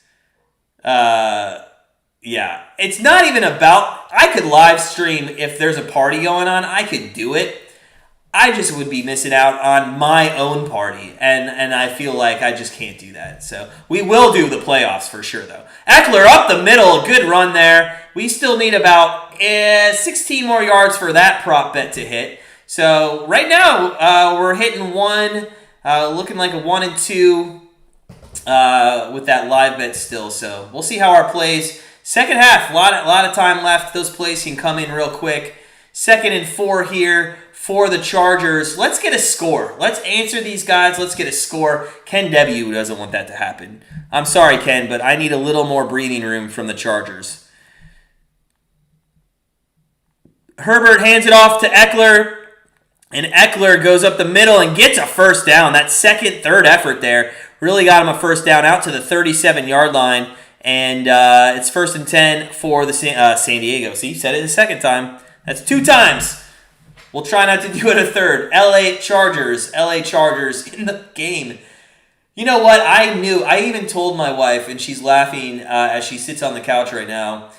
yeah. It's not even about, I could live stream if there's a party going on. I could do it. I just would be missing out on my own party, and I feel like I just can't do that. So we will do the playoffs for sure, though. Eckler up the middle, good run there. We still need about 16 more yards for that prop bet to hit. So right now we're hitting one, looking like a 1 and 2 with that live bet still. So we'll see how our plays. Second half, a lot of time left. Those plays can come in real quick. 2nd and 4 here for the Chargers. Let's get a score. Let's answer these guys. Let's get a score. Ken W. doesn't want that to happen. I'm sorry, Ken, but I need a little more breathing room from the Chargers. Herbert hands it off to Eckler, and Eckler goes up the middle and gets a first down. That third effort there really got him a first down out to the 37-yard line. And it's 1st and 10 for the San Diego. See, said it the second time. That's 2 times. We'll try not to do it a third. LA Chargers in the game. You know what? I even told my wife, and she's laughing as she sits on the couch right now.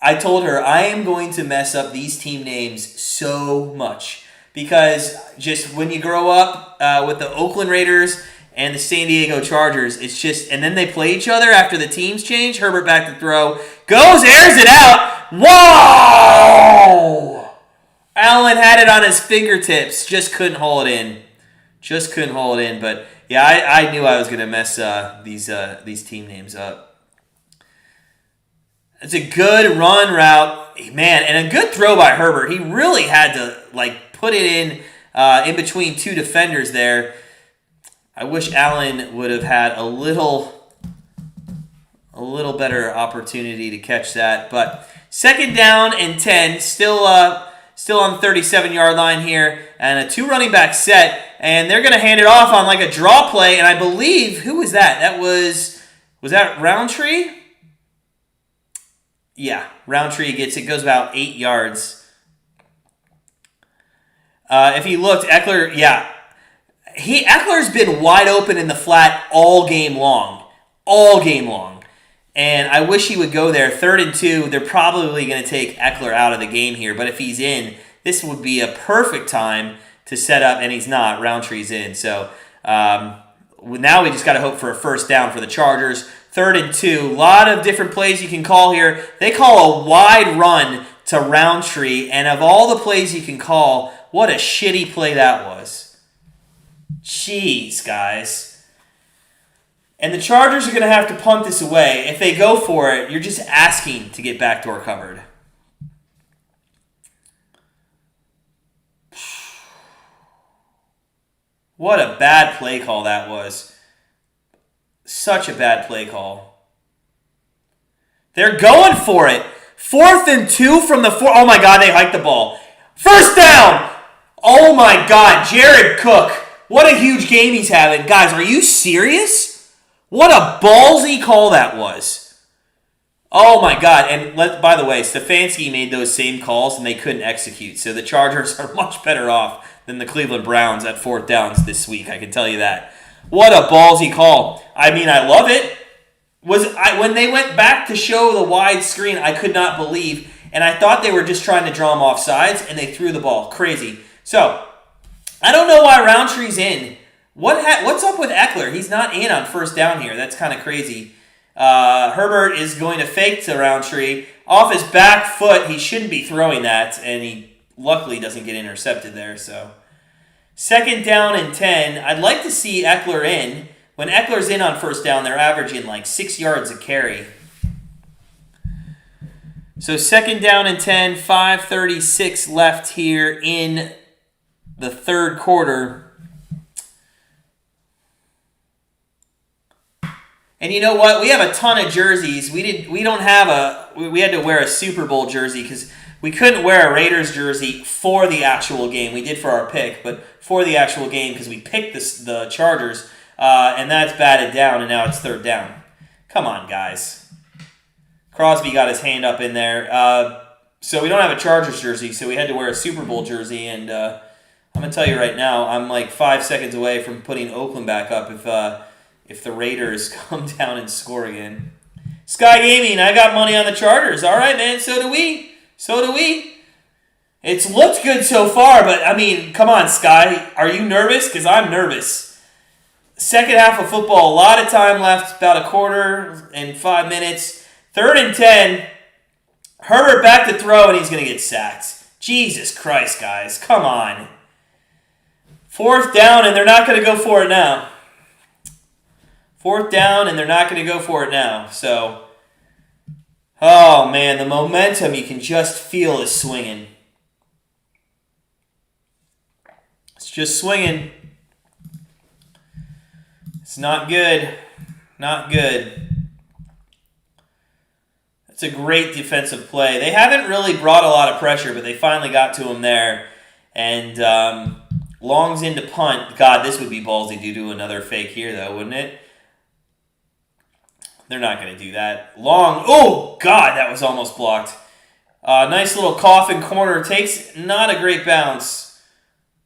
I told her, I am going to mess up these team names so much. Because just when you grow up with the Oakland Raiders and the San Diego Chargers, it's just, and then they play each other after the teams change. Herbert back to throw. Goes, airs it out. Whoa! Allen had it on his fingertips. Just couldn't hold it in. But yeah, I knew I was going to mess these team names up. It's a good run route. Man, and a good throw by Herbert. He really had to put it in between 2 defenders there. I wish Allen would have had a little better opportunity to catch that. But 2nd down and 10, still on the 37-yard line here, and a 2 running back set, and they're going to hand it off on a draw play, and I believe, who was that? Was that Roundtree? Yeah, Roundtree gets it, goes about 8 yards. If he looked, Eckler, yeah. Eckler's been wide open in the flat all game long. And I wish he would go there. 3rd and 2, they're probably going to take Eckler out of the game here. But if he's in, this would be a perfect time to set up, and he's not. Roundtree's in. So now we just got to hope for a first down for the Chargers. 3rd and 2, a lot of different plays you can call here. They call a wide run to Roundtree, and of all the plays you can call, what a shitty play that was. Jeez, guys. And the Chargers are going to have to punt this away. If they go for it, you're just asking to get backdoor covered. What a bad play call that was. Such a bad play call. They're going for it. 4th and 2 from the 4. Oh my God, they hiked the ball. First down. Oh my God, Jared Cook. What a huge game he's having. Guys, are you serious? What a ballsy call that was. Oh my God. And by the way, Stefanski made those same calls and they couldn't execute. So the Chargers are much better off than the Cleveland Browns at fourth downs this week. I can tell you that. What a ballsy call. I mean, I love it. When they went back to show the wide screen, I could not believe. And I thought they were just trying to draw him off sides, and they threw the ball. Crazy. So, I don't know why Roundtree's in. What's up with Eckler? He's not in on first down here. That's kind of crazy. Herbert is going to fake to Roundtree. Off his back foot, he shouldn't be throwing that, and he luckily doesn't get intercepted there. So, second down and 10. I'd like to see Eckler in. When Eckler's in on first down, they're averaging like 6 yards a carry. So second down and 10, 5:36 left here in the third quarter. And you know what? We have a ton of jerseys. We had to wear a Super Bowl jersey because we couldn't wear a Raiders jersey for the actual game. We did for our pick, but for the actual game because we picked the Chargers. And that's batted down, and now it's third down. Come on, guys. Crosby got his hand up in there. So we don't have a Chargers jersey, so we had to wear a Super Bowl jersey. And I'm going to tell you right now, I'm like 5 seconds away from putting Oakland back up if the Raiders come down and score again. Sky Gaming, I got money on the Chargers. All right, man, so do we. It's looked good so far, but, I mean, come on, Sky. Are you nervous? Because I'm nervous. Second half of football, a lot of time left, about a quarter and 5 minutes. Third and 10, Herbert back to throw, and he's going to get sacked. Jesus Christ, guys, come on. Fourth down, and they're not going to go for it now. Fourth down, and they're not going to go for it now. So, oh, man, the momentum you can just feel is swinging. It's just swinging. It's not good. Not good. It's a great defensive play. They haven't really brought a lot of pressure, but they finally got to him there. And Long's into punt. God, this would be ballsy to do another fake here, though, wouldn't it? They're not going to do that. Long. Oh, God, that was almost blocked. Nice little coffin corner. Takes not a great bounce.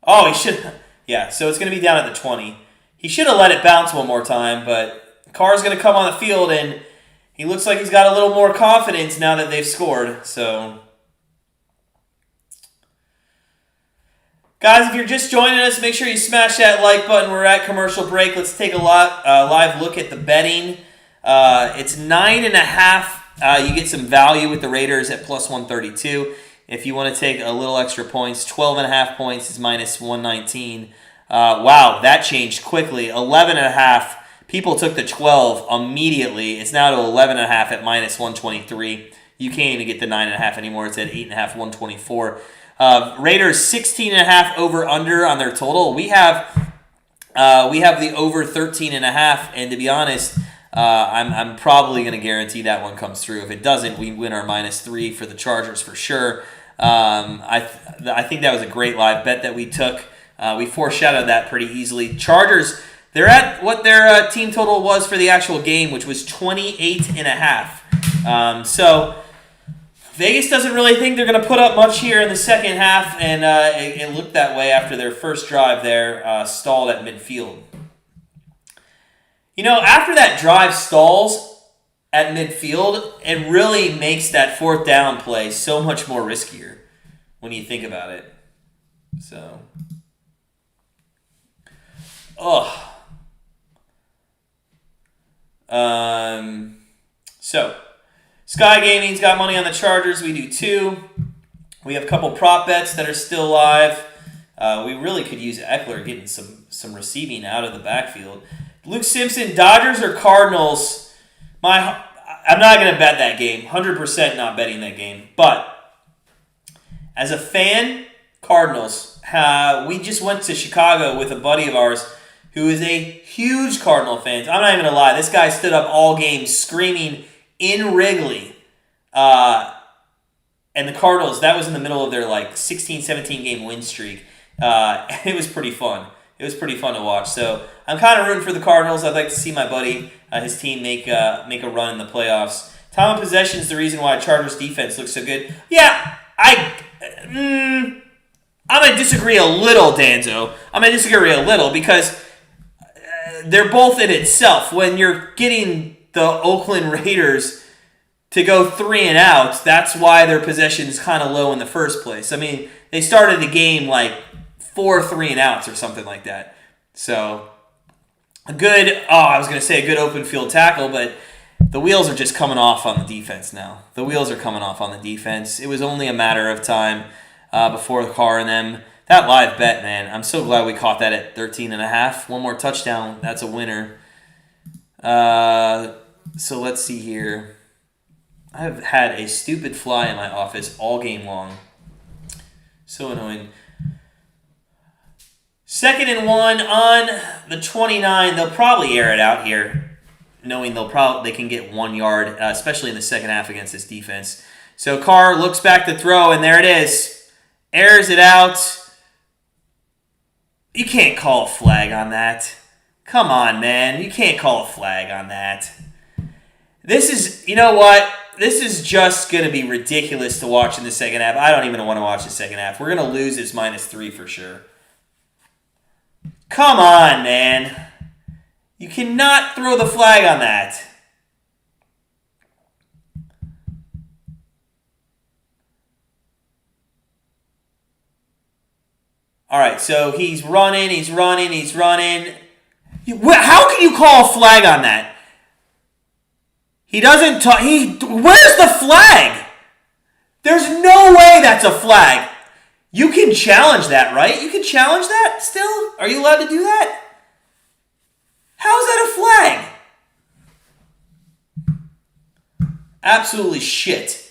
Oh, he should. Yeah, so it's going to be down at the 20. He should have let it bounce one more time, but Carr's going to come on the field, and he looks like he's got a little more confidence now that they've scored. So, guys, if you're just joining us, make sure you smash that like button. We're at commercial break. Let's take a live look at the betting. It's 9.5. You get some value with the Raiders at plus 132. If you want to take a little extra points, 12.5 points is minus 119. Wow, that changed quickly. 11.5. People took the 12 immediately. It's now to 11.5 at minus 123. You can't even get the 9.5 anymore. It's at 8.5, 124. Raiders 16.5 over under on their total. We have the over 13.5, and to be honest, I'm probably going to guarantee that one comes through. If it doesn't, we win our -3 for the Chargers for sure. I think that was a great live bet that we took. We foreshadowed that pretty easily. Chargers, they're at what their team total was for the actual game, which was 28.5. So Vegas doesn't really think they're going to put up much here in the second half, and it looked that way after their first drive there, stalled at midfield. You know, after that drive stalls at midfield, it really makes that fourth down play so much more riskier when you think about it. So, So, Sky Gaming's got money on the Chargers. We do too. We have a couple prop bets that are still live. We really could use Eckler getting some receiving out of the backfield. Luke Simpson, Dodgers or Cardinals? I'm not going to bet that game. 100% not betting that game. But as a fan, Cardinals. We just went to Chicago with a buddy of ours who is a huge Cardinal fan. I'm not even going to lie. This guy stood up all game screaming in Wrigley. And the Cardinals, that was in the middle of their 16, 17 game win streak. And it was pretty fun. It was pretty fun to watch. So I'm kind of rooting for the Cardinals. I'd like to see my buddy, his team, make a run in the playoffs. Time of possession is the reason why Chargers defense looks so good. Yeah, I'm going to disagree a little, Danzo. I'm going to disagree a little because they're both in itself. When you're getting the Oakland Raiders to go 3 and out, that's why their possession is kind of low in the first place. I mean, they started the game like 4 3 and outs or something like that. So, a good open field tackle, but the wheels are just coming off on the defense now. The wheels are coming off on the defense. It was only a matter of time before Carr and them. That live bet, man, I'm so glad we caught that at 13.5. One more touchdown, that's a winner. So let's see here. I've had a stupid fly in my office all game long. So annoying. 2nd and 1 on the 29. They'll probably air it out here, knowing they can get 1 yard, especially in the second half against this defense. So Carr looks back to throw, and there it is. Airs it out. You can't call a flag on that. Come on, man. You can't call a flag on that. This is, you know what? This is just going to be ridiculous to watch in the second half. I don't even want to watch the second half. We're going to lose this -3 for sure. Come on, man. You cannot throw the flag on that. All right, so he's running. How can you call a flag on that? He doesn't talk. Where's the flag? There's no way that's a flag. You can challenge that, right? You can challenge that still? Are you allowed to do that? How is that a flag? Absolutely shit.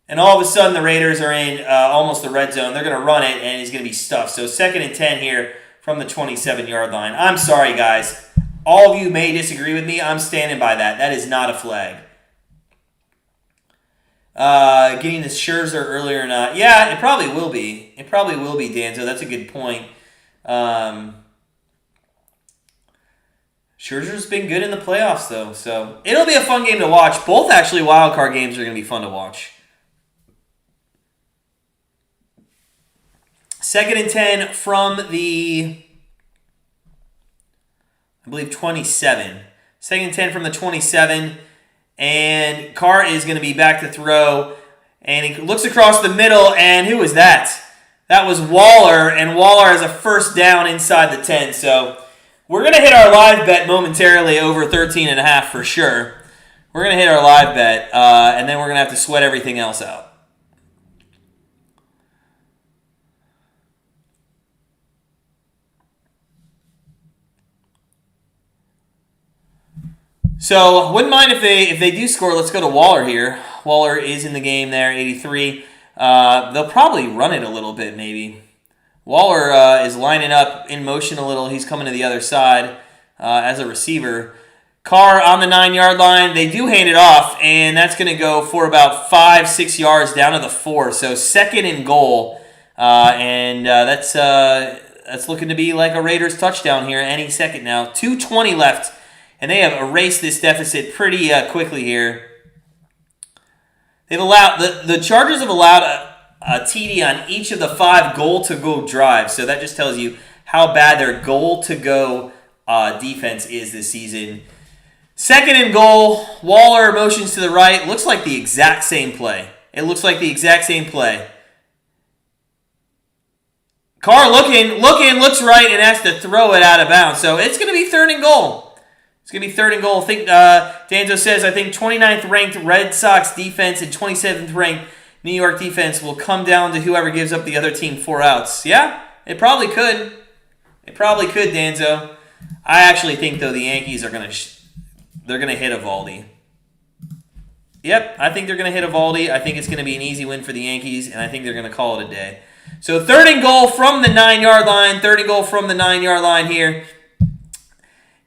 And all of a sudden, the Raiders are in almost the red zone. They're going to run it, and he's going to be stuffed. So 2nd and 10 here from the 27-yard line. I'm sorry, guys. All of you may disagree with me. I'm standing by that. That is not a flag. Getting the Scherzer earlier or not. Yeah, it probably will be. It probably will be, Danzo. That's a good point. Scherzer's been good in the playoffs, though. So it'll be a fun game to watch. Both, actually, wild card games are going to be fun to watch. 2nd and 10 from the, I believe, 27. 2nd and 10 from the 27. And Carr is going to be back to throw. And he looks across the middle, and who was that? That was Waller, and Waller has a first down inside the 10. So we're going to hit our live bet momentarily over 13.5 for sure. We're going to hit our live bet, and then we're going to have to sweat everything else out. So, wouldn't mind if they do score. Let's go to Waller here. Waller is in the game there, 83. They'll probably run it a little bit, maybe. Waller is lining up in motion a little. He's coming to the other side as a receiver. Carr on the 9-yard line. They do hand it off, and that's going to go for about 5-6 yards down to the 4. So 2nd and goal, and that's looking to be like a Raiders touchdown here any second now. 2:20 left. And they have erased this deficit pretty quickly here. They've allowed the Chargers have allowed a TD on each of the 5 goal-to-go drives. So that just tells you how bad their goal-to-go defense is this season. 2nd and goal. Waller motions to the right. Looks like the exact same play. It looks like the exact same play. Carr looks right and has to throw it out of bounds. So it's going to be 3rd and goal. It's going to be 3rd and goal. I think Danzo says, I think 29th ranked Red Sox defense and 27th ranked New York defense will come down to whoever gives up the other team 4 outs. Yeah, it probably could. It probably could, Danzo. I actually think, though, the Yankees are going to they're going to hit Eovaldi. Yep, I think they're going to hit Eovaldi. I think it's going to be an easy win for the Yankees, and I think they're going to call it a day. So 3rd and goal from the 9-yard line. 3rd and goal from the 9-yard line here.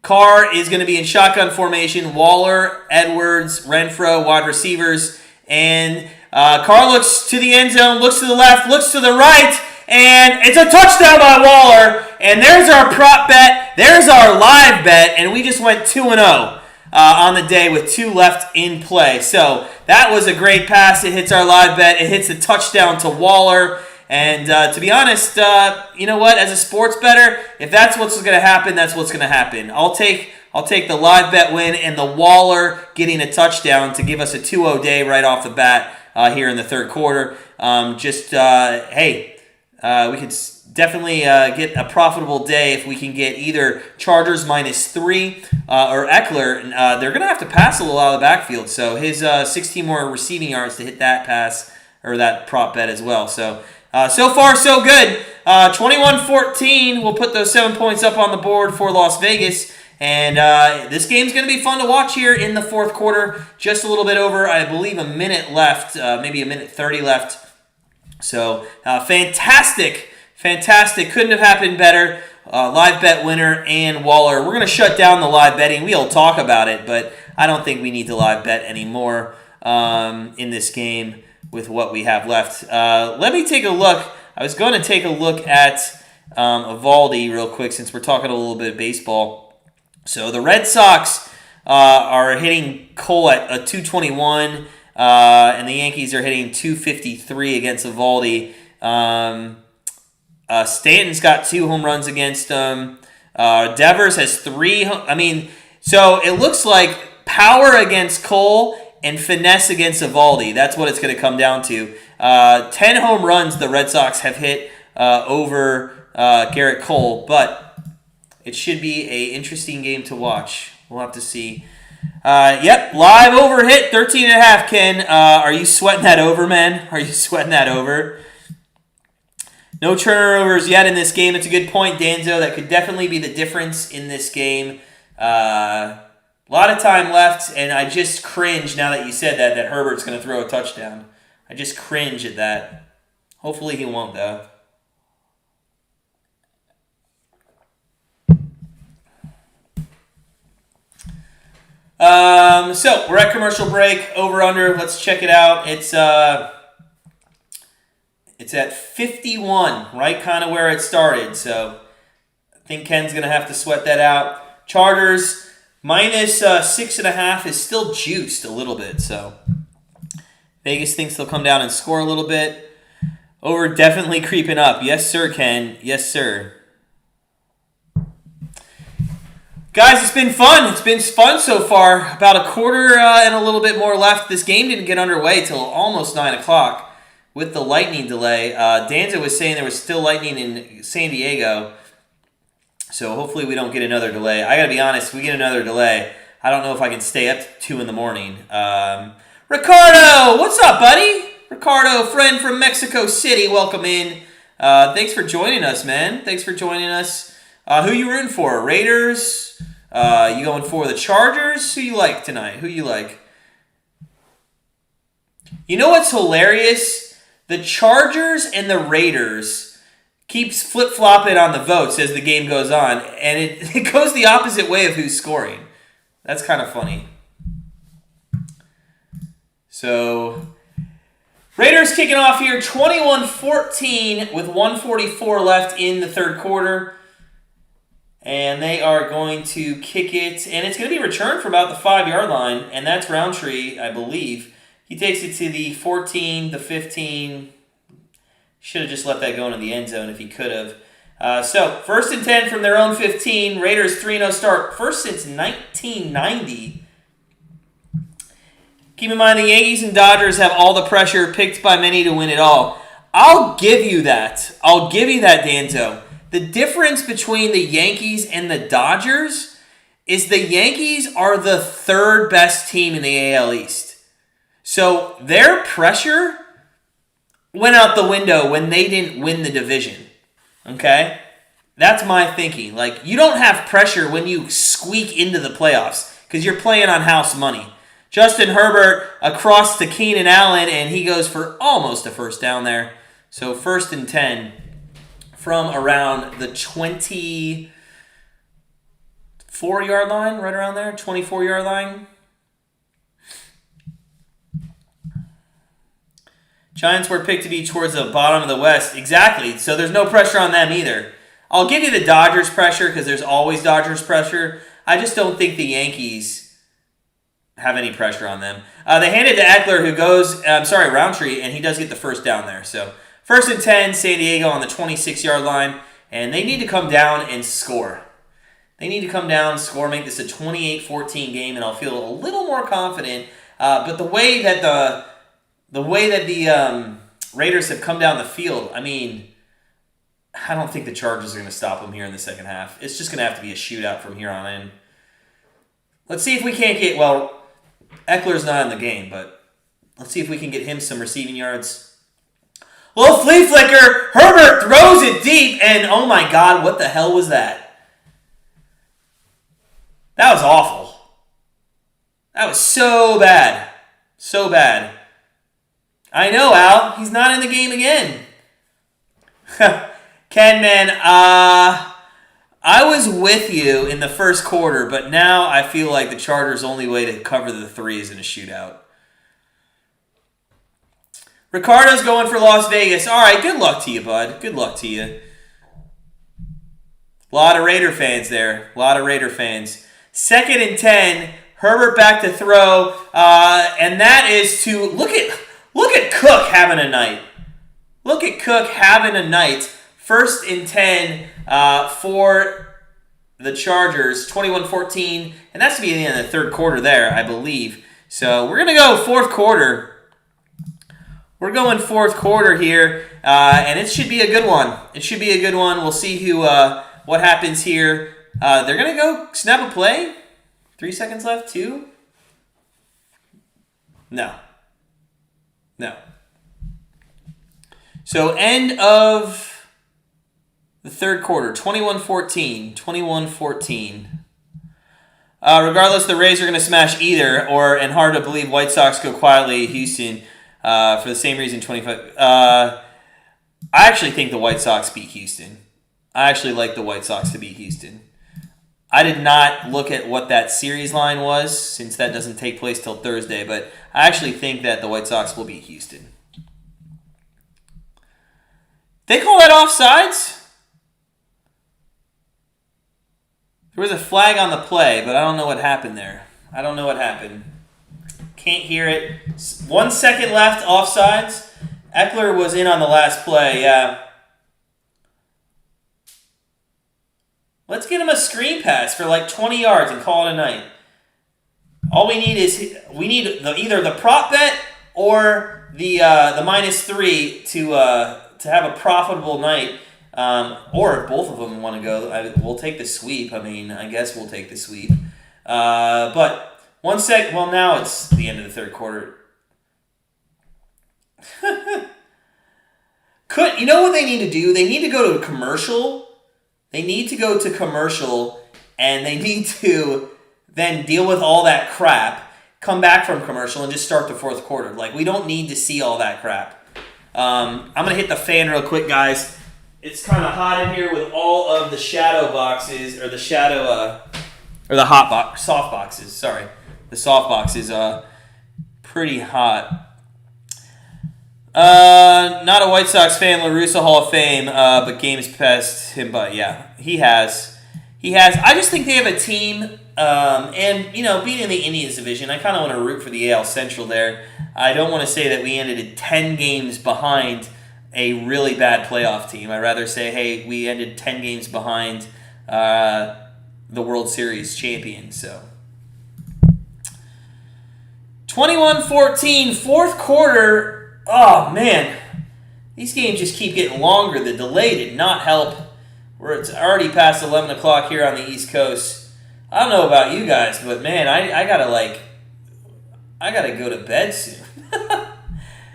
Carr is going to be in shotgun formation. Waller, Edwards, Renfrow, wide receivers. And Carr looks to the end zone, looks to the left, looks to the right, And it's a touchdown by Waller. And there's our prop bet. There's our live bet. And we just went 2-0 on the day with 2 left in play. So that was a great pass. It hits our live bet. It hits a touchdown to Waller. And to be honest, you know what? As a sports bettor, if that's what's going to happen, that's what's going to happen. I'll take the live bet win and the Waller getting a touchdown to give us a 2-0 day right off the bat here in the third quarter. Hey, we could definitely get a profitable day if we can get either Chargers -3 or Eckler. They're going to have to pass a little out of the backfield. So his 16 more receiving yards to hit that pass or that prop bet as well. So far, so good. 21-14. We'll put those 7 points up on the board for Las Vegas. And this game's going to be fun to watch here in the fourth quarter. Just a little bit over, I believe, a minute left, maybe a minute 30 left. So fantastic. Couldn't have happened better. Live bet winner and Waller. We're going to shut down the live betting. We'll talk about it, but I don't think we need to live bet anymore in this game with what we have left. Let me take a look. I was going to take a look at Evaldi real quick since we're talking a little bit of baseball. So the Red Sox are hitting Cole at a 221, and the Yankees are hitting 253 against Evaldi. Stanton's got 2 home runs against him. Devers has 3. So it looks like power against Cole and finesse against Evaldi. That's what it's going to come down to. 10 home runs the Red Sox have hit over Garrett Cole, but it should be an interesting game to watch. We'll have to see. Yep, live over hit, 13.5, Ken. Are you sweating that over, man? Are you sweating that over? No turnovers yet in this game. It's a good point, Danzo. That could definitely be the difference in this game. A lot of time left, and I just cringe now that you said that Herbert's going to throw a touchdown. I just cringe at that. Hopefully he won't, though. So we're at commercial break. Over under. Let's check it out. It's at 51, right? Kind of where it started. So I think Ken's gonna have to sweat that out. Chargers -6.5 is still juiced a little bit. So Vegas thinks they'll come down and score a little bit. Over definitely creeping up. Yes, sir, Ken. Yes, sir. Guys, it's been fun. It's been fun so far. About a quarter and a little bit more left. This game didn't get underway till almost 9 o'clock with the lightning delay. Danza was saying there was still lightning in San Diego. So hopefully we don't get another delay. I got to be honest, if we get another delay, I don't know if I can stay up to 2 in the morning. Ricardo, what's up, buddy? Ricardo, friend from Mexico City, welcome in. Thanks for joining us, man. Thanks for joining us. Who you rooting for? Raiders? You going for the Chargers? Who you like tonight? Who you like? You know what's hilarious? The Chargers and the Raiders keeps flip-flopping on the votes as the game goes on, and it goes the opposite way of who's scoring. That's kind of funny. So, Raiders kicking off here 21-14 with 1:44 left in the third quarter. And they are going to kick it, and it's going to be returned from about the 5-yard line, and that's Roundtree, I believe. He takes it to the 14, the 15. Should have just let that go into the end zone if he could have. So, 1st and 10 from their own 15. Raiders 3-0 start. First since 1990. Keep in mind the Yankees and Dodgers have all the pressure, picked by many to win it all. I'll give you that. Danzo. The difference between the Yankees and the Dodgers is the Yankees are the 3rd best team in the AL East. So their pressure went out the window when they didn't win the division. Okay? That's my thinking. Like, you don't have pressure when you squeak into the playoffs because you're playing on house money. Justin Herbert across to Keenan Allen, and he goes for almost a first down there. So 1st and 10. From around the 24-yard line, right around there, 24-yard line. Giants were picked to be towards the bottom of the West. Exactly. So there's no pressure on them either. I'll give you the Dodgers pressure because there's always Dodgers pressure. I just don't think the Yankees have any pressure on them. They hand it to Eckler, who goes, Roundtree, and he does get the first down there. So 1st and 10, San Diego on the 26-yard line, and they need to come down and score. They need to come down, score, make this a 28-14 game, and I'll feel a little more confident. But the way that the Raiders have come down the field, I mean, I don't think the Chargers are going to stop them here in the second half. It's just going to have to be a shootout from here on in. Let's see if we can't get, well, Eckler's not in the game, but let's see if we can get him some receiving yards. Little flea flicker. Herbert throws it deep, and oh my God, what the hell was that? That was awful. That was so bad. So bad. I know, Al. He's not in the game again. Ken, man, I was with you in the first quarter, but now I feel like the Chargers' only way to cover the 3 is in a shootout. Ricardo's going for Las Vegas. All right, good luck to you, bud. Good luck to you. A lot of Raider fans there. A lot of Raider fans. 2nd and 10. Herbert back to throw. And that is to... Look at Cook having a night. Look at Cook having a night. 1st and 10 for the Chargers. 21-14. And that's to be the end of the third quarter there, I believe. So we're going to go fourth quarter. We're going fourth quarter here, and it should be a good one. It should be a good one. We'll see what happens here. They're going to go snap a play. 3 seconds left, 2. No. So end of the third quarter, 21-14. 21-14. Regardless, the Rays are going to smash either, and hard to believe White Sox go quietly at Houston. For the same reason, 25. I actually think the White Sox beat Houston. I actually like the White Sox to beat Houston. I did not look at what that series line was, since that doesn't take place till Thursday, but I actually think that the White Sox will beat Houston. They call that offsides? There was a flag on the play, but I don't know what happened there. I don't know what happened. Can't hear it. 1 second left, offsides. Eckler was in on the last play, yeah. Let's get him a screen pass for like 20 yards and call it a night. All we need is either the prop bet or the -3 to have a profitable night. Or if both of them want to go, we'll take the sweep. I guess we'll take the sweep. But 1 sec. Well, now it's the end of the third quarter. You know what they need to do? They need to go to a commercial. They need to go to commercial, and they need to then deal with all that crap, come back from commercial, and just start the fourth quarter. Like, we don't need to see all that crap. I'm going to hit the fan real quick, guys. It's kind of hot in here with all of the shadow boxes, or the soft boxes, sorry. The softbox is pretty hot. Not a White Sox fan, LaRussa Hall of Fame, but games passed him by. Yeah, he has. I just think they have a team, and, being in the Indians division, I kind of want to root for the AL Central there. I don't want to say that we ended 10 games behind a really bad playoff team. I'd rather say, hey, we ended 10 games behind the World Series champion, so... 21-14, fourth quarter. Oh, man. These games just keep getting longer. The delay did not help. It's already past 11 o'clock here on the East Coast. I don't know about you guys, but, man, I gotta go to bed soon.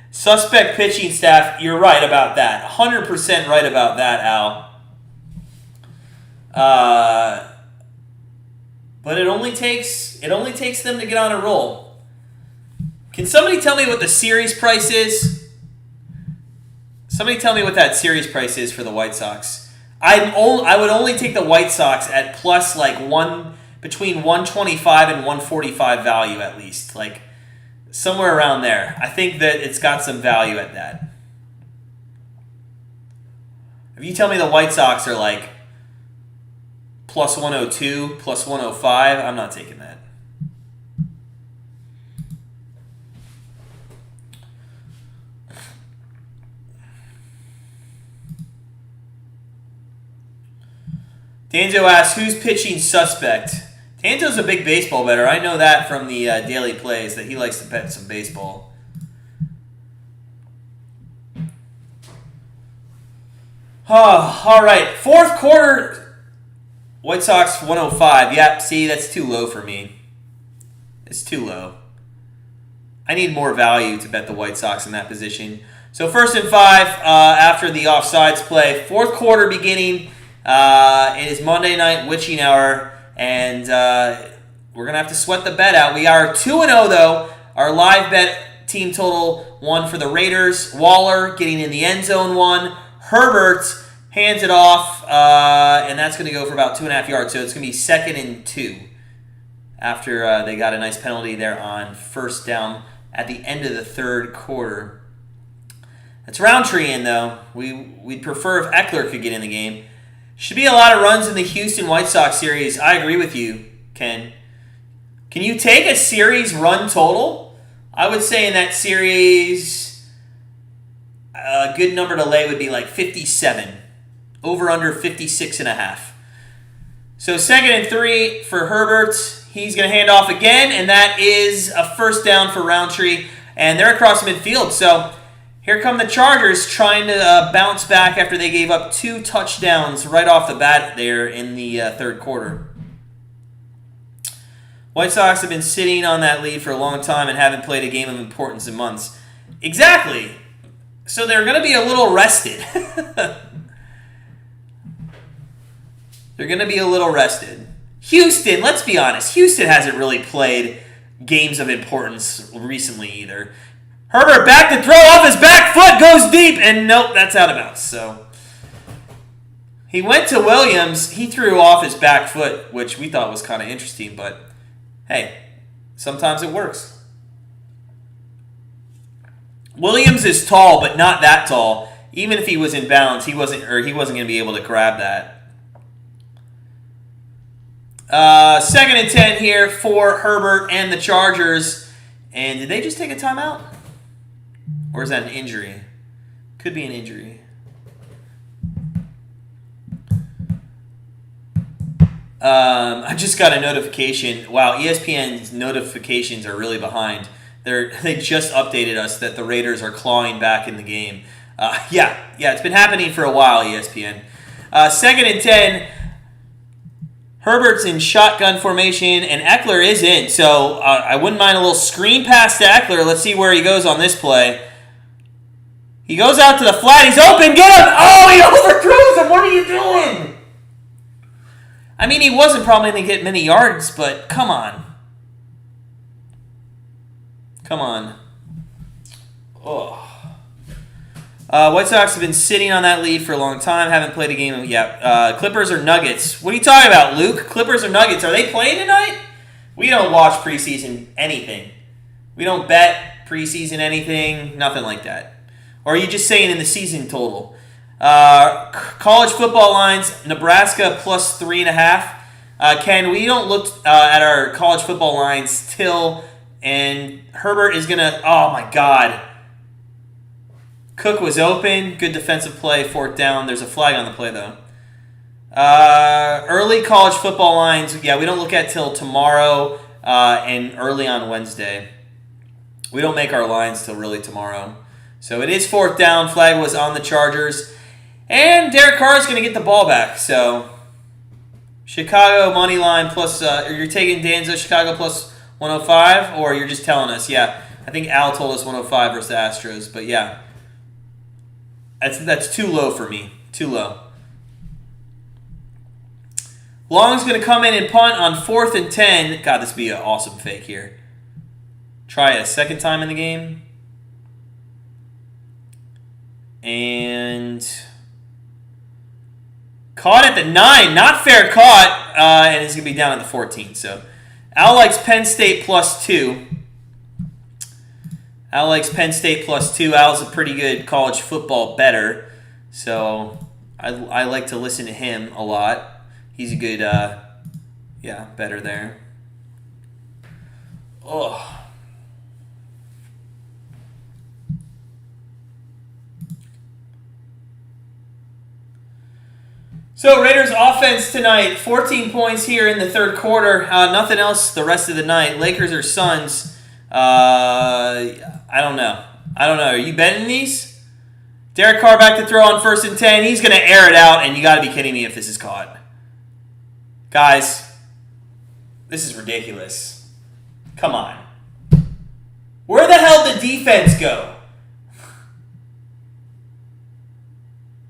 Suspect pitching staff, you're right about that. 100% right about that, Al. But it only takes them to get on a roll. Can somebody tell me what the series price is? Somebody tell me what that series price is for the White Sox. I would only take the White Sox at plus between 125 and 145 value at least. somewhere around there. I think that it's got some value at that. If you tell me the White Sox are like plus 102, plus 105, I'm not taking that. Danzo asks, who's pitching suspect? Danzo's a big baseball bettor. I know that from the daily plays that he likes to bet some baseball. All right. Fourth quarter, White Sox 105. Yep, see, that's too low for me. It's too low. I need more value to bet the White Sox in that position. So 1st and 5 after the offsides play. Fourth quarter beginning. It is Monday night witching hour, and we're going to have to sweat the bet out. We are 2-0, though. Our live bet team total 1 for the Raiders. Waller getting in the end zone 1. Herbert hands it off, and that's going to go for about 2.5 yards. So it's going to be 2nd and 2 after they got a nice penalty there on first down at the end of the third quarter. That's Roundtree in, though. We'd prefer if Eckler could get in the game. Should be a lot of runs in the Houston White Sox series. I agree with you, Ken. Can you take a series run total? I would say in that series, a good number to lay would be like 57. Over under 56.5. So 2nd and 3 for Herbert. He's going to hand off again, and that is a first down for Roundtree. And they're across midfield. So here come the Chargers trying to bounce back after they gave up 2 touchdowns right off the bat there in the third quarter. White Sox have been sitting on that lead for a long time and haven't played a game of importance in months. Exactly. So they're going to be a little rested. They're going to be a little rested. Houston, let's be honest. Houston hasn't really played games of importance recently either. Herbert back to throw off his back foot, goes deep, and nope, that's out of bounds. So he went to Williams. He threw off his back foot, which we thought was kind of interesting, but hey, sometimes it works. Williams is tall, but not that tall. Even if he was in bounds, he wasn't going to be able to grab that. 2nd and 10 here for Herbert and the Chargers. And did they just take a timeout? Or is that an injury? Could be an injury. I just got a notification. Wow, ESPN's notifications are really behind. They just updated us that the Raiders are clawing back in the game. Yeah, it's been happening for a while, ESPN. 2nd and 10. Herbert's in shotgun formation, and Eckler is in. So I wouldn't mind a little screen pass to Eckler. Let's see where he goes on this play. He goes out to the flat. He's open. Get him. Oh, he overthrows him. What are you doing? I mean, he wasn't probably going to get many yards, but come on. Come on. Oh. White Sox have been sitting on that lead for a long time. Haven't played a game yet. Clippers or Nuggets? What are you talking about, Luke? Clippers or Nuggets? Are they playing tonight? We don't watch preseason anything. We don't bet preseason anything. Nothing like that. Or are you just saying in the season total? College football lines, Nebraska plus 3.5. Ken, we don't look at our college football lines till, and Herbert is going to, oh my God. Cook was open. Good defensive play, 4th down. There's a flag on the play, though. Early college football lines, we don't look at till tomorrow and early on Wednesday. We don't make our lines till really tomorrow. So it is 4th down. Flag was on the Chargers. And Derek Carr is going to get the ball back. So Chicago money line plus, you're taking Danzo Chicago plus 105, or you're just telling us, yeah. I think Al told us 105 versus the Astros, but yeah. That's too low for me. Too low. Long's going to come in and punt on 4th and 10. God, this would be an awesome fake here. Try it a second time in the game. And caught at the 9. Not fair caught. And it's going to be down at the 14. So Al likes Penn State plus 2. Al likes Penn State +2. Al's a pretty good college football bettor, so I like to listen to him a lot. He's a good, bettor there. Oh. So Raiders offense tonight, 14 points here in the third quarter. Nothing else the rest of the night. Lakers or Suns. I don't know. Are you betting these? Derek Carr back to throw on 1st and 10. He's going to air it out, and you got to be kidding me if this is caught. Guys, this is ridiculous. Come on. Where the hell did defense go?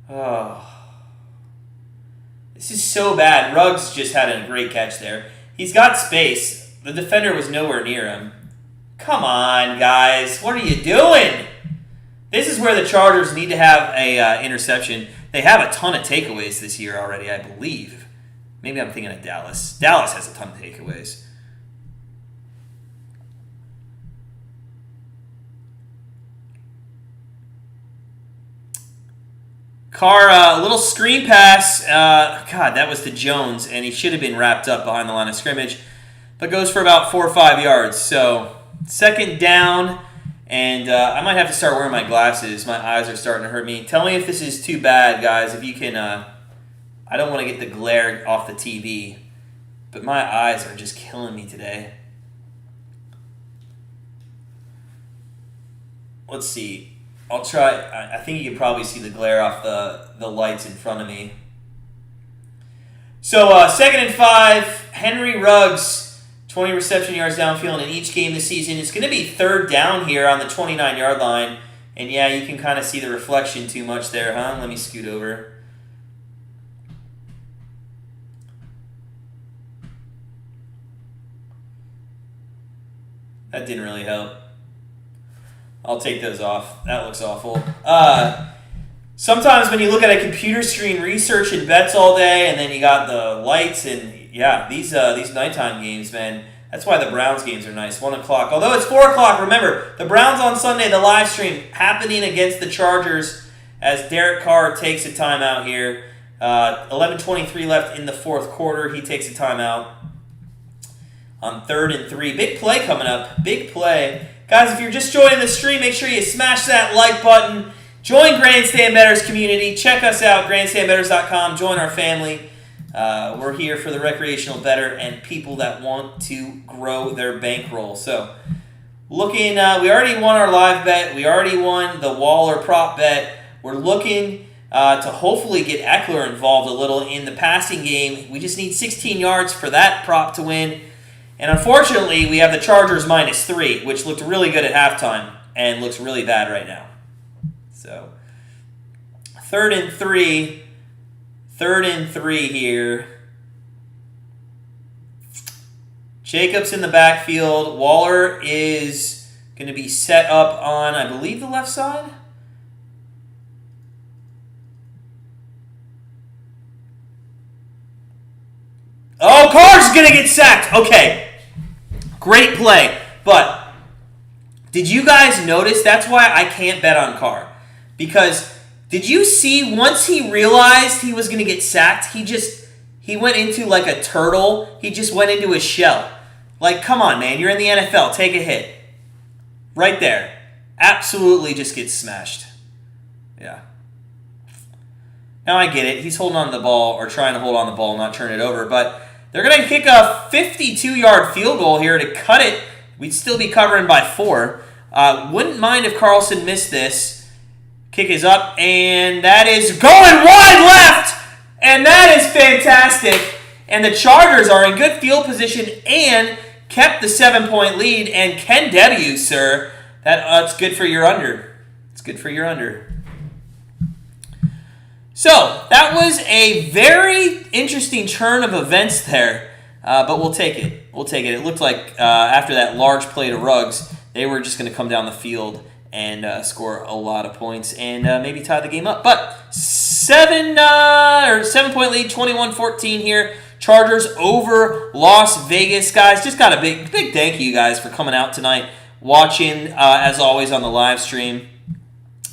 Oh. This is so bad. Ruggs just had a great catch there. He's got space. The defender was nowhere near him. Come on, guys. What are you doing? This is where the Chargers need to have a interception. They have a ton of takeaways this year already, I believe. Maybe I'm thinking of Dallas. Dallas has a ton of takeaways. Carr, a little screen pass. God, that was to Jones, and he should have been wrapped up behind the line of scrimmage. But goes for about 4 or 5 yards. So, 2nd down, and I might have to start wearing my glasses. My eyes are starting to hurt me. Tell me if this is too bad, guys. If you can, I don't want to get the glare off the TV, but my eyes are just killing me today. Let's see. I'll try. I think you can probably see the glare off the lights in front of me. So 2nd and 5, Henry Ruggs, 20 reception yards downfield in each game this season. It's going to be 3rd down here on the 29-yard line. And yeah, you can kind of see the reflection too much there, huh? Let me scoot over. That didn't really help. I'll take those off. That looks awful. Sometimes when you look at a computer screen, research and bets all day, and then you got the lights, and yeah, these nighttime games, man, that's why the Browns games are nice. 1 o'clock. Although it's 4 o'clock, remember, the Browns on Sunday, the live stream, happening against the Chargers as Derek Carr takes a timeout here. 11:23 left in the fourth quarter. He takes a timeout on 3rd and 3. Big play coming up. Big play. Guys, if you're just joining the stream, make sure you smash that like button. Join Grandstand Bettors community. Check us out, grandstandbettors.com. Join our family. We're here for the recreational bettor and people that want to grow their bankroll. So, looking, we already won our live bet. We already won the Waller prop bet. We're looking to hopefully get Eckler involved a little in the passing game. We just need 16 yards for that prop to win. And unfortunately, we have the Chargers -3, which looked really good at halftime and looks really bad right now. So, 3rd and 3. 3rd and 3 here. Jacobs in the backfield. Waller is going to be set up on, I believe, the left side. Oh, Carr's going to get sacked. Okay. Great play. But did you guys notice? That's why I can't bet on Carr. Because did you see once he realized he was going to get sacked, he went into like a turtle. He just went into his shell. Like, come on, man. You're in the NFL. Take a hit. Right there. Absolutely just gets smashed. Yeah. Now I get it. He's holding on to the ball or trying to hold on to the ball and not turn it over. But they're going to kick a 52-yard field goal here to cut it. We'd still be covering by 4. Wouldn't mind if Carlson missed this. Kick is up, and that is going wide left! And that is fantastic. And the Chargers are in good field position and kept the 7-point lead. And Ken W, sir, that's good for your under. It's good for your under. So, that was a very interesting turn of events there, but we'll take it. We'll take it. It looked like after that large play to Ruggs, they were just going to come down the field and score a lot of points and maybe tie the game up. But 7-point lead, 21-14 here. Chargers over Las Vegas. Guys, just got a big thank you guys for coming out tonight. watching, as always, on the live stream.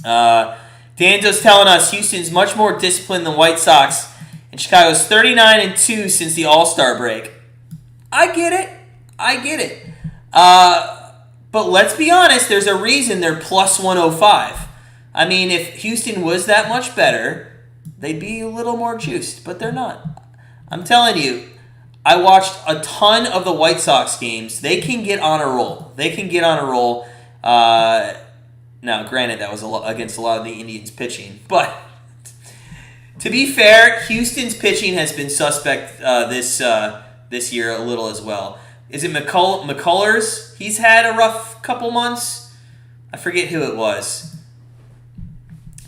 Danzo's telling us Houston's much more disciplined than White Sox, and Chicago's 39-2 since the All-Star break. I get it. But let's be honest, there's a reason they're plus 105. I mean, if Houston was that much better, they'd be a little more juiced, but they're not. I'm telling you, I watched a ton of the White Sox games. They can get on a roll. Now, granted, that was against a lot of the Indians' pitching, but to be fair, Houston's pitching has been suspect this year a little as well. Is it McCullers? He's had a rough couple months. I forget who it was.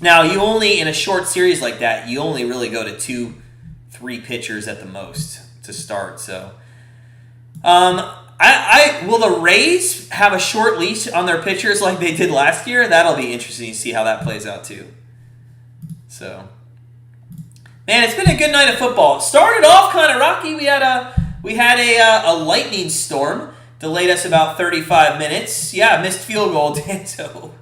Now, you only, in a short series like that, you only really go to 2-3 pitchers at the most to start. So, will the Rays have a short leash on their pitchers like they did last year? That'll be interesting to see how that plays out too. So, man, it's been a good night of football. It started off kind of rocky. We had a lightning storm, delayed us about 35 minutes. Yeah, missed field goal, Danzo.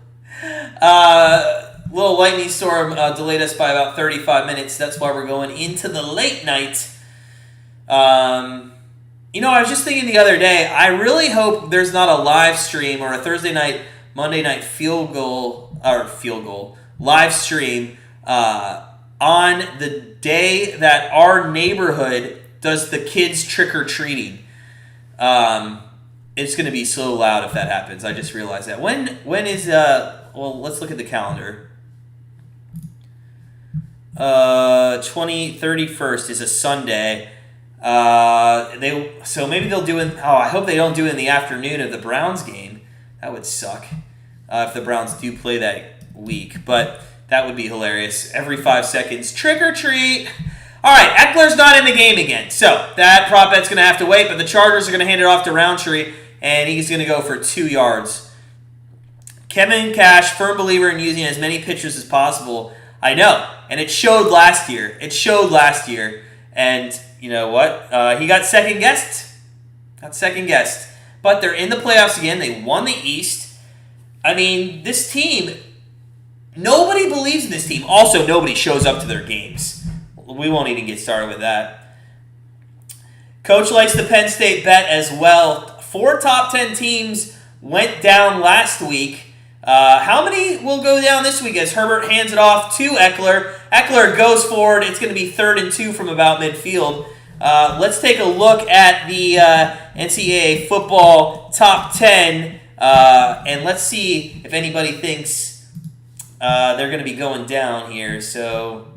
Little lightning storm delayed us by about 35 minutes. That's why we're going into the late night. I was just thinking the other day, I really hope there's not a live stream or a Thursday night, Monday night live stream on the day that our neighborhood does the kids trick-or-treating. It's going to be so loud if that happens. I just realized that. When is, let's look at the calendar. 31st is a Sunday. So maybe they'll do it. I hope they don't do it in the afternoon of the Browns game. That would suck if the Browns do play that week. But that would be hilarious. Every 5 seconds, trick or treat. All right, Eckler's not in the game again, so that prop bet's going to have to wait. But the Chargers are going to hand it off to Roundtree, and he's going to go for 2 yards. Kevin Cash, firm believer in using as many pitchers as possible. I know, and it showed last year. And you know what? He got second guessed. But they're in the playoffs again. They won the East. I mean, this team, nobody believes in this team. Also, nobody shows up to their games. We won't even get started with that. Coach likes the Penn State bet as well. 4 top 10 teams went down last week. How many will go down this week as Herbert hands it off to Eckler? Eckler goes forward. It's going to be 3rd and 2 from about midfield. Let's take a look at the NCAA football top 10, and let's see if anybody thinks they're going to be going down here. So,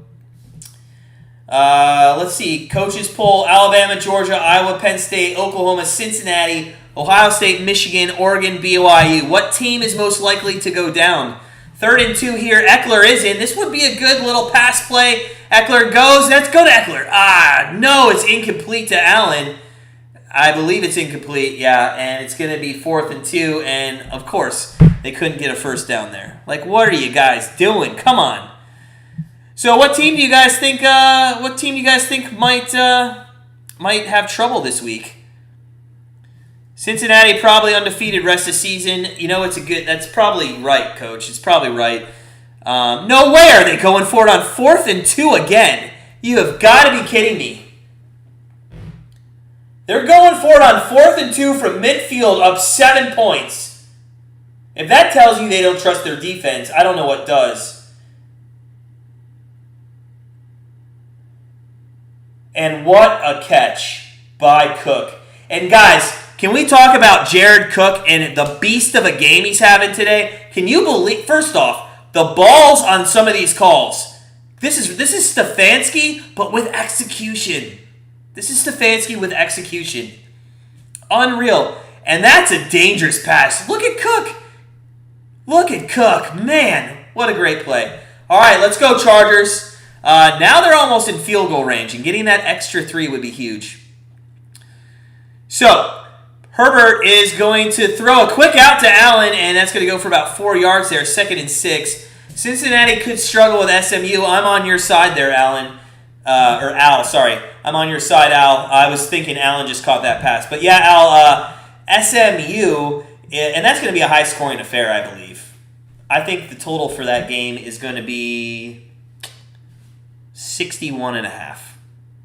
let's see. Coaches poll: Alabama, Georgia, Iowa, Penn State, Oklahoma, Cincinnati, Ohio State, Michigan, Oregon, BYU. What team is most likely to go down? 3rd and 2 here. Eckler is in. This would be a good little pass play. Eckler goes. Let's go to Eckler. No, it's incomplete to Allen. I believe it's incomplete, yeah, and it's going to be 4th and 2, and of course, they couldn't get a first down there. Like, what are you guys doing? Come on. So, what team do you guys think might have trouble this week? Cincinnati probably undefeated rest of the season. You know, that's probably right, Coach. It's probably right. No way are they going for it on 4th and 2 again. You have got to be kidding me. They're going for it on 4th and 2 from midfield up 7 points. If that tells you they don't trust their defense, I don't know what does. And what a catch by Cook. And guys, can we talk about Jared Cook and the beast of a game he's having today? Can you believe, first off, the balls on some of these calls. This is Stefanski, but with execution. Unreal. And that's a dangerous pass. Look at Cook. Man, what a great play. All right, let's go Chargers. Now they're almost in field goal range, and getting that extra 3 would be huge. So, Herbert is going to throw a quick out to Allen, and that's going to go for about 4 yards there, 2nd and 6. Cincinnati could struggle with SMU. I'm on your side there, Al, sorry. I'm on your side, Al. I was thinking Allen just caught that pass. But yeah, Al, SMU And that's going to be a high-scoring affair, I believe. I think the total for that game is going to be 61.5.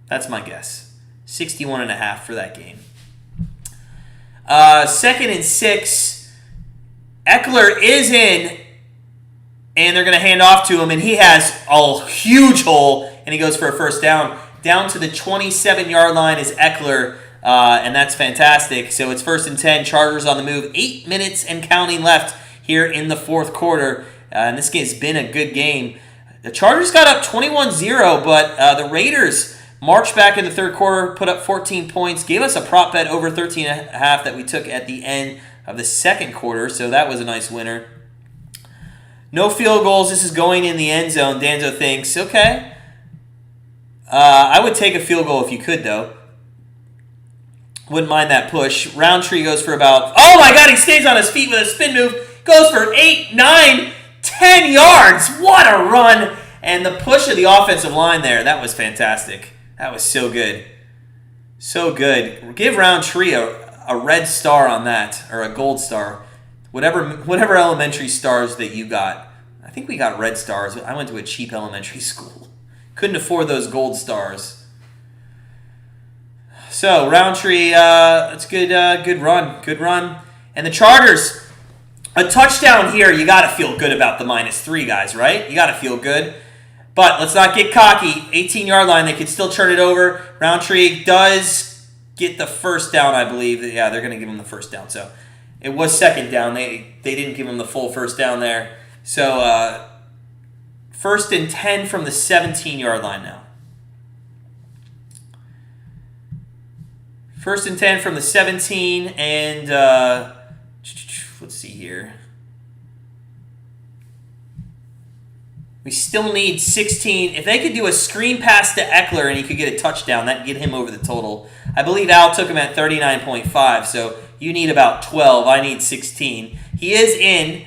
That's my guess. 61.5 for that game. 2nd and 6. Eckler is in, and they're going to hand off to him, and he has a huge hole, and he goes for a first down. Down to the 27-yard line is Eckler, and that's fantastic. So it's 1st and 10. Chargers on the move. 8 minutes and counting left here in the fourth quarter. And this game's been a good game. The Chargers got up 21-0, but the Raiders marched back in the third quarter, put up 14 points, gave us a prop bet over 13.5 that we took at the end of the second quarter, so that was a nice winner. No field goals. This is going in the end zone. Danzo thinks, okay. I would take a field goal if you could, though. Wouldn't mind that push. Roundtree goes for about... Oh, my God, he stays on his feet with a spin move. Goes for 8, 9, 10 yards. What a run. And the push of the offensive line there, that was fantastic. That was so good. So good. Give Roundtree a red star on that, or a gold star. Whatever elementary stars that you got. I think we got red stars. I went to a cheap elementary school. Couldn't afford those gold stars. So, Roundtree, that's good. Good run. Good run. And the Chargers, a touchdown here. You got to feel good about the -3, guys, right? You got to feel good. But let's not get cocky. 18-yard line, they could still turn it over. Roundtree does get the first down, I believe. Yeah, they're going to give him the first down. So it was second down. They didn't give him the full first down there. So 1st and 10 from the 17-yard line now. 1st and 10 from the 17, and let's see here. We still need 16. If they could do a screen pass to Eckler and he could get a touchdown, that'd get him over the total. I believe Al took him at 39.5, so you need about 12. I need 16. He is in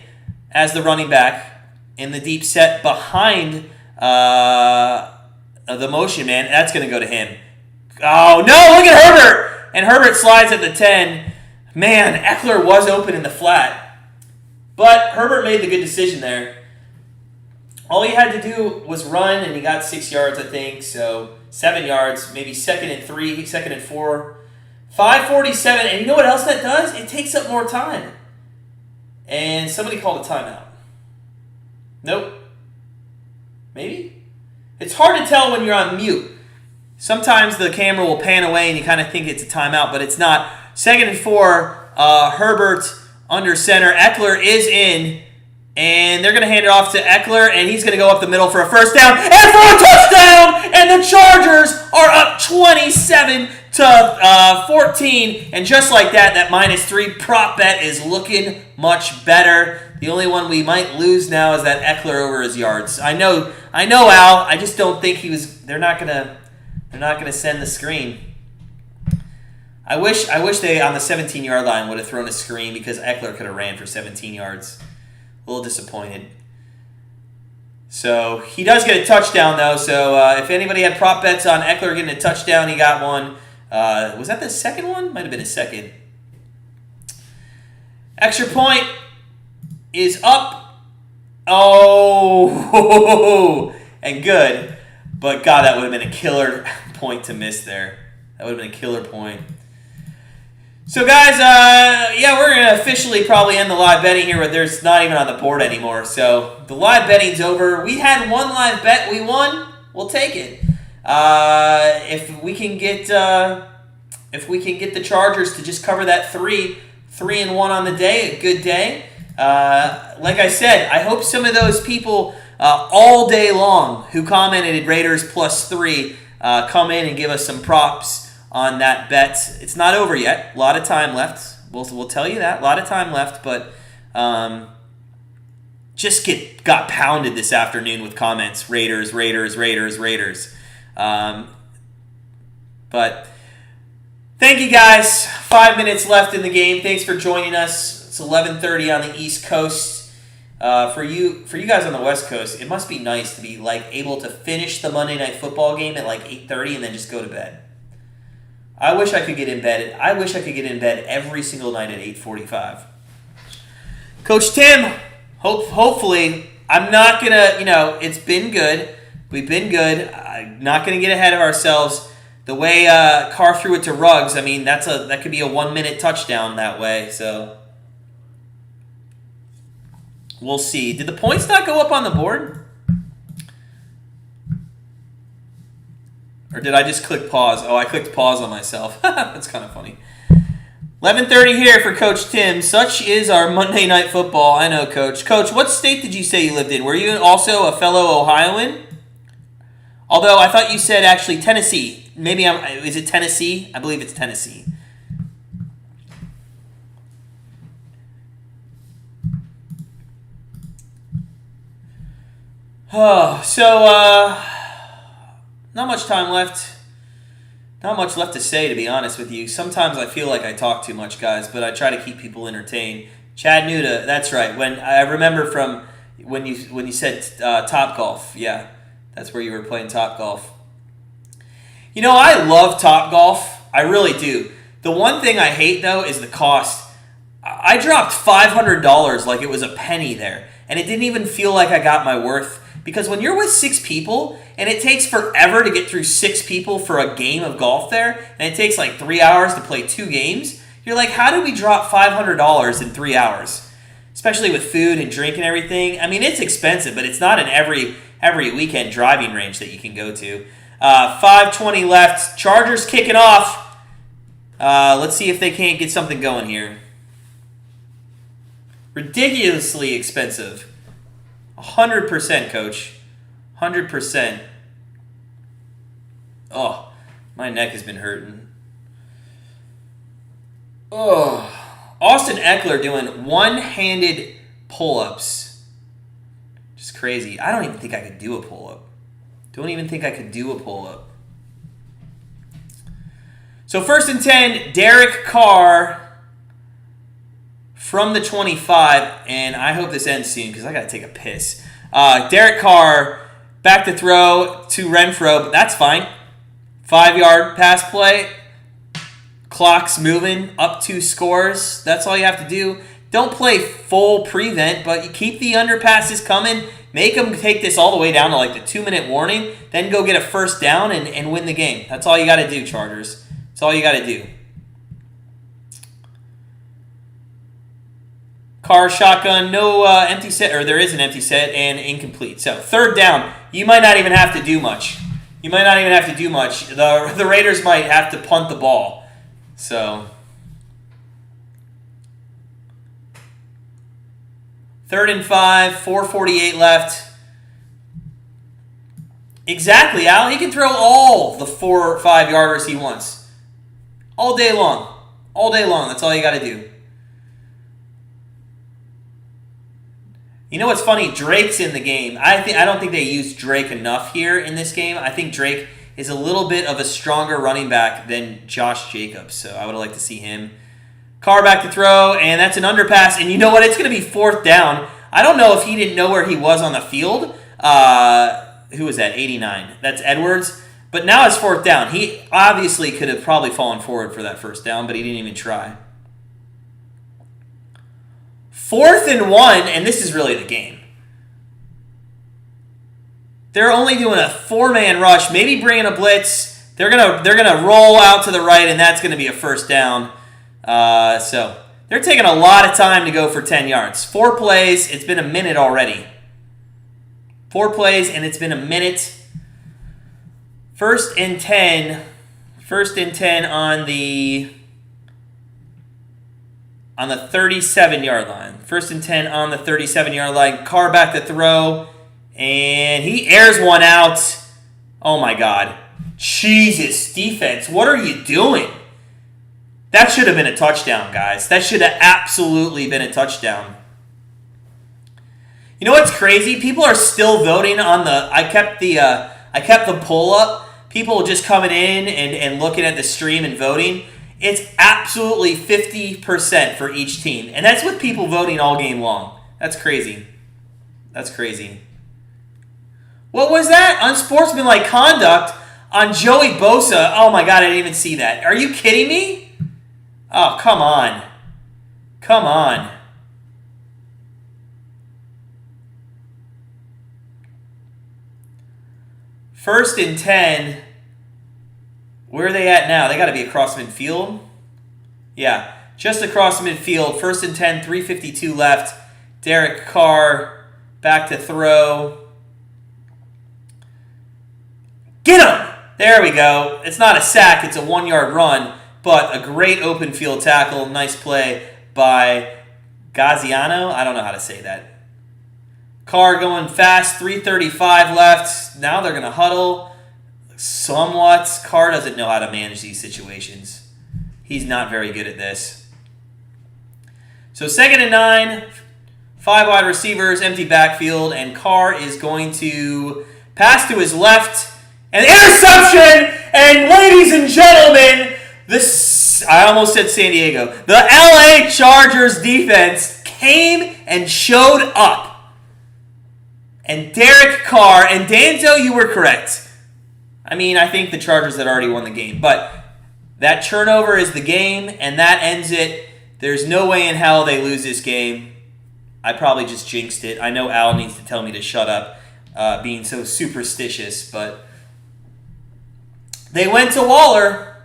as the running back in the deep set behind the motion man. That's going to go to him. Oh, no, look at Herbert! And Herbert slides at the 10. Man, Eckler was open in the flat. But Herbert made the good decision there. All he had to do was run, and he got 6 yards, I think. So 7 yards, maybe 2nd and 3, 2nd and 4. 5:47, and you know what else that does? It takes up more time. And somebody called a timeout. Nope. Maybe? It's hard to tell when you're on mute. Sometimes the camera will pan away and you kind of think it's a timeout, but it's not. 2nd and 4, Herbert under center. Eckler is in, and they're going to hand it off to Eckler, and he's going to go up the middle for a first down and for a touchdown! And the Chargers are up 27 to 14, and just like that, that -3 prop bet is looking much better. The only one we might lose now is that Eckler over his yards. I know, Al. I just don't think he was. They're not gonna send the screen. I wish they on the 17-yard line would have thrown a screen because Eckler could have ran for 17 yards. A little disappointed. So he does get a touchdown though. So if anybody had prop bets on Eckler getting a touchdown, he got one. Was that the second one? Might have been a second. Extra point is up. Oh, and good. But God, that would have been a killer point to miss there. That would have been a killer point. So guys, we're going to officially probably end the live betting here, but there's not even on the board anymore. So the live betting's over. We had one live bet. We won. We'll take it. If we can get the Chargers to just cover that 3-1 on the day, a good day. Like I said, I hope some of those people all day long who commented Raiders +3 come in and give us some props on that bet. It's not over yet. A lot of time left. We'll tell you that. A lot of time left, but just got pounded this afternoon with comments. Raiders. But thank you guys. 5 minutes left in the game. Thanks for joining us. It's 11:30 on the East Coast. For you guys on the West Coast, it must be nice to be able to finish the Monday Night Football game at 8:30 and then just go to bed. I wish I could get in bed. I wish I could get in bed every single night at 8:45. Coach Tim, hopefully, I'm not going to, it's been good. We've been good. I'm not going to get ahead of ourselves. The way Carr threw it to Ruggs, I mean, that could be a 1-minute touchdown that way. So we'll see. Did the points not go up on the board? Or did I just click pause? Oh, I clicked pause on myself. That's kind of funny. 11:30 here for Coach Tim. Such is our Monday Night Football. I know, Coach. Coach, what state did you say you lived in? Were you also a fellow Ohioan? Although I thought you said actually Tennessee. Maybe is it Tennessee? I believe it's Tennessee. Oh, so not much time left. Not much left to say, to be honest with you. Sometimes I feel like I talk too much, guys, but I try to keep people entertained. Chad Nuda, that's right. When I remember from when you said Top Golf, yeah, that's where you were playing Top Golf. You know, I love Top Golf. I really do. The one thing I hate, though, is the cost. I dropped $500 like it was a penny there, and it didn't even feel like I got my worth. Because when you're with 6 people, and it takes forever to get through 6 people for a game of golf there, and it takes like 3 hours to play 2 games, you're like, how did we drop $500 in 3 hours? Especially with food and drink and everything. I mean, it's expensive, but it's not an every weekend driving range that you can go to. 5:20 left. Chargers kicking off. Let's see if they can't get something going here. Ridiculously expensive. 100%, Coach. 100%. Oh, my neck has been hurting. Oh, Austin Eckler doing one-handed pull-ups. Just crazy. I don't even think I could do a pull-up. Don't even think I could do a pull-up. So 1st and 10, Derek Carr from the 25, and I hope this ends soon because I got to take a piss. Derek Carr back to throw to Renfro, but that's fine. 5-yard pass play. Clock's moving, up 2 scores. That's all you have to do. Don't play full prevent, but you keep the underpasses coming. Make them take this all the way down to like the 2-minute warning. Then go get a first down and win the game. That's all you got to do, Chargers. That's all you got to do. Carr shotgun, no empty set, or there is an empty set and incomplete. So 3rd down, you might not even have to do much. The Raiders might have to punt the ball. So 3rd and 5, 4:48 left. Exactly, Al. He can throw all the 4 or 5 yarders he wants. All day long. All day long. That's all you got to do. You know what's funny? Drake's in the game. I don't think they used Drake enough here in this game. I think Drake is a little bit of a stronger running back than Josh Jacobs, so I would like to see him. Carr back to throw, and that's an underpass. And you know what? It's going to be 4th down. I don't know if he didn't know where he was on the field. Who was that? 89. That's Edwards. But now it's 4th down. He obviously could have probably fallen forward for that first down, but he didn't even try. 4th and 1, and this is really the game. They're only doing a 4-man rush, maybe bringing a blitz. They're gonna roll out to the right, and that's gonna be a first down. So they're taking a lot of time to go for 10 yards. 4 plays. It's been a minute already. 4 plays, and it's been a minute. 1st and 10. 1st and 10 on the 37-yard line. 1st and 10 on the 37-yard line. Carr back to throw. And he airs one out. Oh, my God. Jesus, defense. What are you doing? That should have been a touchdown, guys. That should have absolutely been a touchdown. You know what's crazy? People are still voting on the... I kept the poll up. People just coming in and looking at the stream and voting. It's absolutely 50% for each team. And that's with people voting all game long. That's crazy. That's crazy. What was that? Unsportsmanlike conduct on Joey Bosa. Oh my God, I didn't even see that. Are you kidding me? Oh, come on. Come on. First and 10. Where are they at now? They got to be across midfield. Yeah, just across midfield. First and 10, 3:52 left. Derek Carr back to throw. Get him! There we go. It's not a sack. It's a 1-yard run, but a great open field tackle. Nice play by Gaziano. I don't know how to say that. Carr going fast. 3:35 left. Now they're going to huddle. Somewhat. Carr doesn't know how to manage these situations. He's not very good at this. So 2nd and 9, 5 wide receivers, empty backfield, and Carr is going to pass to his left. An interception! And ladies and gentlemen, I almost said San Diego. The LA Chargers defense came and showed up. And Derek Carr, and Danzo, you were correct. I mean, I think the Chargers had already won the game, but that turnover is the game, and that ends it. There's no way in hell they lose this game. I probably just jinxed it. I know Al needs to tell me to shut up, being so superstitious, but they went to Waller.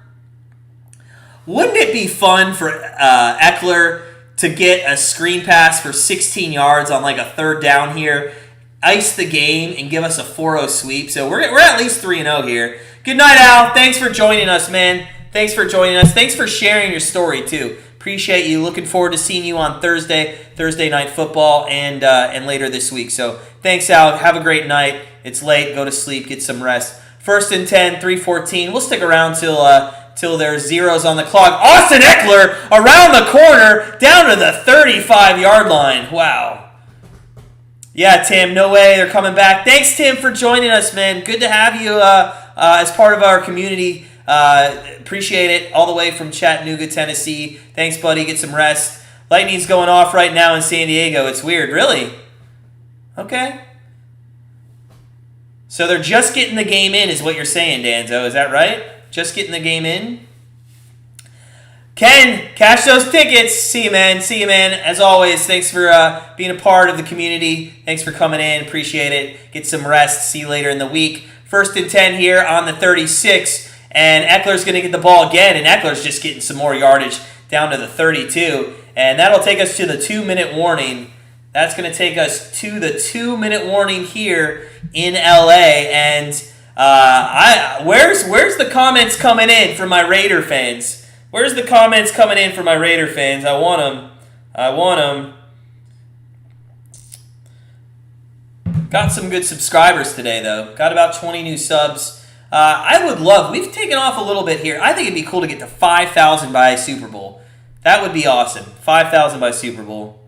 Wouldn't it be fun for Eckler to get a screen pass for 16 yards on like a 3rd down here, ice the game, and give us a 4-0 sweep? So we're at least 3-0 here. Good night, Al. Thanks for joining us, man. Thanks for joining us. Thanks for sharing your story, too. Appreciate you. Looking forward to seeing you on Thursday Night Football, and later this week. So thanks, Al. Have a great night. It's late. Go to sleep. Get some rest. 1st and 10, 3:14. We'll stick around till there's zeros on the clock. Austin Eckler around the corner, down to the 35-yard line. Wow. Yeah, Tim, no way. They're coming back. Thanks, Tim, for joining us, man. Good to have you as part of our community. Appreciate it. All the way from Chattanooga, Tennessee. Thanks, buddy. Get some rest. Lightning's going off right now in San Diego. It's weird. Really? Okay. So they're just getting the game in is what you're saying, Danzo. Is that right? Just getting the game in? Ken, cash those tickets. See you, man. See you, man. As always, thanks for being a part of the community. Thanks for coming in. Appreciate it. Get some rest. See you later in the week. 1st and 10 here on the 36. And Eckler's going to get the ball again. And Eckler's just getting some more yardage down to the 32. And that'll take us to the 2-minute warning. That's going to take us to the 2-minute warning here in LA. And where's the comments coming in from my Raider fans? Where's the comments coming in from my Raider fans? I want them. Got some good subscribers today, though. Got about 20 new subs. We've taken off a little bit here. I think it'd be cool to get to 5,000 by Super Bowl. That would be awesome. 5,000 by Super Bowl.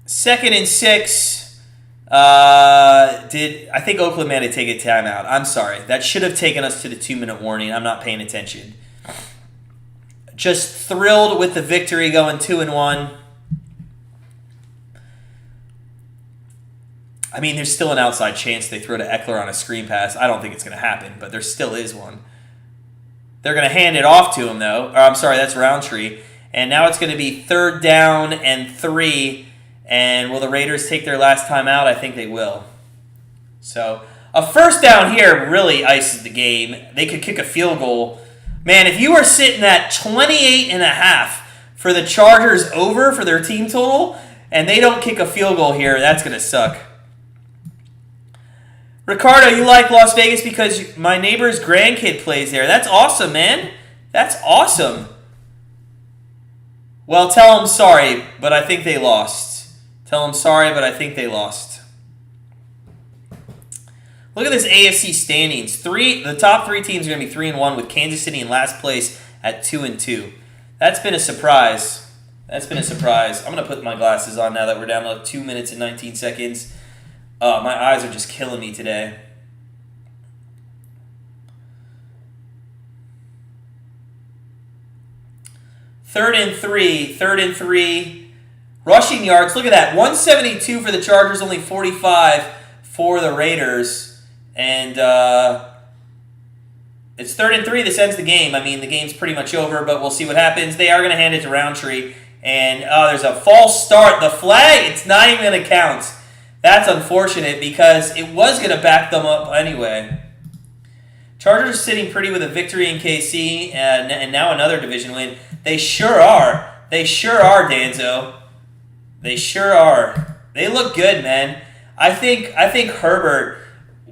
Second and 6. I think Oakland may have taken a timeout. I'm sorry. That should have taken us to the 2-minute warning. I'm not paying attention. Just thrilled with the victory, going 2-1. I mean, there's still an outside chance they throw to Eckler on a screen pass. I don't think it's going to happen, but there still is one. They're going to hand it off to him, though. Or, I'm sorry, that's Roundtree. And now it's going to be 3rd down and 3. And will the Raiders take their last time out? I think they will. So a 1st down here really ices the game. They could kick a field goal. Man, if you are sitting at 28.5 for the Chargers over for their team total, and they don't kick a field goal here, that's going to suck. Ricardo, you like Las Vegas because my neighbor's grandkid plays there. That's awesome, man. That's awesome. Well, tell them sorry, but I think they lost. Tell them sorry, but I think they lost. Look at this AFC standings. The top 3 teams are going to be 3-1 with Kansas City in last place at 2-2. That's been a surprise. I'm going to put my glasses on now that we're down to 2 minutes and 19 seconds. My eyes are just killing me today. Third and three. Rushing yards, look at that. 172 for the Chargers, only 45 for the Raiders. And it's 3rd and 3. This ends the game. I mean, the game's pretty much over, but we'll see what happens. They are going to hand it to Roundtree. And there's a false start. The flag, it's not even going to count. That's unfortunate because it was going to back them up anyway. Chargers sitting pretty with a victory in KC and now another division win. They sure are. They sure are, Danzo. They sure are. They look good, man. I think Herbert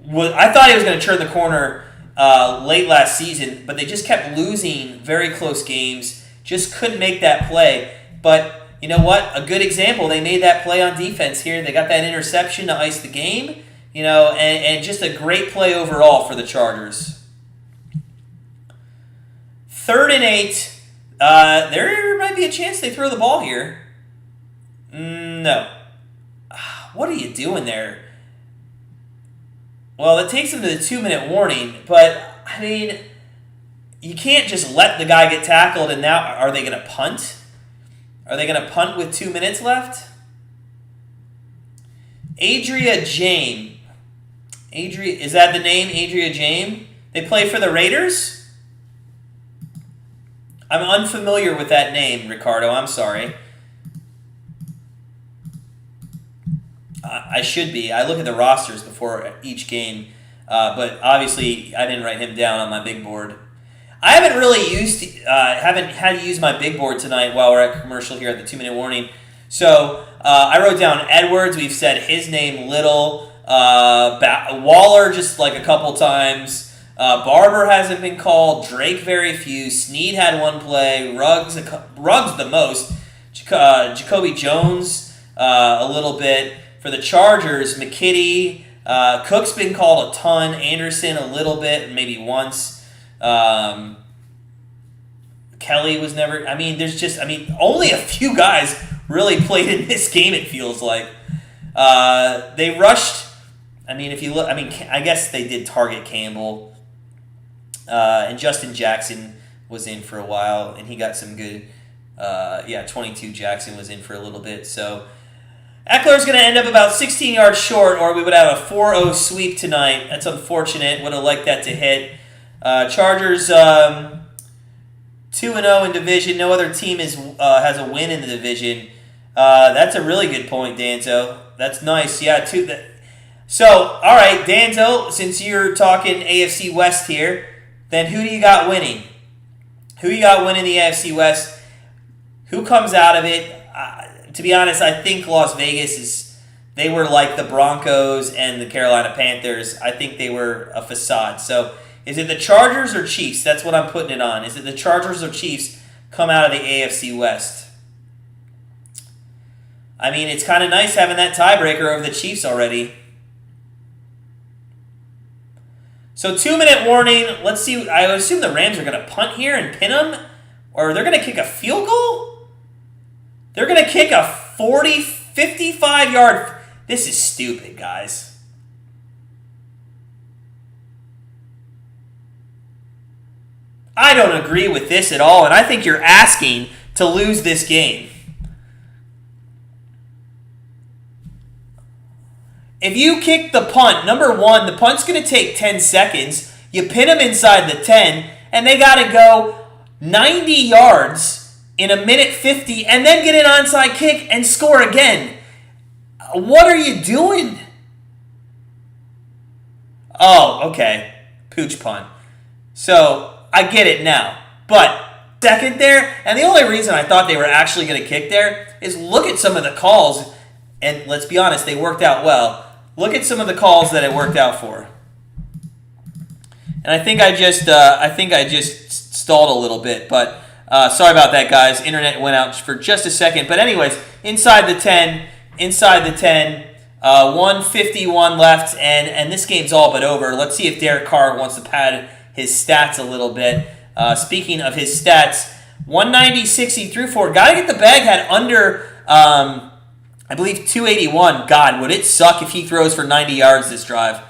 I thought he was going to turn the corner late last season, but they just kept losing very close games. Just couldn't make that play. But you know what? A good example. They made that play on defense here. They got that interception to ice the game. And just a great play overall for the Chargers. 3rd and 8. There might be a chance they throw the ball here. No. What are you doing there? Well, it takes them to the 2-minute warning, but, I mean, you can't just let the guy get tackled and now, are they going to punt? Are they going to punt with 2 minutes left? Adria James. Is that the name, Adria James? They play for the Raiders? I'm unfamiliar with that name, Ricardo. I'm sorry. I should be. I look at the rosters before each game, but obviously I didn't write him down on my big board. I haven't had to use my big board tonight while we're at commercial here at the 2-minute warning. So I wrote down Edwards. We've said his name little. Waller just like a couple times. Barber hasn't been called. Drake very few. Snead had one play. Ruggs the most. Jacoby Jones a little bit. For the Chargers, McKitty, Cook's been called a ton. Anderson a little bit, maybe once. Kelly was never. Only a few guys really played in this game. It feels like they rushed. If you look, I guess they did target Campbell, and Justin Jackson was in for a while, and he got some good. 22 Jackson was in for a little bit, so. Eckler's going to end up about 16 yards short, or we would have a 4-0 sweep tonight. That's unfortunate. Would have liked that to hit. Chargers 2-0 in division. No other team has a win in the division. That's a really good point, Danzo. That's nice. Yeah, So, all right, Danzo, since you're talking AFC West here, then who do you got winning? Who you got winning the AFC West? Who comes out of it? To be honest, I think Las Vegas they were like the Broncos and the Carolina Panthers. I think they were a facade. So is it the Chargers or Chiefs? That's what I'm putting it on. Is it the Chargers or Chiefs come out of the AFC West? It's kind of nice having that tiebreaker over the Chiefs already. So 2-minute warning. Let's see. I assume the Rams are going to punt here and pin them, or they're going to kick a field goal? They're going to kick a 55-yard... This is stupid, guys. I don't agree with this at all, and I think you're asking to lose this game. If you kick the punt, number one, the punt's going to take 10 seconds. You pin them inside the 10, and they got to go 90 yards in a minute 50, and then get an onside kick and score again. What are you doing? Oh, okay. Pooch punt. So, I get it now. But, second there, and the only reason I thought they were actually going to kick there is look at some of the calls, and let's be honest, they worked out well. Look at some of the calls that it worked out for. And I think I just stalled a little bit, but sorry about that, guys. Internet went out for just a second. But anyways, inside the 10, 1:51 left, and this game's all but over. Let's see if Derek Carr wants to pad his stats a little bit. Speaking of his stats, 196 he threw for. Got to get the bag, had under, I believe, 281. God, would it suck if he throws for 90 yards this drive?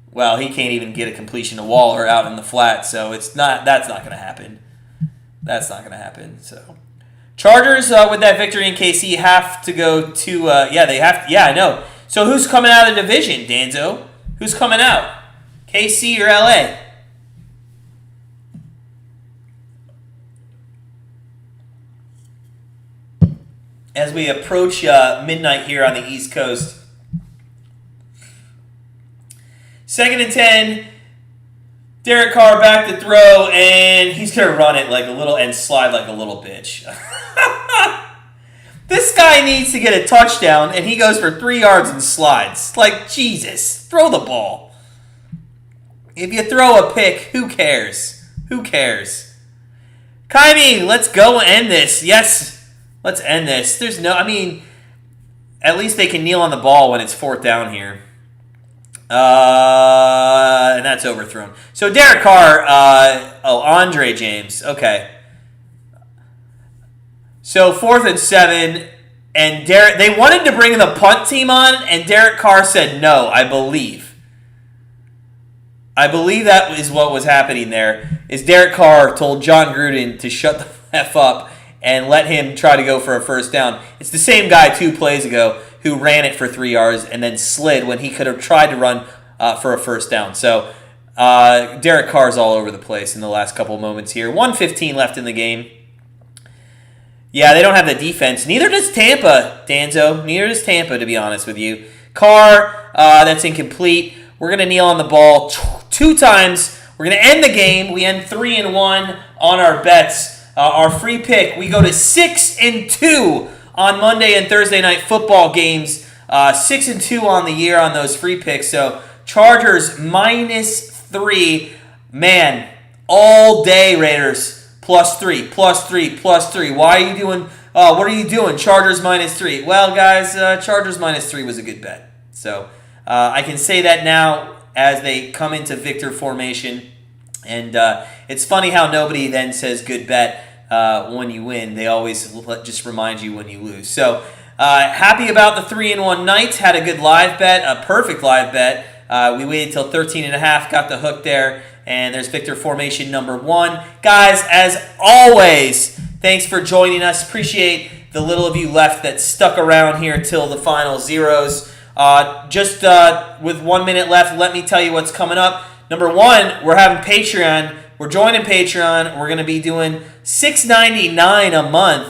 Well, he can't even get a completion to Waller out in the flat, so that's not going to happen. That's not going to happen. So, Chargers with that victory in KC have to go to. They have. I know. So who's coming out of the division, Danzo? Who's coming out? KC or LA? as we approach midnight here on the East Coast. 2nd and 10. Derek Carr back to throw, and he's going to run it like a little and slide like a little bitch. This guy needs to get a touchdown, and he goes for 3 yards and slides. Like, Jesus, throw the ball. If you throw a pick, who cares? Who cares? Kaimi, let's go end this. Yes, let's end this. There's no, at least they can kneel on the ball when it's 4th down here. And that's overthrown. So Derek Carr, Andre James. Okay. So 4th and 7, and they wanted to bring the punt team on, and Derek Carr said no, I believe. I believe that is what was happening there, is Derek Carr told Jon Gruden to shut the F up and let him try to go for a 1st down. It's the same guy 2 plays ago who ran it for 3 yards and then slid when he could have tried to run for a 1st down. So Derek Carr's all over the place in the last couple moments here. 1:15 left in the game. Yeah, they don't have the defense. Neither does Tampa, Danzo. Neither does Tampa, to be honest with you. Carr, that's incomplete. We're going to kneel on the ball 2 times. We're going to end the game. We end 3-1 on our bets. Our free pick, we go to 6-2 on Monday and Thursday night football games. 6-2 on the year on those free picks. So Chargers -3. Man, all day Raiders. +3, +3, +3. Why are you doing? What are you doing? Chargers -3. Well, guys, Chargers -3 was a good bet. So I can say that now as they come into victor formation. And it's funny how nobody then says good bet when you win. They always just remind you when you lose. So happy about the 3-1 night. Had a good live bet, a perfect live bet. We waited till 13.5, got the hook there. And there's victor formation number 1. Guys, as always, thanks for joining us. Appreciate the little of you left that stuck around here till the final zeros. Just with 1 minute left, let me tell you what's coming up. Number 1, we're having Patreon. We're joining Patreon. We're going to be doing $6.99 a month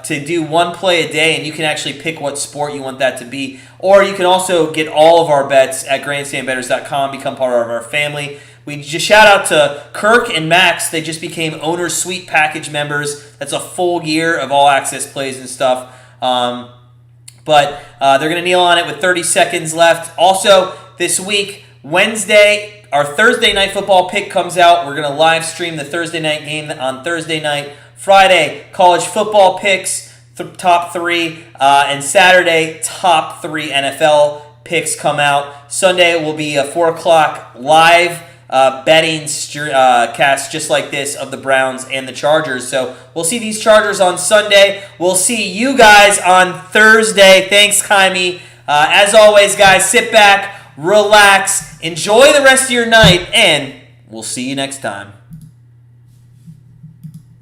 to do 1 play a day, and you can actually pick what sport you want that to be. Or you can also get all of our bets at grandstandbettors.com, become part of our family. We just shout out to Kirk and Max. They just became Owner's Suite package members. That's a full year of all access plays and stuff. But they're going to kneel on it with 30 seconds left. Also, this week, Wednesday, our Thursday night football pick comes out. We're going to live stream the Thursday night game on Thursday night. Friday, college football picks, top 3. And Saturday, top 3 NFL picks come out. Sunday will be a 4 o'clock live betting cast just like this of the Browns and the Chargers. So we'll see these Chargers on Sunday. We'll see you guys on Thursday. Thanks, Kaimi. As always, guys, sit back, relax, enjoy the rest of your night, and we'll see you next time.